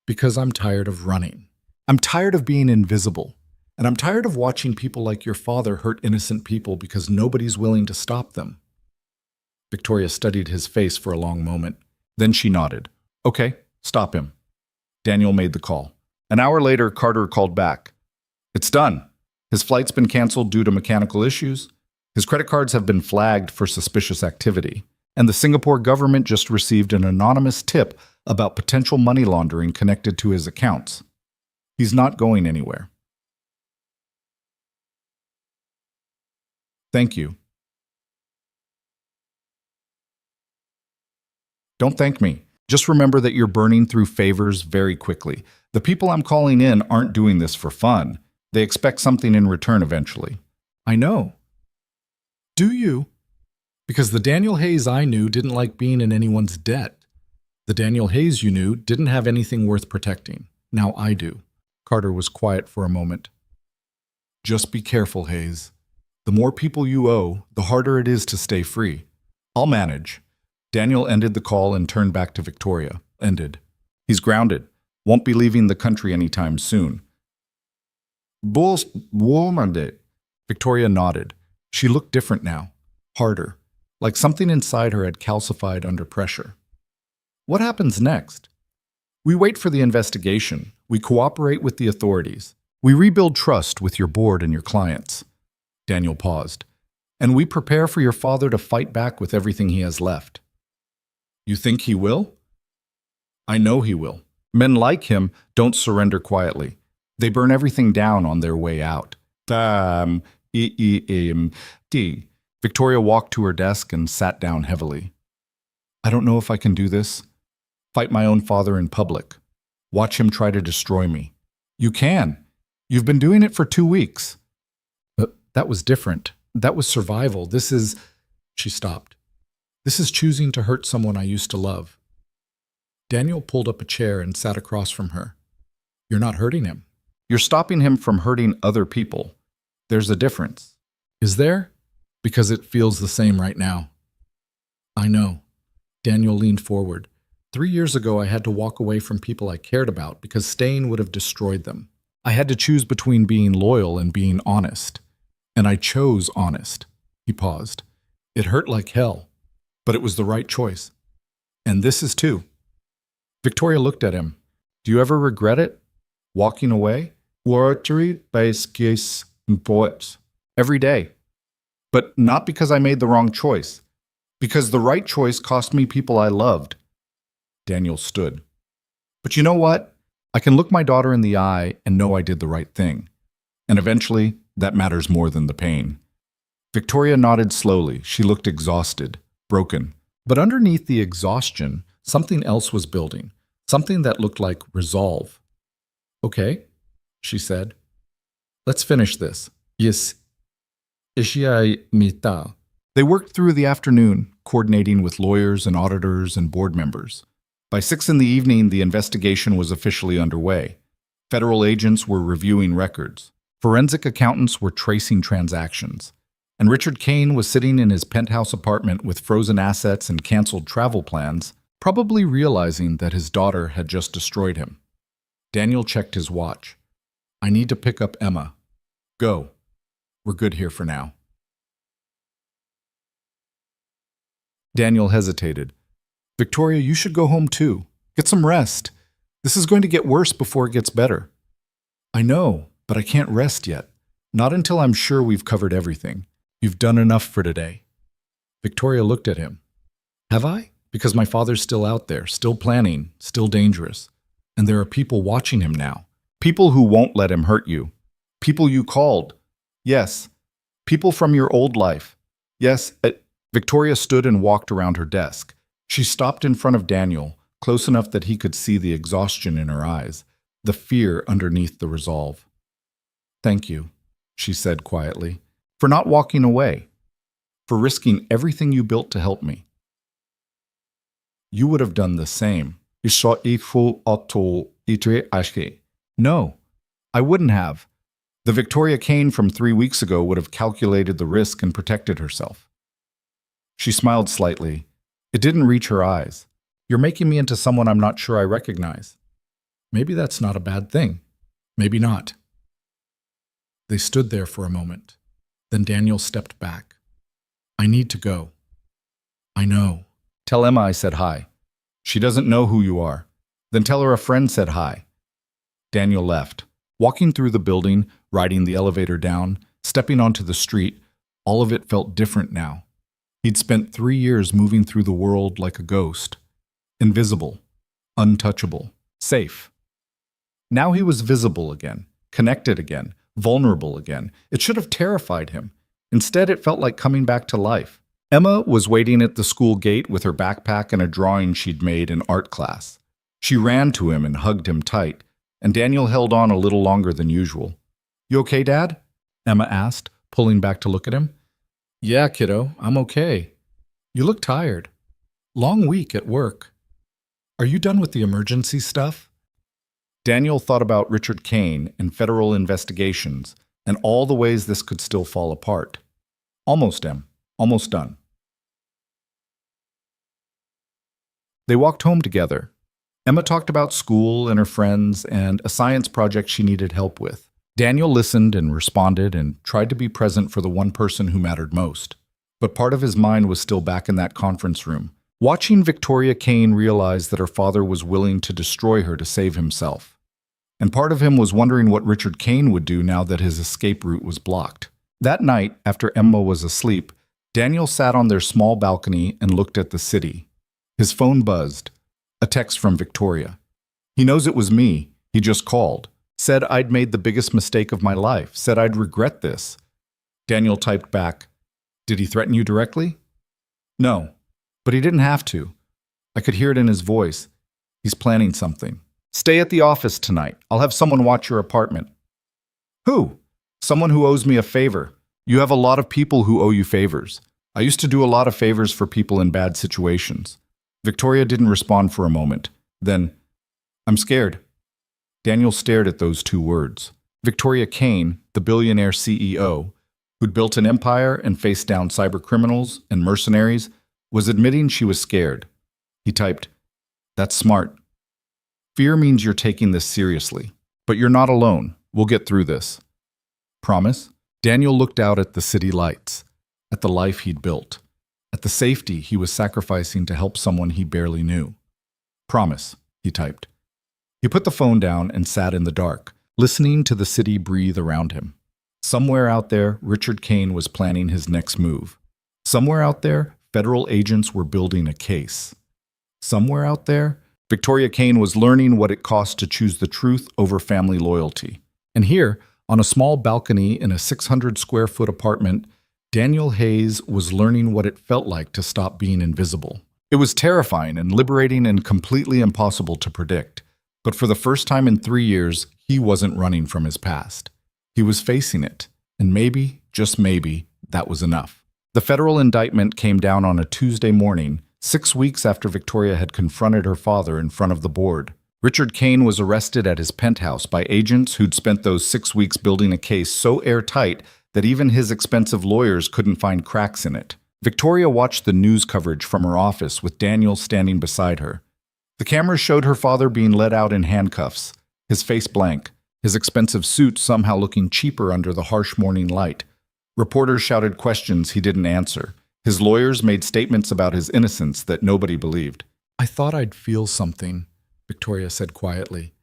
Because I'm tired of running. I'm tired of being invisible. And I'm tired of watching people like your father hurt innocent people because nobody's willing to stop them. Victoria studied his face for a long moment. Then she nodded. Okay, stop him. Daniel made the call. An hour later, Carter called back. It's done. His flight's been canceled due to mechanical issues. His credit cards have been flagged for suspicious activity. And the Singapore government just received an anonymous tip about potential money laundering connected to his accounts. He's not going anywhere. Thank you. Don't thank me. Just remember that you're burning through favors very quickly. The people I'm calling in aren't doing this for fun. They expect something in return eventually. I know. Do you? Because the Daniel Hayes I knew didn't like being in anyone's debt. The Daniel Hayes you knew didn't have anything worth protecting. Now I do. Carter was quiet for a moment. Just be careful, Hayes. The more people you owe, the harder it is to stay free. I'll manage. Daniel ended the call and turned back to Victoria. Ended. He's grounded. Won't be leaving the country anytime soon. Victoria nodded. She looked different now. Harder. Like something inside her had calcified under pressure. What happens next? We wait for the investigation. We cooperate with the authorities. We rebuild trust with your board and your clients. Daniel paused. And we prepare for your father to fight back with everything he has left. You think he will? I know he will. Men like him don't surrender quietly. They burn everything down on their way out. Victoria walked to her desk and sat down heavily. I don't know if I can do this. Fight my own father in public. Watch him try to destroy me. You can. You've been doing it for 2 weeks. But that was different. That was survival. This is... She stopped. This is choosing to hurt someone I used to love. Daniel pulled up a chair and sat across from her. You're not hurting him. You're stopping him from hurting other people. There's a difference. Is there? Because it feels the same right now. I know. Daniel leaned forward. 3 years ago, I had to walk away from people I cared about because staying would have destroyed them. I had to choose between being loyal and being honest. And I chose honest. He paused. It hurt like hell, but it was the right choice. And this is too. Victoria looked at him. Do you ever regret it? Walking away? Every day. But not because I made the wrong choice. Because the right choice cost me people I loved. Daniel stood. But you know what? I can look my daughter in the eye and know I did the right thing. And eventually, that matters more than the pain. Victoria nodded slowly. She looked exhausted, broken. But underneath the exhaustion, something else was building. Something that looked like resolve. Okay, she said. Let's finish this. Yes. They worked through the afternoon, coordinating with lawyers and auditors and board members. By 6 in the evening, the investigation was officially underway. Federal agents were reviewing records. Forensic accountants were tracing transactions. And Richard Kane was sitting in his penthouse apartment with frozen assets and canceled travel plans, probably realizing that his daughter had just destroyed him. Daniel checked his watch. I need to pick up Emma. Go. We're good here for now. Daniel hesitated. Victoria, you should go home too. Get some rest. This is going to get worse before it gets better. I know, but I can't rest yet. Not until I'm sure we've covered everything. You've done enough for today. Victoria looked at him. Have I? Because my father's still out there, still planning, still dangerous. And there are people watching him now. People who won't let him hurt you. People you called. Yes. People from your old life. Yes. Victoria stood and walked around her desk. She stopped in front of Daniel, close enough that he could see the exhaustion in her eyes, the fear underneath the resolve. Thank you, she said quietly, for not walking away, for risking everything you built to help me. You would have done the same. No, I wouldn't have. The Victoria Kane from 3 weeks ago would have calculated the risk and protected herself. She smiled slightly. It didn't reach her eyes. You're making me into someone I'm not sure I recognize. Maybe that's not a bad thing. Maybe not. They stood there for a moment. Then Daniel stepped back. I need to go. I know. Tell Emma I said hi. She doesn't know who you are. Then tell her a friend said hi. Daniel left. Walking through the building, riding the elevator down, stepping onto the street, all of it felt different now. He'd spent 3 years moving through the world like a ghost. Invisible, untouchable, safe. Now he was visible again, connected again, vulnerable again. It should have terrified him. Instead, it felt like coming back to life. Emma was waiting at the school gate with her backpack and a drawing she'd made in art class. She ran to him and hugged him tight, and Daniel held on a little longer than usual. You okay, Dad? Emma asked, pulling back to look at him. Yeah, kiddo, I'm okay. You look tired. Long week at work. Are you done with the emergency stuff? Daniel thought about Richard Kane and federal investigations and all the ways this could still fall apart. Almost, Em. Almost done. They walked home together. Emma talked about school and her friends and a science project she needed help with. Daniel listened and responded and tried to be present for the one person who mattered most. But part of his mind was still back in that conference room, watching Victoria Kane realize that her father was willing to destroy her to save himself. And part of him was wondering what Richard Kane would do now that his escape route was blocked. That night, after Emma was asleep, Daniel sat on their small balcony and looked at the city. His phone buzzed. A text from Victoria. He knows it was me. He just called. Said I'd made the biggest mistake of my life. Said I'd regret this. Daniel typed back, Did he threaten you directly? No, but he didn't have to. I could hear it in his voice. He's planning something. Stay at the office tonight. I'll have someone watch your apartment. Who? Someone who owes me a favor. You have a lot of people who owe you favors. I used to do a lot of favors for people in bad situations. Victoria didn't respond for a moment. Then, I'm scared. Daniel stared at those 2 words. Victoria Kane, the billionaire CEO, who'd built an empire and faced down cybercriminals and mercenaries, was admitting she was scared. He typed, That's smart. Fear means you're taking this seriously. But you're not alone. We'll get through this. Promise? Daniel looked out at the city lights, at the life he'd built, at the safety he was sacrificing to help someone he barely knew. Promise, he typed. He put the phone down and sat in the dark, listening to the city breathe around him. Somewhere out there, Richard Kane was planning his next move. Somewhere out there, federal agents were building a case. Somewhere out there, Victoria Kane was learning what it cost to choose the truth over family loyalty. And here, on a small balcony in a 600-square-foot apartment, Daniel Hayes was learning what it felt like to stop being invisible. It was terrifying and liberating and completely impossible to predict. But for the first time in 3 years, he wasn't running from his past. He was facing it, and maybe, just maybe, that was enough. The federal indictment came down on a Tuesday morning, 6 weeks after Victoria had confronted her father in front of the board. Richard Kane was arrested at his penthouse by agents who'd spent those 6 weeks building a case so airtight that even his expensive lawyers couldn't find cracks in it. Victoria watched the news coverage from her office with Daniel standing beside her. The cameras showed her father being led out in handcuffs, his face blank, his expensive suit somehow looking cheaper under the harsh morning light. Reporters shouted questions he didn't answer. His lawyers made statements about his innocence that nobody believed. I thought I'd feel something, Victoria said quietly.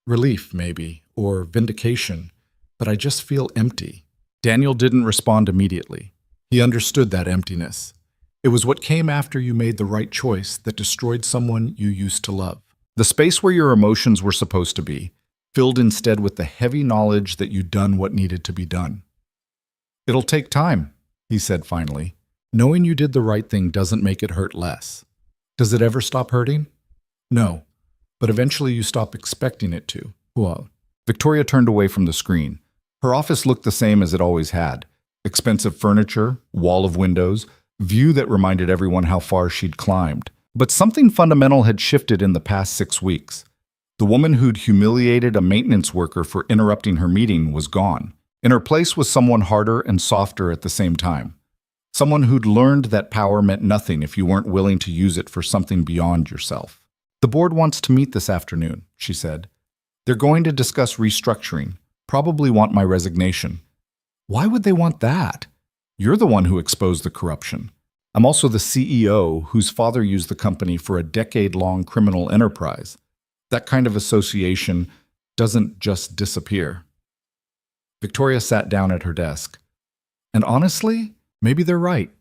Relief, maybe, or vindication, but I just feel empty. Daniel didn't respond immediately. He understood that emptiness. It was what came after you made the right choice that destroyed someone you used to love. The space where your emotions were supposed to be, filled instead with the heavy knowledge that you'd done what needed to be done. It'll take time, he said finally. Knowing you did the right thing doesn't make it hurt less. Does it ever stop hurting? No, but eventually you stop expecting it to. Well, Victoria turned away from the screen. Her office looked the same as it always had. Expensive furniture, wall of windows, view that reminded everyone how far she'd climbed. But something fundamental had shifted in the past 6 weeks. The woman who'd humiliated a maintenance worker for interrupting her meeting was gone. In her place was someone harder and softer at the same time. Someone who'd learned that power meant nothing if you weren't willing to use it for something beyond yourself. The board wants to meet this afternoon, she said. They're going to discuss restructuring, probably want my resignation. Why would they want that? You're the one who exposed the corruption. I'm also the CEO whose father used the company for a decade-long criminal enterprise. That kind of association doesn't just disappear. Victoria sat down at her desk. And honestly, maybe they're right.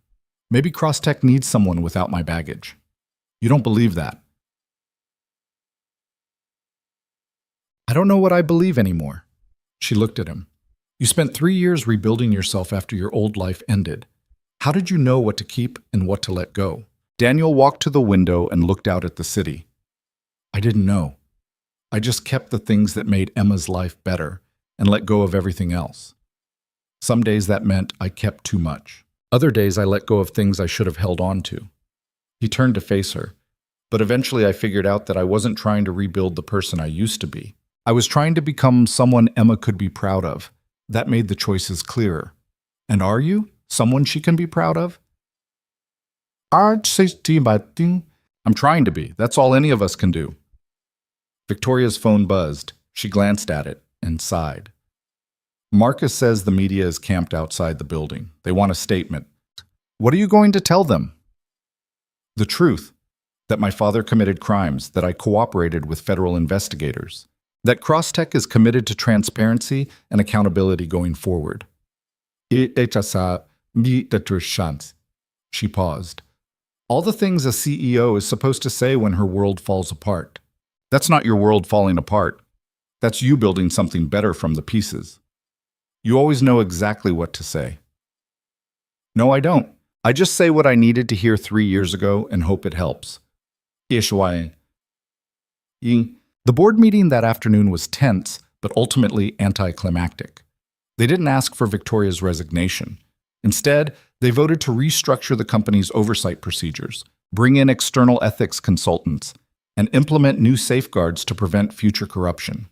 Maybe Crosstech needs someone without my baggage. You don't believe that. I don't know what I believe anymore. She looked at him. You spent 3 years rebuilding yourself after your old life ended. How did you know what to keep and what to let go? Daniel walked to the window and looked out at the city. I didn't know. I just kept the things that made Emma's life better and let go of everything else. Some days that meant I kept too much. Other days I let go of things I should have held on to. He turned to face her, but eventually I figured out that I wasn't trying to rebuild the person I used to be. I was trying to become someone Emma could be proud of. That made the choices clearer. And are you someone she can be proud of? I'm trying to be. That's all any of us can do. Victoria's phone buzzed. She glanced at it and sighed. Marcus says the media is camped outside the building. They want a statement. What are you going to tell them? The truth. That my father committed crimes, that I cooperated with federal investigators, that Crosstech is committed to transparency and accountability going forward. She paused. All the things a CEO is supposed to say when her world falls apart. That's not your world falling apart. That's you building something better from the pieces. You always know exactly what to say. No, I don't. I just say what I needed to hear 3 years ago and hope it helps. The board meeting that afternoon was tense, but ultimately anticlimactic. They didn't ask for Victoria's resignation. Instead, they voted to restructure the company's oversight procedures, bring in external ethics consultants, and implement new safeguards to prevent future corruption.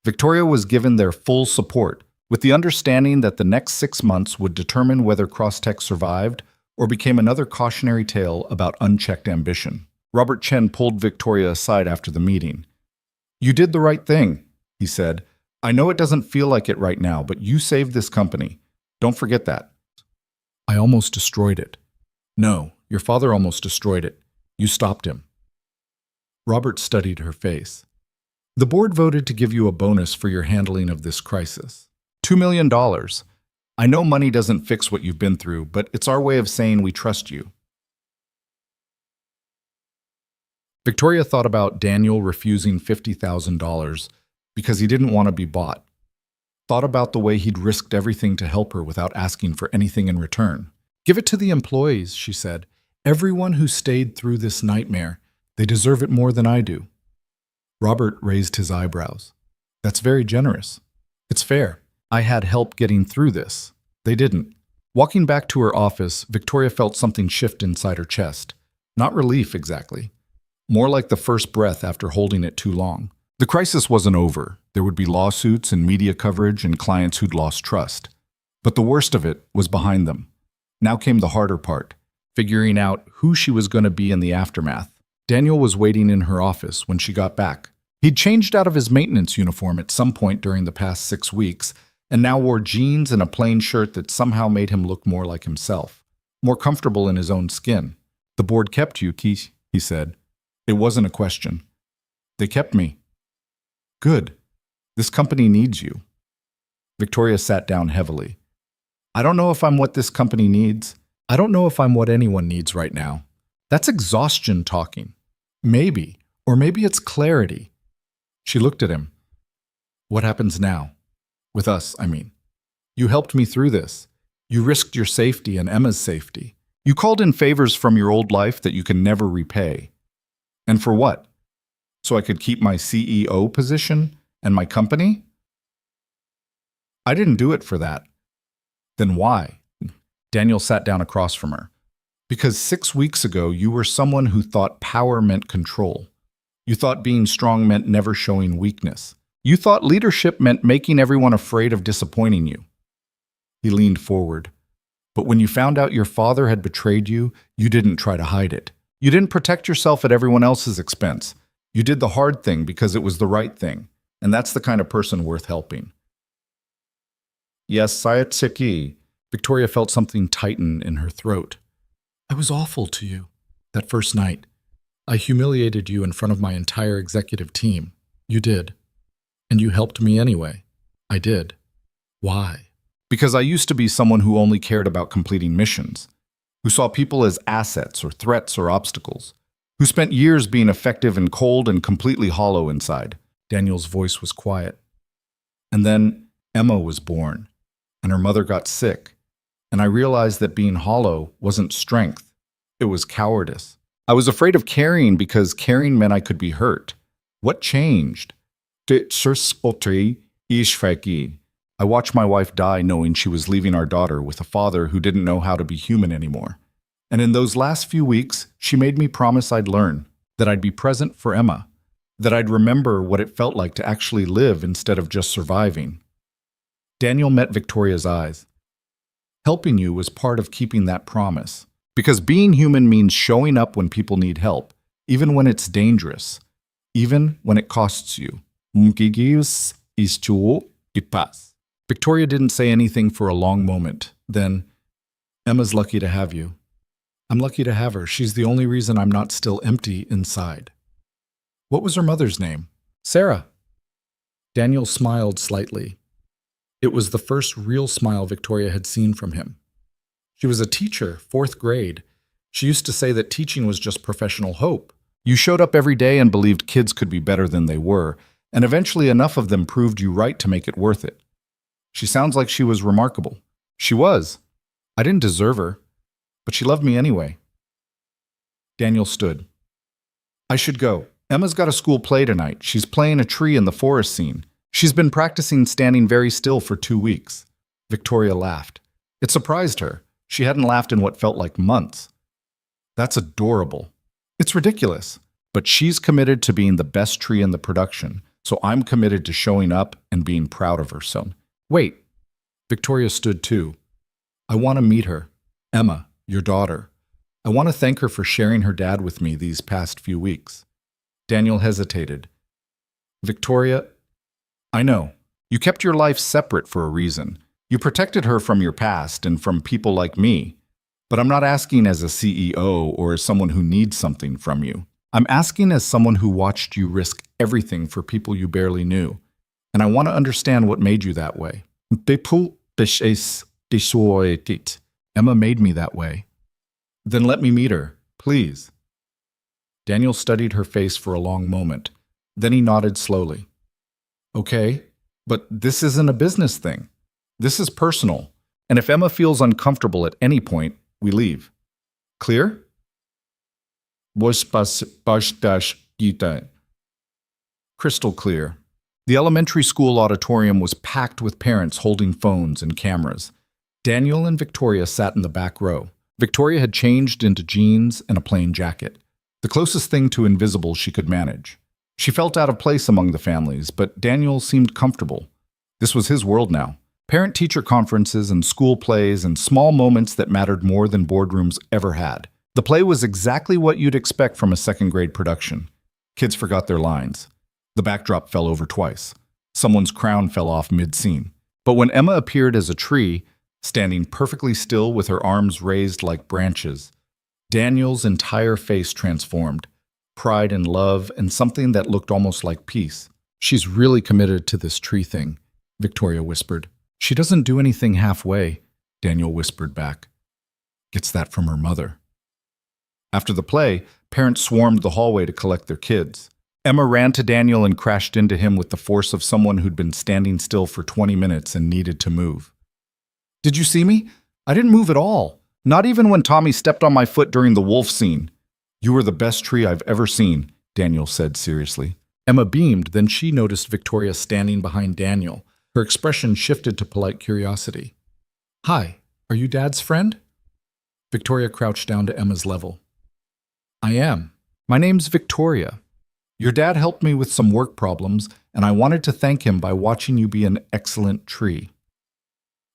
Victoria was given their full support, with the understanding that the next 6 months would determine whether Crosstech survived or became another cautionary tale about unchecked ambition. Robert Chen pulled Victoria aside after the meeting. You did the right thing, he said. I know it doesn't feel like it right now, but you saved this company. Don't forget that. I almost destroyed it. No, your father almost destroyed it. You stopped him. Robert studied her face. The board voted to give you a bonus for your handling of this crisis. $2 million. I know money doesn't fix what you've been through, but it's our way of saying we trust you. Victoria thought about Daniel refusing $50,000 because he didn't want to be bought. Thought about the way he'd risked everything to help her without asking for anything in return. Give it to the employees, she said. Everyone who stayed through this nightmare, they deserve it more than I do. Robert raised his eyebrows. That's very generous. It's fair. I had help getting through this. They didn't. Walking back to her office, Victoria felt something shift inside her chest. Not relief, exactly. More like the first breath after holding it too long. The crisis wasn't over. There would be lawsuits and media coverage and clients who'd lost trust. But the worst of it was behind them. Now came the harder part, figuring out who she was going to be in the aftermath. Daniel was waiting in her office when she got back. He'd changed out of his maintenance uniform at some point during the past 6 weeks, and now wore jeans and a plain shirt that somehow made him look more like himself, more comfortable in his own skin. The board kept you, Keith, he said. It wasn't a question. They kept me. Good. This company needs you. Victoria sat down heavily. I don't know if I'm what this company needs. I don't know if I'm what anyone needs right now. That's exhaustion talking. Maybe, or maybe it's clarity. She looked at him. What happens now? With us, I mean. You helped me through this. You risked your safety and Emma's safety. You called in favors from your old life that you can never repay. And for what? So I could keep my CEO position and my company? I didn't do it for that. Then why? Daniel sat down across from her. Because 6 weeks ago, you were someone who thought power meant control. You thought being strong meant never showing weakness. You thought leadership meant making everyone afraid of disappointing you. He leaned forward. But when you found out your father had betrayed you, you didn't try to hide it. You didn't protect yourself at everyone else's expense. You did the hard thing because it was the right thing. And that's the kind of person worth helping. Yes, Sayat. Victoria felt something tighten in her throat. I was awful to you. That first night, I humiliated you in front of my entire executive team. You did. And you helped me anyway. I did. Why? Because I used to be someone who only cared about completing missions, who saw people as assets or threats or obstacles, who spent years being effective and cold and completely hollow inside. Daniel's voice was quiet. And then Emma was born, and her mother got sick, and I realized that being hollow wasn't strength, it was cowardice. I was afraid of caring because caring meant I could be hurt. What changed? I watched my wife die knowing she was leaving our daughter with a father who didn't know how to be human anymore. And in those last few weeks, she made me promise I'd learn, that I'd be present for Emma, that I'd remember what it felt like to actually live instead of just surviving. Daniel met Victoria's eyes. Helping you was part of keeping that promise. Because being human means showing up when people need help, even when it's dangerous, even when it costs you. Victoria didn't say anything for a long moment. Then, Emma's lucky to have you. I'm lucky to have her. She's the only reason I'm not still empty inside. What was her mother's name? Sarah. Daniel smiled slightly. It was the first real smile Victoria had seen from him. She was a teacher, 4th grade. She used to say that teaching was just professional hope. You showed up every day and believed kids could be better than they were, and eventually enough of them proved you right to make it worth it. She sounds like she was remarkable. She was. I didn't deserve her, but she loved me anyway. Daniel stood. I should go. Emma's got a school play tonight. She's playing a tree in the forest scene. She's been practicing standing very still for 2 weeks. Victoria laughed. It surprised her. She hadn't laughed in what felt like months. That's adorable. It's ridiculous. But she's committed to being the best tree in the production, so I'm committed to showing up and being proud of her son. Wait. Victoria stood too. I want to meet her. Emma, your daughter. I want to thank her for sharing her dad with me these past few weeks. Daniel hesitated. Victoria, I know. You kept your life separate for a reason. You protected her from your past and from people like me. But I'm not asking as a CEO or as someone who needs something from you. I'm asking as someone who watched you risk everything for people you barely knew. And I want to understand what made you that way. Emma made me that way. Then let me meet her, please. Daniel studied her face for a long moment. Then he nodded slowly. Okay, but this isn't a business thing. This is personal. And if Emma feels uncomfortable at any point, we leave. Clear? Crystal clear. The elementary school auditorium was packed with parents holding phones and cameras. Daniel and Victoria sat in the back row. Victoria had changed into jeans and a plain jacket, the closest thing to invisible she could manage. She felt out of place among the families, but Daniel seemed comfortable. This was his world now. Parent-teacher conferences and school plays and small moments that mattered more than boardrooms ever had. The play was exactly what you'd expect from a second-grade production. Kids forgot their lines. The backdrop fell over twice. Someone's crown fell off mid-scene. But when Emma appeared as a tree, standing perfectly still with her arms raised like branches, Daniel's entire face transformed. Pride and love and something that looked almost like peace. She's really committed to this tree thing, Victoria whispered. She doesn't do anything halfway, Daniel whispered back. Gets that from her mother. After the play, parents swarmed the hallway to collect their kids. Emma ran to Daniel and crashed into him with the force of someone who'd been standing still for 20 minutes and needed to move. Did you see me? I didn't move at all. Not even when Tommy stepped on my foot during the wolf scene. You were the best tree I've ever seen, Daniel said seriously. Emma beamed, then she noticed Victoria standing behind Daniel. Her expression shifted to polite curiosity. Hi, are you Dad's friend? Victoria crouched down to Emma's level. I am. My name's Victoria. Your dad helped me with some work problems, and I wanted to thank him by watching you be an excellent tree.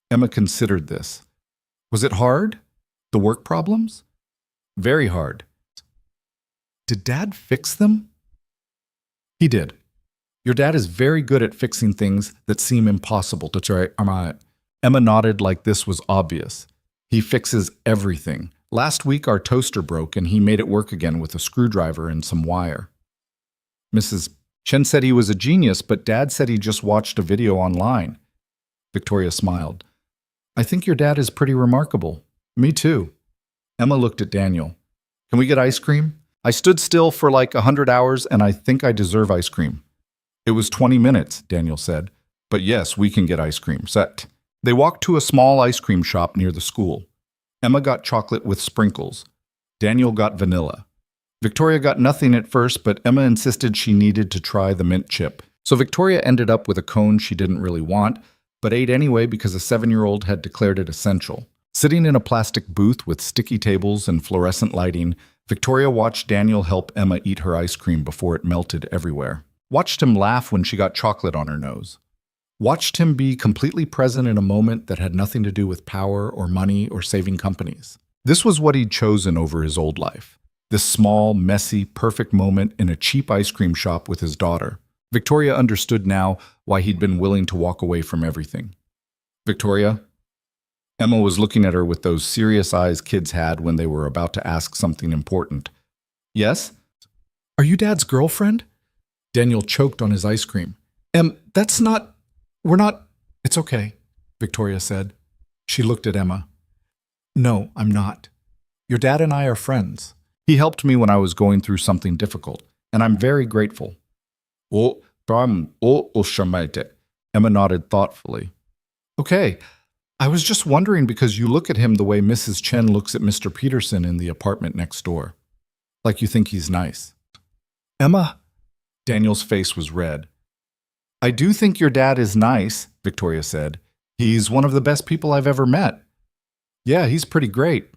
Emma considered this. Was it hard? The work problems? Very hard. Did Dad fix them? He did. Your dad is very good at fixing things that seem impossible to try. Emma nodded like this was obvious. He fixes everything. Last week our toaster broke and he made it work again with a screwdriver and some wire. Mrs. Chen said he was a genius, but Dad said he just watched a video online. Victoria smiled. I think your dad is pretty remarkable. Me too. Emma looked at Daniel. Can we get ice cream? I stood still for like 100 hours and I think I deserve ice cream. It was 20 minutes, Daniel said. But yes, we can get ice cream. Set. They walked to a small ice cream shop near the school. Emma got chocolate with sprinkles. Daniel got vanilla. Victoria got nothing at first, but Emma insisted she needed to try the mint chip. So Victoria ended up with a cone she didn't really want, but ate anyway because a 7-year-old had declared it essential. Sitting in a plastic booth with sticky tables and fluorescent lighting, Victoria watched Daniel help Emma eat her ice cream before it melted everywhere. Watched him laugh when she got chocolate on her nose. Watched him be completely present in a moment that had nothing to do with power or money or saving companies. This was what he'd chosen over his old life. This small, messy, perfect moment in a cheap ice cream shop with his daughter. Victoria understood now why he'd been willing to walk away from everything. Victoria? Emma was looking at her with those serious eyes kids had when they were about to ask something important. Yes? Are you Dad's girlfriend? Daniel choked on his ice cream. That's not... We're not... It's okay, Victoria said. She looked at Emma. No, I'm not. Your dad and I are friends. He helped me when I was going through something difficult, and I'm very grateful. Emma nodded thoughtfully. Okay, I was just wondering because you look at him the way Mrs. Chen looks at Mr. Peterson in the apartment next door. Like you think he's nice. Emma? Daniel's face was red. I do think your dad is nice, Victoria said. He's one of the best people I've ever met. Yeah, he's pretty great.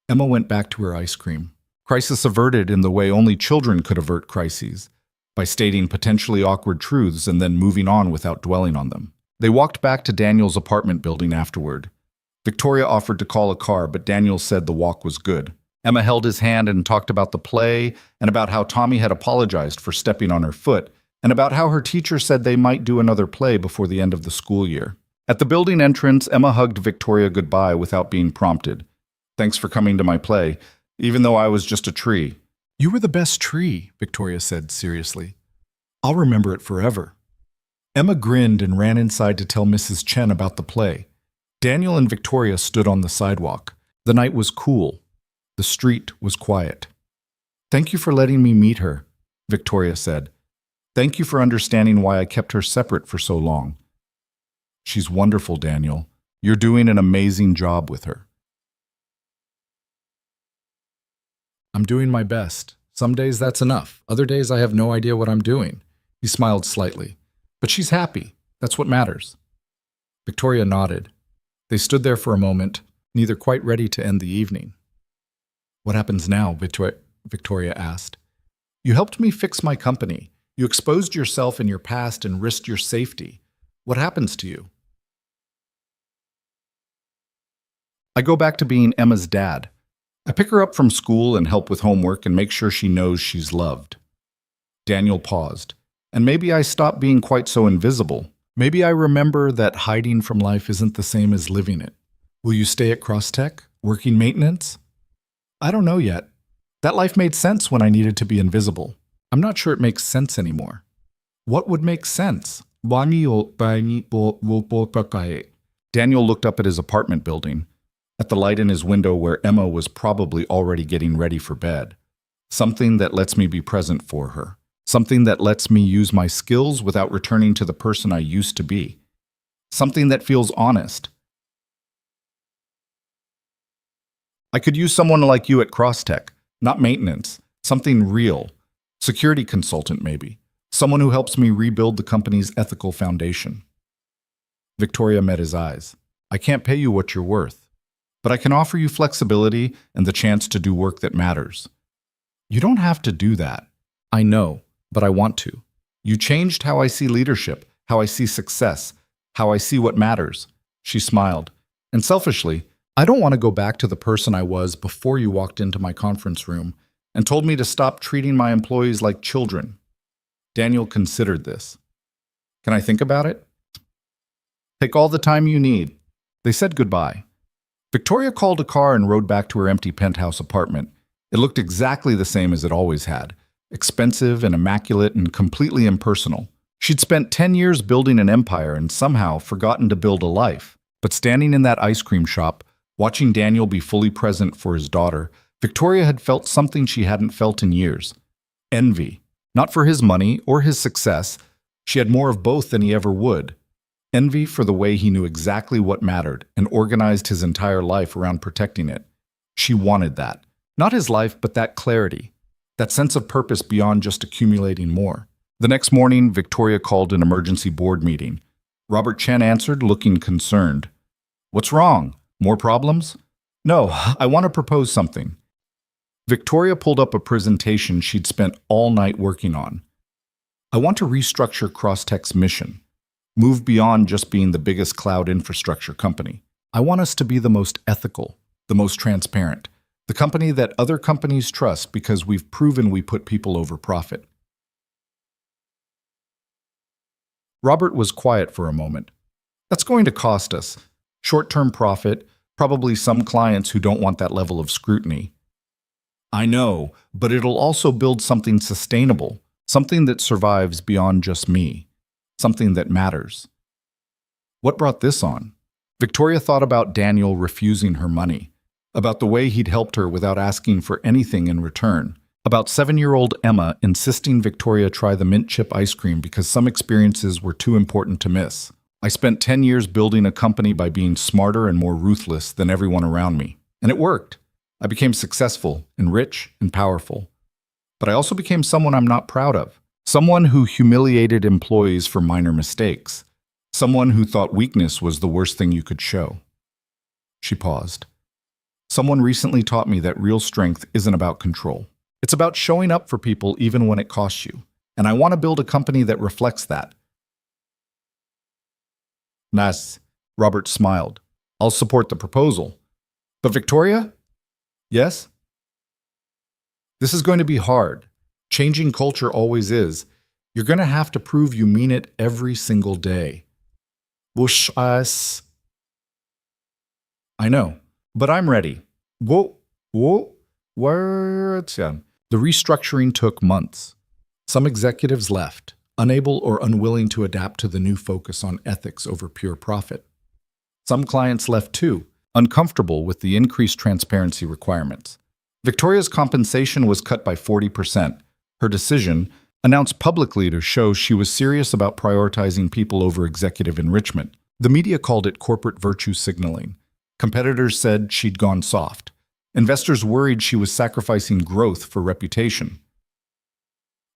Emma went back to her ice cream. Crisis averted in the way only children could avert crises, by stating potentially awkward truths and then moving on without dwelling on them. They walked back to Daniel's apartment building afterward. Victoria offered to call a car, but Daniel said the walk was good. Emma held his hand and talked about the play and about how Tommy had apologized for stepping on her foot and about how her teacher said they might do another play before the end of the school year. At the building entrance, Emma hugged Victoria goodbye without being prompted. Thanks for coming to my play, even though I was just a tree. You were the best tree, Victoria said seriously. I'll remember it forever. Emma grinned and ran inside to tell Mrs. Chen about the play. Daniel and Victoria stood on the sidewalk. The night was cool. The street was quiet. Thank you for letting me meet her, Victoria said. Thank you for understanding why I kept her separate for so long. She's wonderful, Daniel. You're doing an amazing job with her. I'm doing my best. Some days that's enough. Other days I have no idea what I'm doing. He smiled slightly. But she's happy. That's what matters. Victoria nodded. They stood there for a moment, neither quite ready to end the evening. What happens now? Victoria asked. You helped me fix my company. You exposed yourself and your past and risked your safety. What happens to you? I go back to being Emma's dad. I pick her up from school and help with homework and make sure she knows she's loved. Daniel paused. And maybe I stop being quite so invisible. Maybe I remember that hiding from life isn't the same as living it. Will you stay at Crosstech, working maintenance? I don't know yet. That life made sense when I needed to be invisible. I'm not sure it makes sense anymore. What would make sense? Daniel looked up at his apartment building, at the light in his window where Emma was probably already getting ready for bed. Something that lets me be present for her. Something that lets me use my skills without returning to the person I used to be. Something that feels honest. I could use someone like you at Crosstech, not maintenance. Something real. Security consultant, maybe. Someone who helps me rebuild the company's ethical foundation. Victoria met his eyes. I can't pay you what you're worth, but I can offer you flexibility and the chance to do work that matters. You don't have to do that. I know, but I want to. You changed how I see leadership, how I see success, how I see what matters. She smiled. And selfishly, I don't want to go back to the person I was before you walked into my conference room and told me to stop treating my employees like children. Daniel considered this. Can I think about it? Take all the time you need. They said goodbye. Victoria called a car and rode back to her empty penthouse apartment. It looked exactly the same as it always had. Expensive and immaculate and completely impersonal. She'd spent 10 years building an empire and somehow forgotten to build a life. But standing in that ice cream shop, watching Daniel be fully present for his daughter, Victoria had felt something she hadn't felt in years. Envy. Not for his money or his success. She had more of both than he ever would. Envy for the way he knew exactly what mattered and organized his entire life around protecting it. She wanted that. Not his life, but that clarity. That sense of purpose beyond just accumulating more. The next morning, Victoria called an emergency board meeting. Robert Chen answered, looking concerned. What's wrong? More problems? No, I want to propose something. Victoria pulled up a presentation she'd spent all night working on. I want to restructure Crosstech's mission. Move beyond just being the biggest cloud infrastructure company. I want us to be the most ethical, the most transparent, the company that other companies trust because we've proven we put people over profit. Robert was quiet for a moment. That's going to cost us. Short-term profit, probably some clients who don't want that level of scrutiny. I know, but it'll also build something sustainable, something that survives beyond just me. Something that matters. What brought this on? Victoria thought about Daniel refusing her money, about the way he'd helped her without asking for anything in return, about 7-year-old Emma insisting Victoria try the mint chip ice cream because some experiences were too important to miss. I spent 10 years building a company by being smarter and more ruthless than everyone around me, and it worked. I became successful and rich and powerful. But I also became someone I'm not proud of. Someone who humiliated employees for minor mistakes. Someone who thought weakness was the worst thing you could show. She paused. Someone recently taught me that real strength isn't about control. It's about showing up for people even when it costs you. And I want to build a company that reflects that. Nice. Robert smiled. I'll support the proposal. But Victoria? Yes? This is going to be hard. Changing culture always is. You're going to have to prove you mean it every single day. Wush us. I know, but I'm ready. The restructuring took months. Some executives left, unable or unwilling to adapt to the new focus on ethics over pure profit. Some clients left too, uncomfortable with the increased transparency requirements. Victoria's compensation was cut by 40%. Her decision, announced publicly to show she was serious about prioritizing people over executive enrichment. The media called it corporate virtue signaling. Competitors said she'd gone soft. Investors worried she was sacrificing growth for reputation.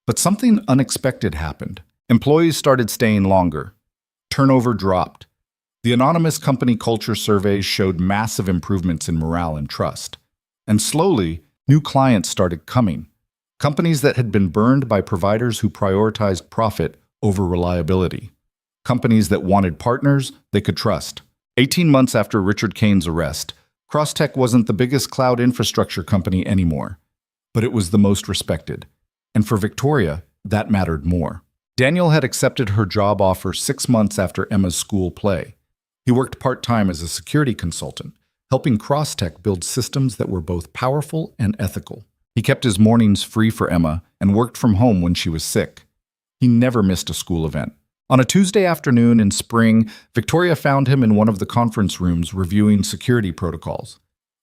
But something unexpected happened. Employees started staying longer. Turnover dropped. The anonymous company culture surveys showed massive improvements in morale and trust. And slowly, new clients started coming. Companies that had been burned by providers who prioritized profit over reliability. Companies that wanted partners they could trust. 18 months after Richard Kane's arrest, Crosstech wasn't the biggest cloud infrastructure company anymore, but it was the most respected. And for Victoria, that mattered more. Daniel had accepted her job offer 6 months after Emma's school play. He worked part-time as a security consultant, helping Crosstech build systems that were both powerful and ethical. He kept his mornings free for Emma and worked from home when she was sick. He never missed a school event. On a Tuesday afternoon in spring, Victoria found him in one of the conference rooms reviewing security protocols.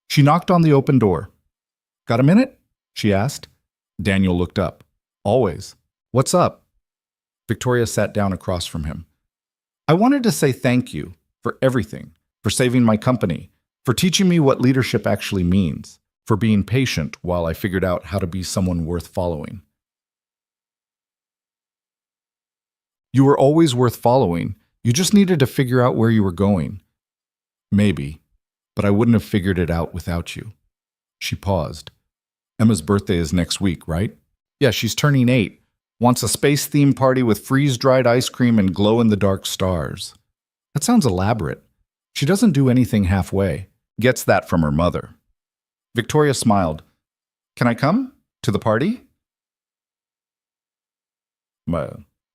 She knocked on the open door. "Got a minute?" she asked. Daniel looked up. "Always. What's up?" Victoria sat down across from him. "I wanted to say thank you for everything, for saving my company, for teaching me what leadership actually means. For being patient while I figured out how to be someone worth following." You were always worth following. You just needed to figure out where you were going. Maybe, but I wouldn't have figured it out without you. She paused. Emma's birthday is next week, right? Yeah, she's turning 8. Wants a space-themed party with freeze-dried ice cream and glow-in-the-dark stars. That sounds elaborate. She doesn't do anything halfway. Gets that from her mother. Victoria smiled. "Can I come? To the party?"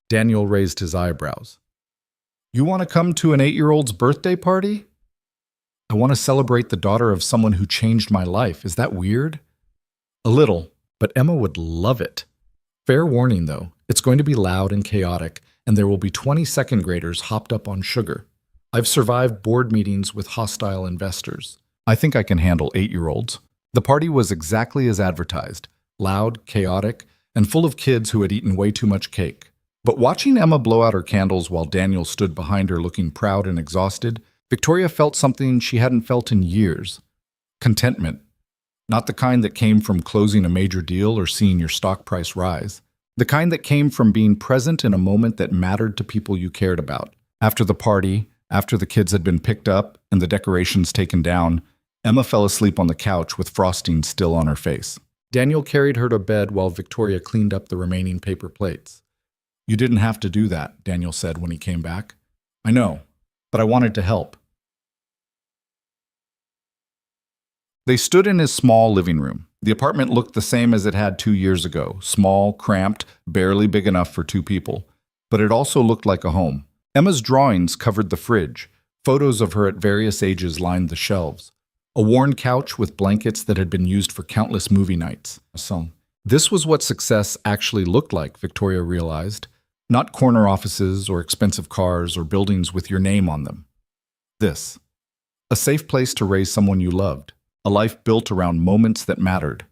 Daniel raised his eyebrows. You want to come to an 8-year-old's birthday party? I want to celebrate the daughter of someone who changed my life. Is that weird? A little, but Emma would love it. Fair warning, though, it's going to be loud and chaotic, and there will be 20 second graders hopped up on sugar. I've survived board meetings with hostile investors. I think I can handle 8-year-olds. The party was exactly as advertised, loud, chaotic, and full of kids who had eaten way too much cake. But watching Emma blow out her candles while Daniel stood behind her looking proud and exhausted, Victoria felt something she hadn't felt in years. Contentment. Not the kind that came from closing a major deal or seeing your stock price rise. The kind that came from being present in a moment that mattered to people you cared about. After the party, after the kids had been picked up and the decorations taken down, Emma fell asleep on the couch with frosting still on her face. Daniel carried her to bed while Victoria cleaned up the remaining paper plates. You didn't have to do that, Daniel said when he came back. I know, but I wanted to help. They stood in his small living room. The apartment looked the same as it had 2 years ago, small, cramped, barely big enough for 2 people. But it also looked like a home. Emma's drawings covered the fridge. Photos of her at various ages lined the shelves. A worn couch with blankets that had been used for countless movie nights. This was what success actually looked like, Victoria realized. Not corner offices or expensive cars or buildings with your name on them. This. A safe place to raise someone you loved. A life built around moments that mattered.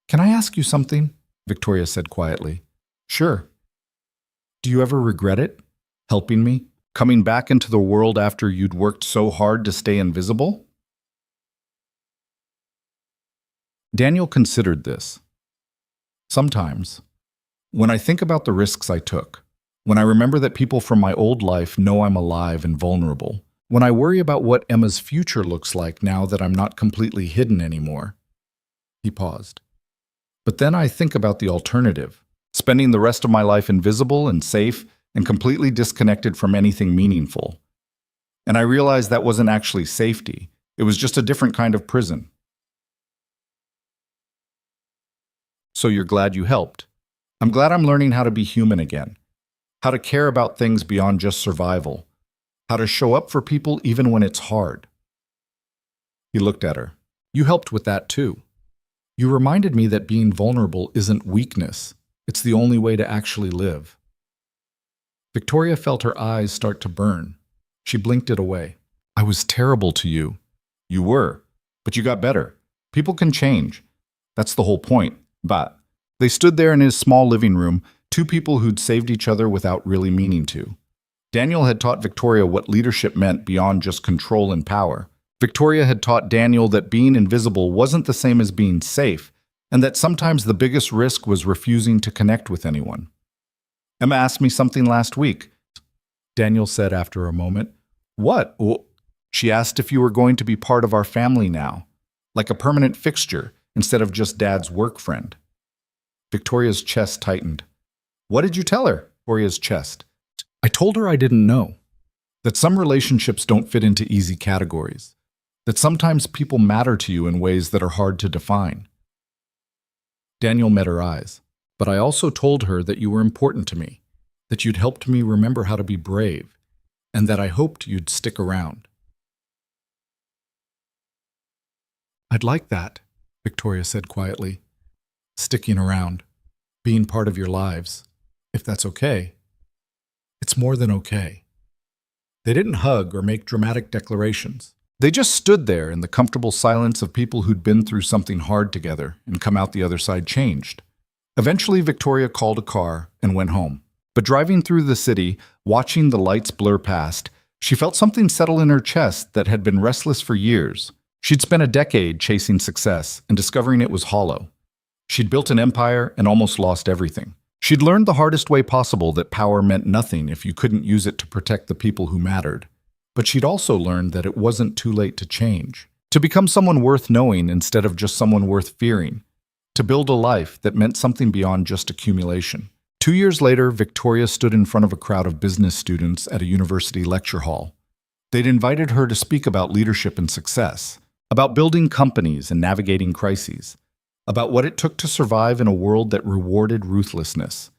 Can I ask you something? Victoria said quietly. Sure. Do you ever regret it? Helping me? Coming back into the world after you'd worked so hard to stay invisible? Daniel considered this. Sometimes, when I think about the risks I took, when I remember that people from my old life know I'm alive and vulnerable, when I worry about what Emma's future looks like now that I'm not completely hidden anymore. He paused. But then I think about the alternative, spending the rest of my life invisible and safe and completely disconnected from anything meaningful. And I realized that wasn't actually safety. It was just a different kind of prison. So you're glad you helped. I'm glad I'm learning how to be human again, how to care about things beyond just survival, how to show up for people even when it's hard. He looked at her. You helped with that too. You reminded me that being vulnerable isn't weakness. It's the only way to actually live. Victoria felt her eyes start to burn. She blinked it away. I was terrible to you. You were, but you got better. People can change. That's the whole point. But they stood there in his small living room, 2 people who'd saved each other without really meaning to. Daniel had taught Victoria what leadership meant beyond just control and power. Victoria had taught Daniel that being invisible wasn't the same as being safe, and that sometimes the biggest risk was refusing to connect with anyone. Emma asked me something last week, Daniel said after a moment. What? Well, she asked if you were going to be part of our family now, like a permanent fixture instead of just Dad's work friend. Victoria's chest tightened. What did you tell her? Victoria's chest. I told her I didn't know. That some relationships don't fit into easy categories. That sometimes people matter to you in ways that are hard to define. Daniel met her eyes. But I also told her that you were important to me, that you'd helped me remember how to be brave, and that I hoped you'd stick around. I'd like that, Victoria said quietly. Sticking around, being part of your lives, if that's okay. It's more than okay. They didn't hug or make dramatic declarations. They just stood there in the comfortable silence of people who'd been through something hard together and come out the other side changed. Eventually, Victoria called a car and went home. But driving through the city, watching the lights blur past, she felt something settle in her chest that had been restless for years. She'd spent a decade chasing success and discovering it was hollow. She'd built an empire and almost lost everything. She'd learned the hardest way possible that power meant nothing if you couldn't use it to protect the people who mattered. But she'd also learned that it wasn't too late to change, to become someone worth knowing instead of just someone worth fearing, to build a life that meant something beyond just accumulation. 2 years later, Victoria stood in front of a crowd of business students at a university lecture hall. They'd invited her to speak about leadership and success, about building companies and navigating crises, about what it took to survive in a world that rewarded ruthlessness.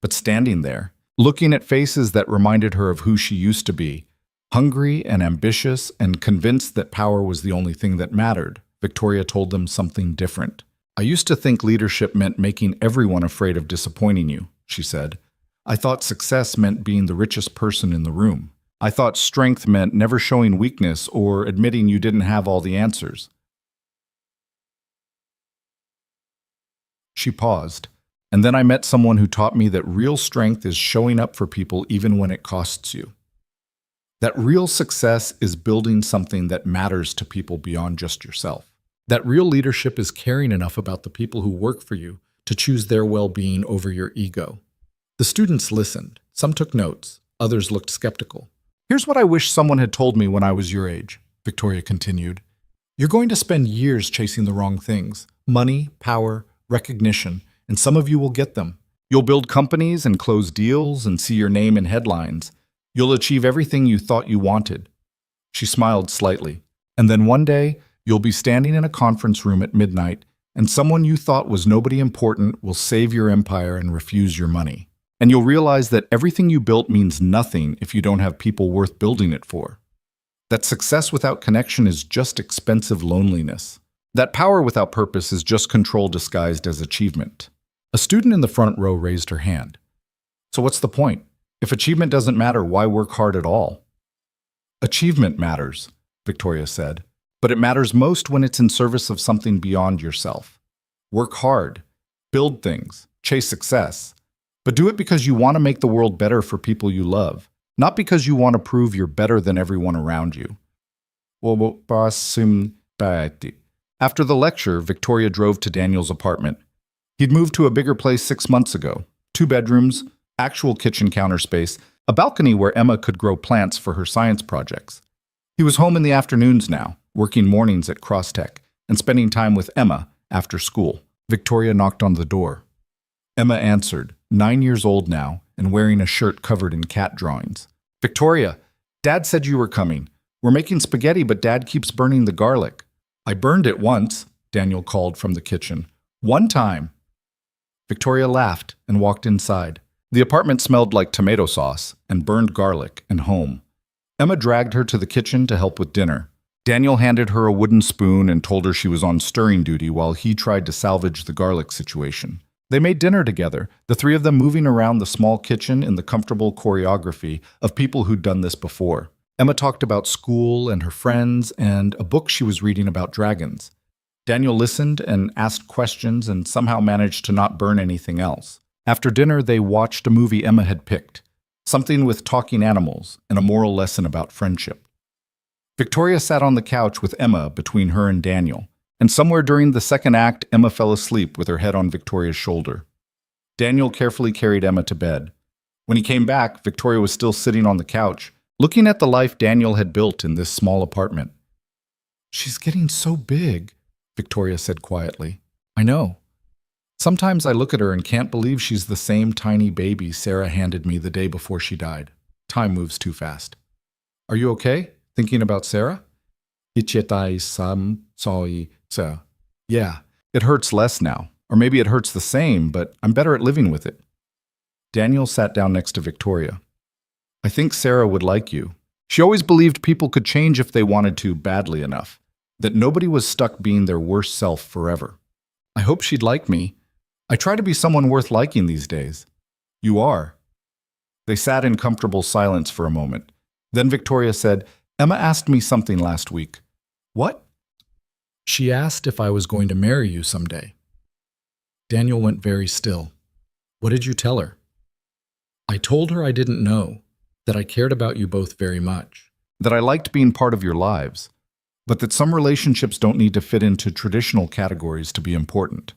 But standing there, looking at faces that reminded her of who she used to be, hungry and ambitious and convinced that power was the only thing that mattered, Victoria told them something different. I used to think leadership meant making everyone afraid of disappointing you, she said. I thought success meant being the richest person in the room. I thought strength meant never showing weakness or admitting you didn't have all the answers. She paused, and then I met someone who taught me that real strength is showing up for people even when it costs you. That real success is building something that matters to people beyond just yourself. That real leadership is caring enough about the people who work for you to choose their well-being over your ego. The students listened. Some took notes. Others looked skeptical. Here's what I wish someone had told me when I was your age, Victoria continued. You're going to spend years chasing the wrong things. Money, power, recognition, and some of you will get them. You'll build companies and close deals and see your name in headlines. You'll achieve everything you thought you wanted. She smiled slightly. And then one day, you'll be standing in a conference room at midnight, and someone you thought was nobody important will save your empire and refuse your money. And you'll realize that everything you built means nothing if you don't have people worth building it for. That success without connection is just expensive loneliness. That power without purpose is just control disguised as achievement. A student in the front row raised her hand. So what's the point? If achievement doesn't matter, why work hard at all? Achievement matters, Victoria said, but it matters most when it's in service of something beyond yourself. Work hard, build things, chase success, but do it because you want to make the world better for people you love, not because you want to prove you're better than everyone around you. After the lecture, Victoria drove to Daniel's apartment. He'd moved to a bigger place 6 months ago. 2 bedrooms, actual kitchen counter space, a balcony where Emma could grow plants for her science projects. He was home in the afternoons now, working mornings at Crosstech, and spending time with Emma after school. Victoria knocked on the door. Emma answered, 9 years old now, and wearing a shirt covered in cat drawings. Victoria, Dad said you were coming. We're making spaghetti, but Dad keeps burning the garlic. I burned it once, Daniel called from the kitchen. One time. Victoria laughed and walked inside. The apartment smelled like tomato sauce and burned garlic and home. Emma dragged her to the kitchen to help with dinner. Daniel handed her a wooden spoon and told her she was on stirring duty while he tried to salvage the garlic situation. They made dinner together, the 3 of them moving around the small kitchen in the comfortable choreography of people who'd done this before. Emma talked about school and her friends and a book she was reading about dragons. Daniel listened and asked questions and somehow managed to not burn anything else. After dinner, they watched a movie Emma had picked, something with talking animals and a moral lesson about friendship. Victoria sat on the couch with Emma between her and Daniel, and somewhere during the second act, Emma fell asleep with her head on Victoria's shoulder. Daniel carefully carried Emma to bed. When he came back, Victoria was still sitting on the couch, looking at the life Daniel had built in this small apartment. She's getting so big, Victoria said quietly. I know. Sometimes I look at her and can't believe she's the same tiny baby Sarah handed me the day before she died. Time moves too fast. Are you okay? Thinking about Sarah? Yeah, it hurts less now. Or maybe it hurts the same, but I'm better at living with it. Daniel sat down next to Victoria. I think Sarah would like you. She always believed people could change if they wanted to badly enough, that nobody was stuck being their worst self forever. I hope she'd like me. I try to be someone worth liking these days. You are. They sat in comfortable silence for a moment. Then Victoria said, Emma asked me something last week. What? She asked if I was going to marry you someday. Daniel went very still. What did you tell her? I told her I didn't know, that I cared about you both very much, that I liked being part of your lives, but that some relationships don't need to fit into traditional categories to be important.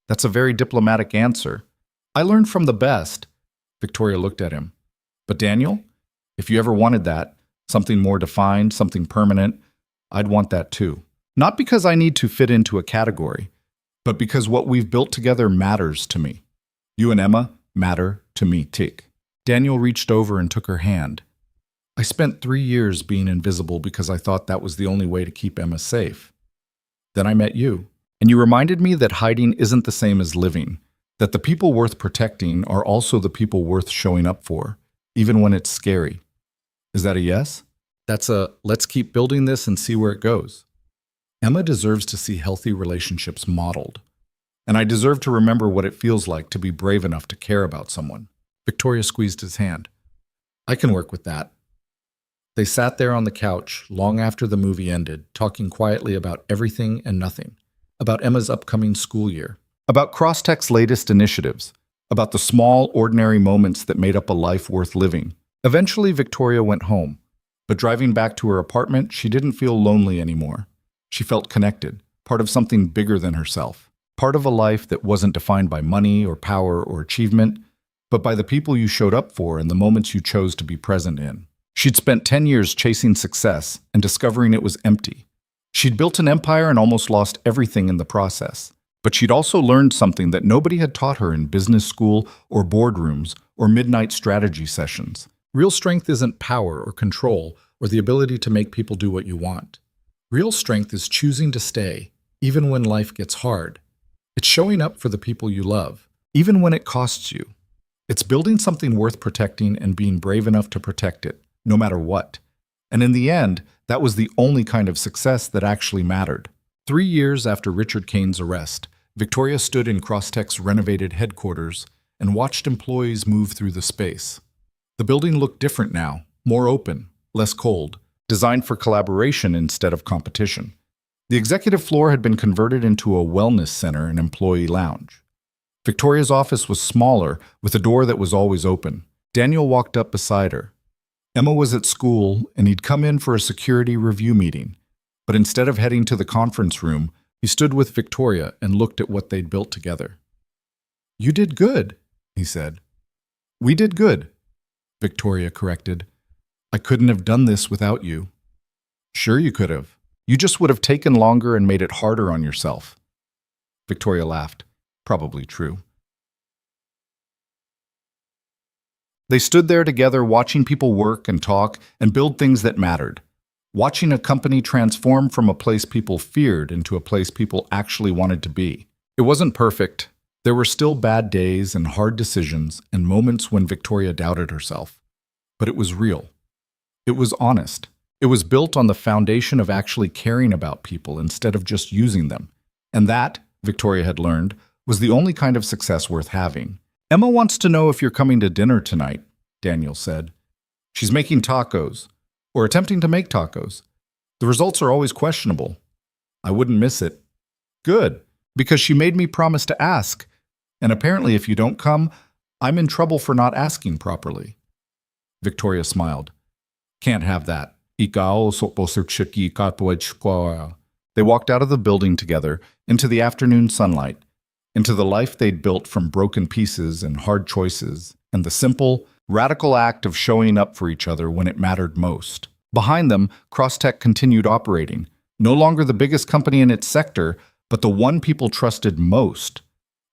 That's a very diplomatic answer. I learned from the best. Victoria looked at him. But Daniel, if you ever wanted that, something more defined, something permanent, I'd want that too. Not because I need to fit into a category, but because what we've built together matters to me. You and Emma matter to me, Tick. Daniel reached over and took her hand. I spent 3 years being invisible because I thought that was the only way to keep Emma safe. Then I met you, And you reminded me that hiding isn't the same as living, that the people worth protecting are also the people worth showing up for, even when it's scary. Is that a yes? That's a let's keep building this and see where it goes. Emma deserves to see healthy relationships modeled. And I deserve to remember what it feels like to be brave enough to care about someone. Victoria squeezed his hand. I can work with that. They sat there on the couch long after the movie ended, talking quietly about everything and nothing, about Emma's upcoming school year, about Crosstech's latest initiatives, about the small, ordinary moments that made up a life worth living. Eventually, Victoria went home, but driving back to her apartment, she didn't feel lonely anymore. She felt connected, part of something bigger than herself, part of a life that wasn't defined by money or power or achievement, but by the people you showed up for and the moments you chose to be present in. She'd spent 10 years chasing success and discovering it was empty. She'd built an empire and almost lost everything in the process. But she'd also learned something that nobody had taught her in business school or boardrooms or midnight strategy sessions. Real strength isn't power or control or the ability to make people do what you want. Real strength is choosing to stay, even when life gets hard. It's showing up for the people you love, even when it costs you. It's building something worth protecting and being brave enough to protect it, no matter what. And in the end, that was the only kind of success that actually mattered. 3 years after Richard Kane's arrest, Victoria stood in Crosstech's renovated headquarters and watched employees move through the space. The building looked different now, more open, less cold, designed for collaboration instead of competition. The executive floor had been converted into a wellness center and employee lounge. Victoria's office was smaller, with a door that was always open. Daniel walked up beside her. Emma was at school, and he'd come in for a security review meeting. But instead of heading to the conference room, he stood with Victoria and looked at what they'd built together. "You did good," he said. "We did good," Victoria corrected. "I couldn't have done this without you." "Sure you could have. You just would have taken longer and made it harder on yourself." Victoria laughed. Probably true. They stood there together watching people work and talk and build things that mattered. Watching a company transform from a place people feared into a place people actually wanted to be. It wasn't perfect. There were still bad days and hard decisions and moments when Victoria doubted herself. But it was real. It was honest. It was built on the foundation of actually caring about people instead of just using them. And that, Victoria had learned, was the only kind of success worth having. "Emma wants to know if you're coming to dinner tonight," Daniel said. "She's making tacos, or attempting to make tacos. The results are always questionable. I wouldn't miss it." "Good, because she made me promise to ask. And apparently if you don't come, I'm in trouble for not asking properly." Victoria smiled. "Can't have that." They walked out of the building together, into the afternoon sunlight, into the life they'd built from broken pieces and hard choices, and the simple, radical act of showing up for each other when it mattered most. Behind them, Crosstech continued operating, no longer the biggest company in its sector, but the one people trusted most.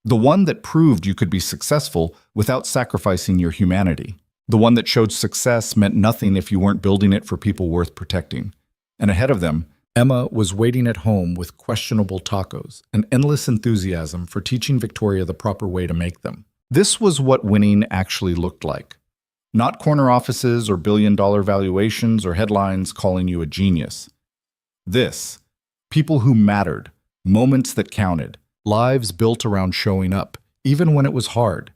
The one that proved you could be successful without sacrificing your humanity. The one that showed success meant nothing if you weren't building it for people worth protecting. And ahead of them, Emma was waiting at home with questionable tacos and endless enthusiasm for teaching Victoria the proper way to make them. This was what winning actually looked like. Not corner offices or billion-dollar valuations or headlines calling you a genius. This, people who mattered, moments that counted, lives built around showing up, even when it was hard.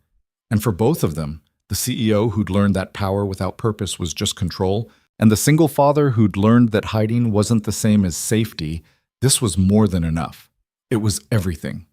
And for both of them, the CEO who'd learned that power without purpose was just control, and the single father who'd learned that hiding wasn't the same as safety, this was more than enough. It was everything.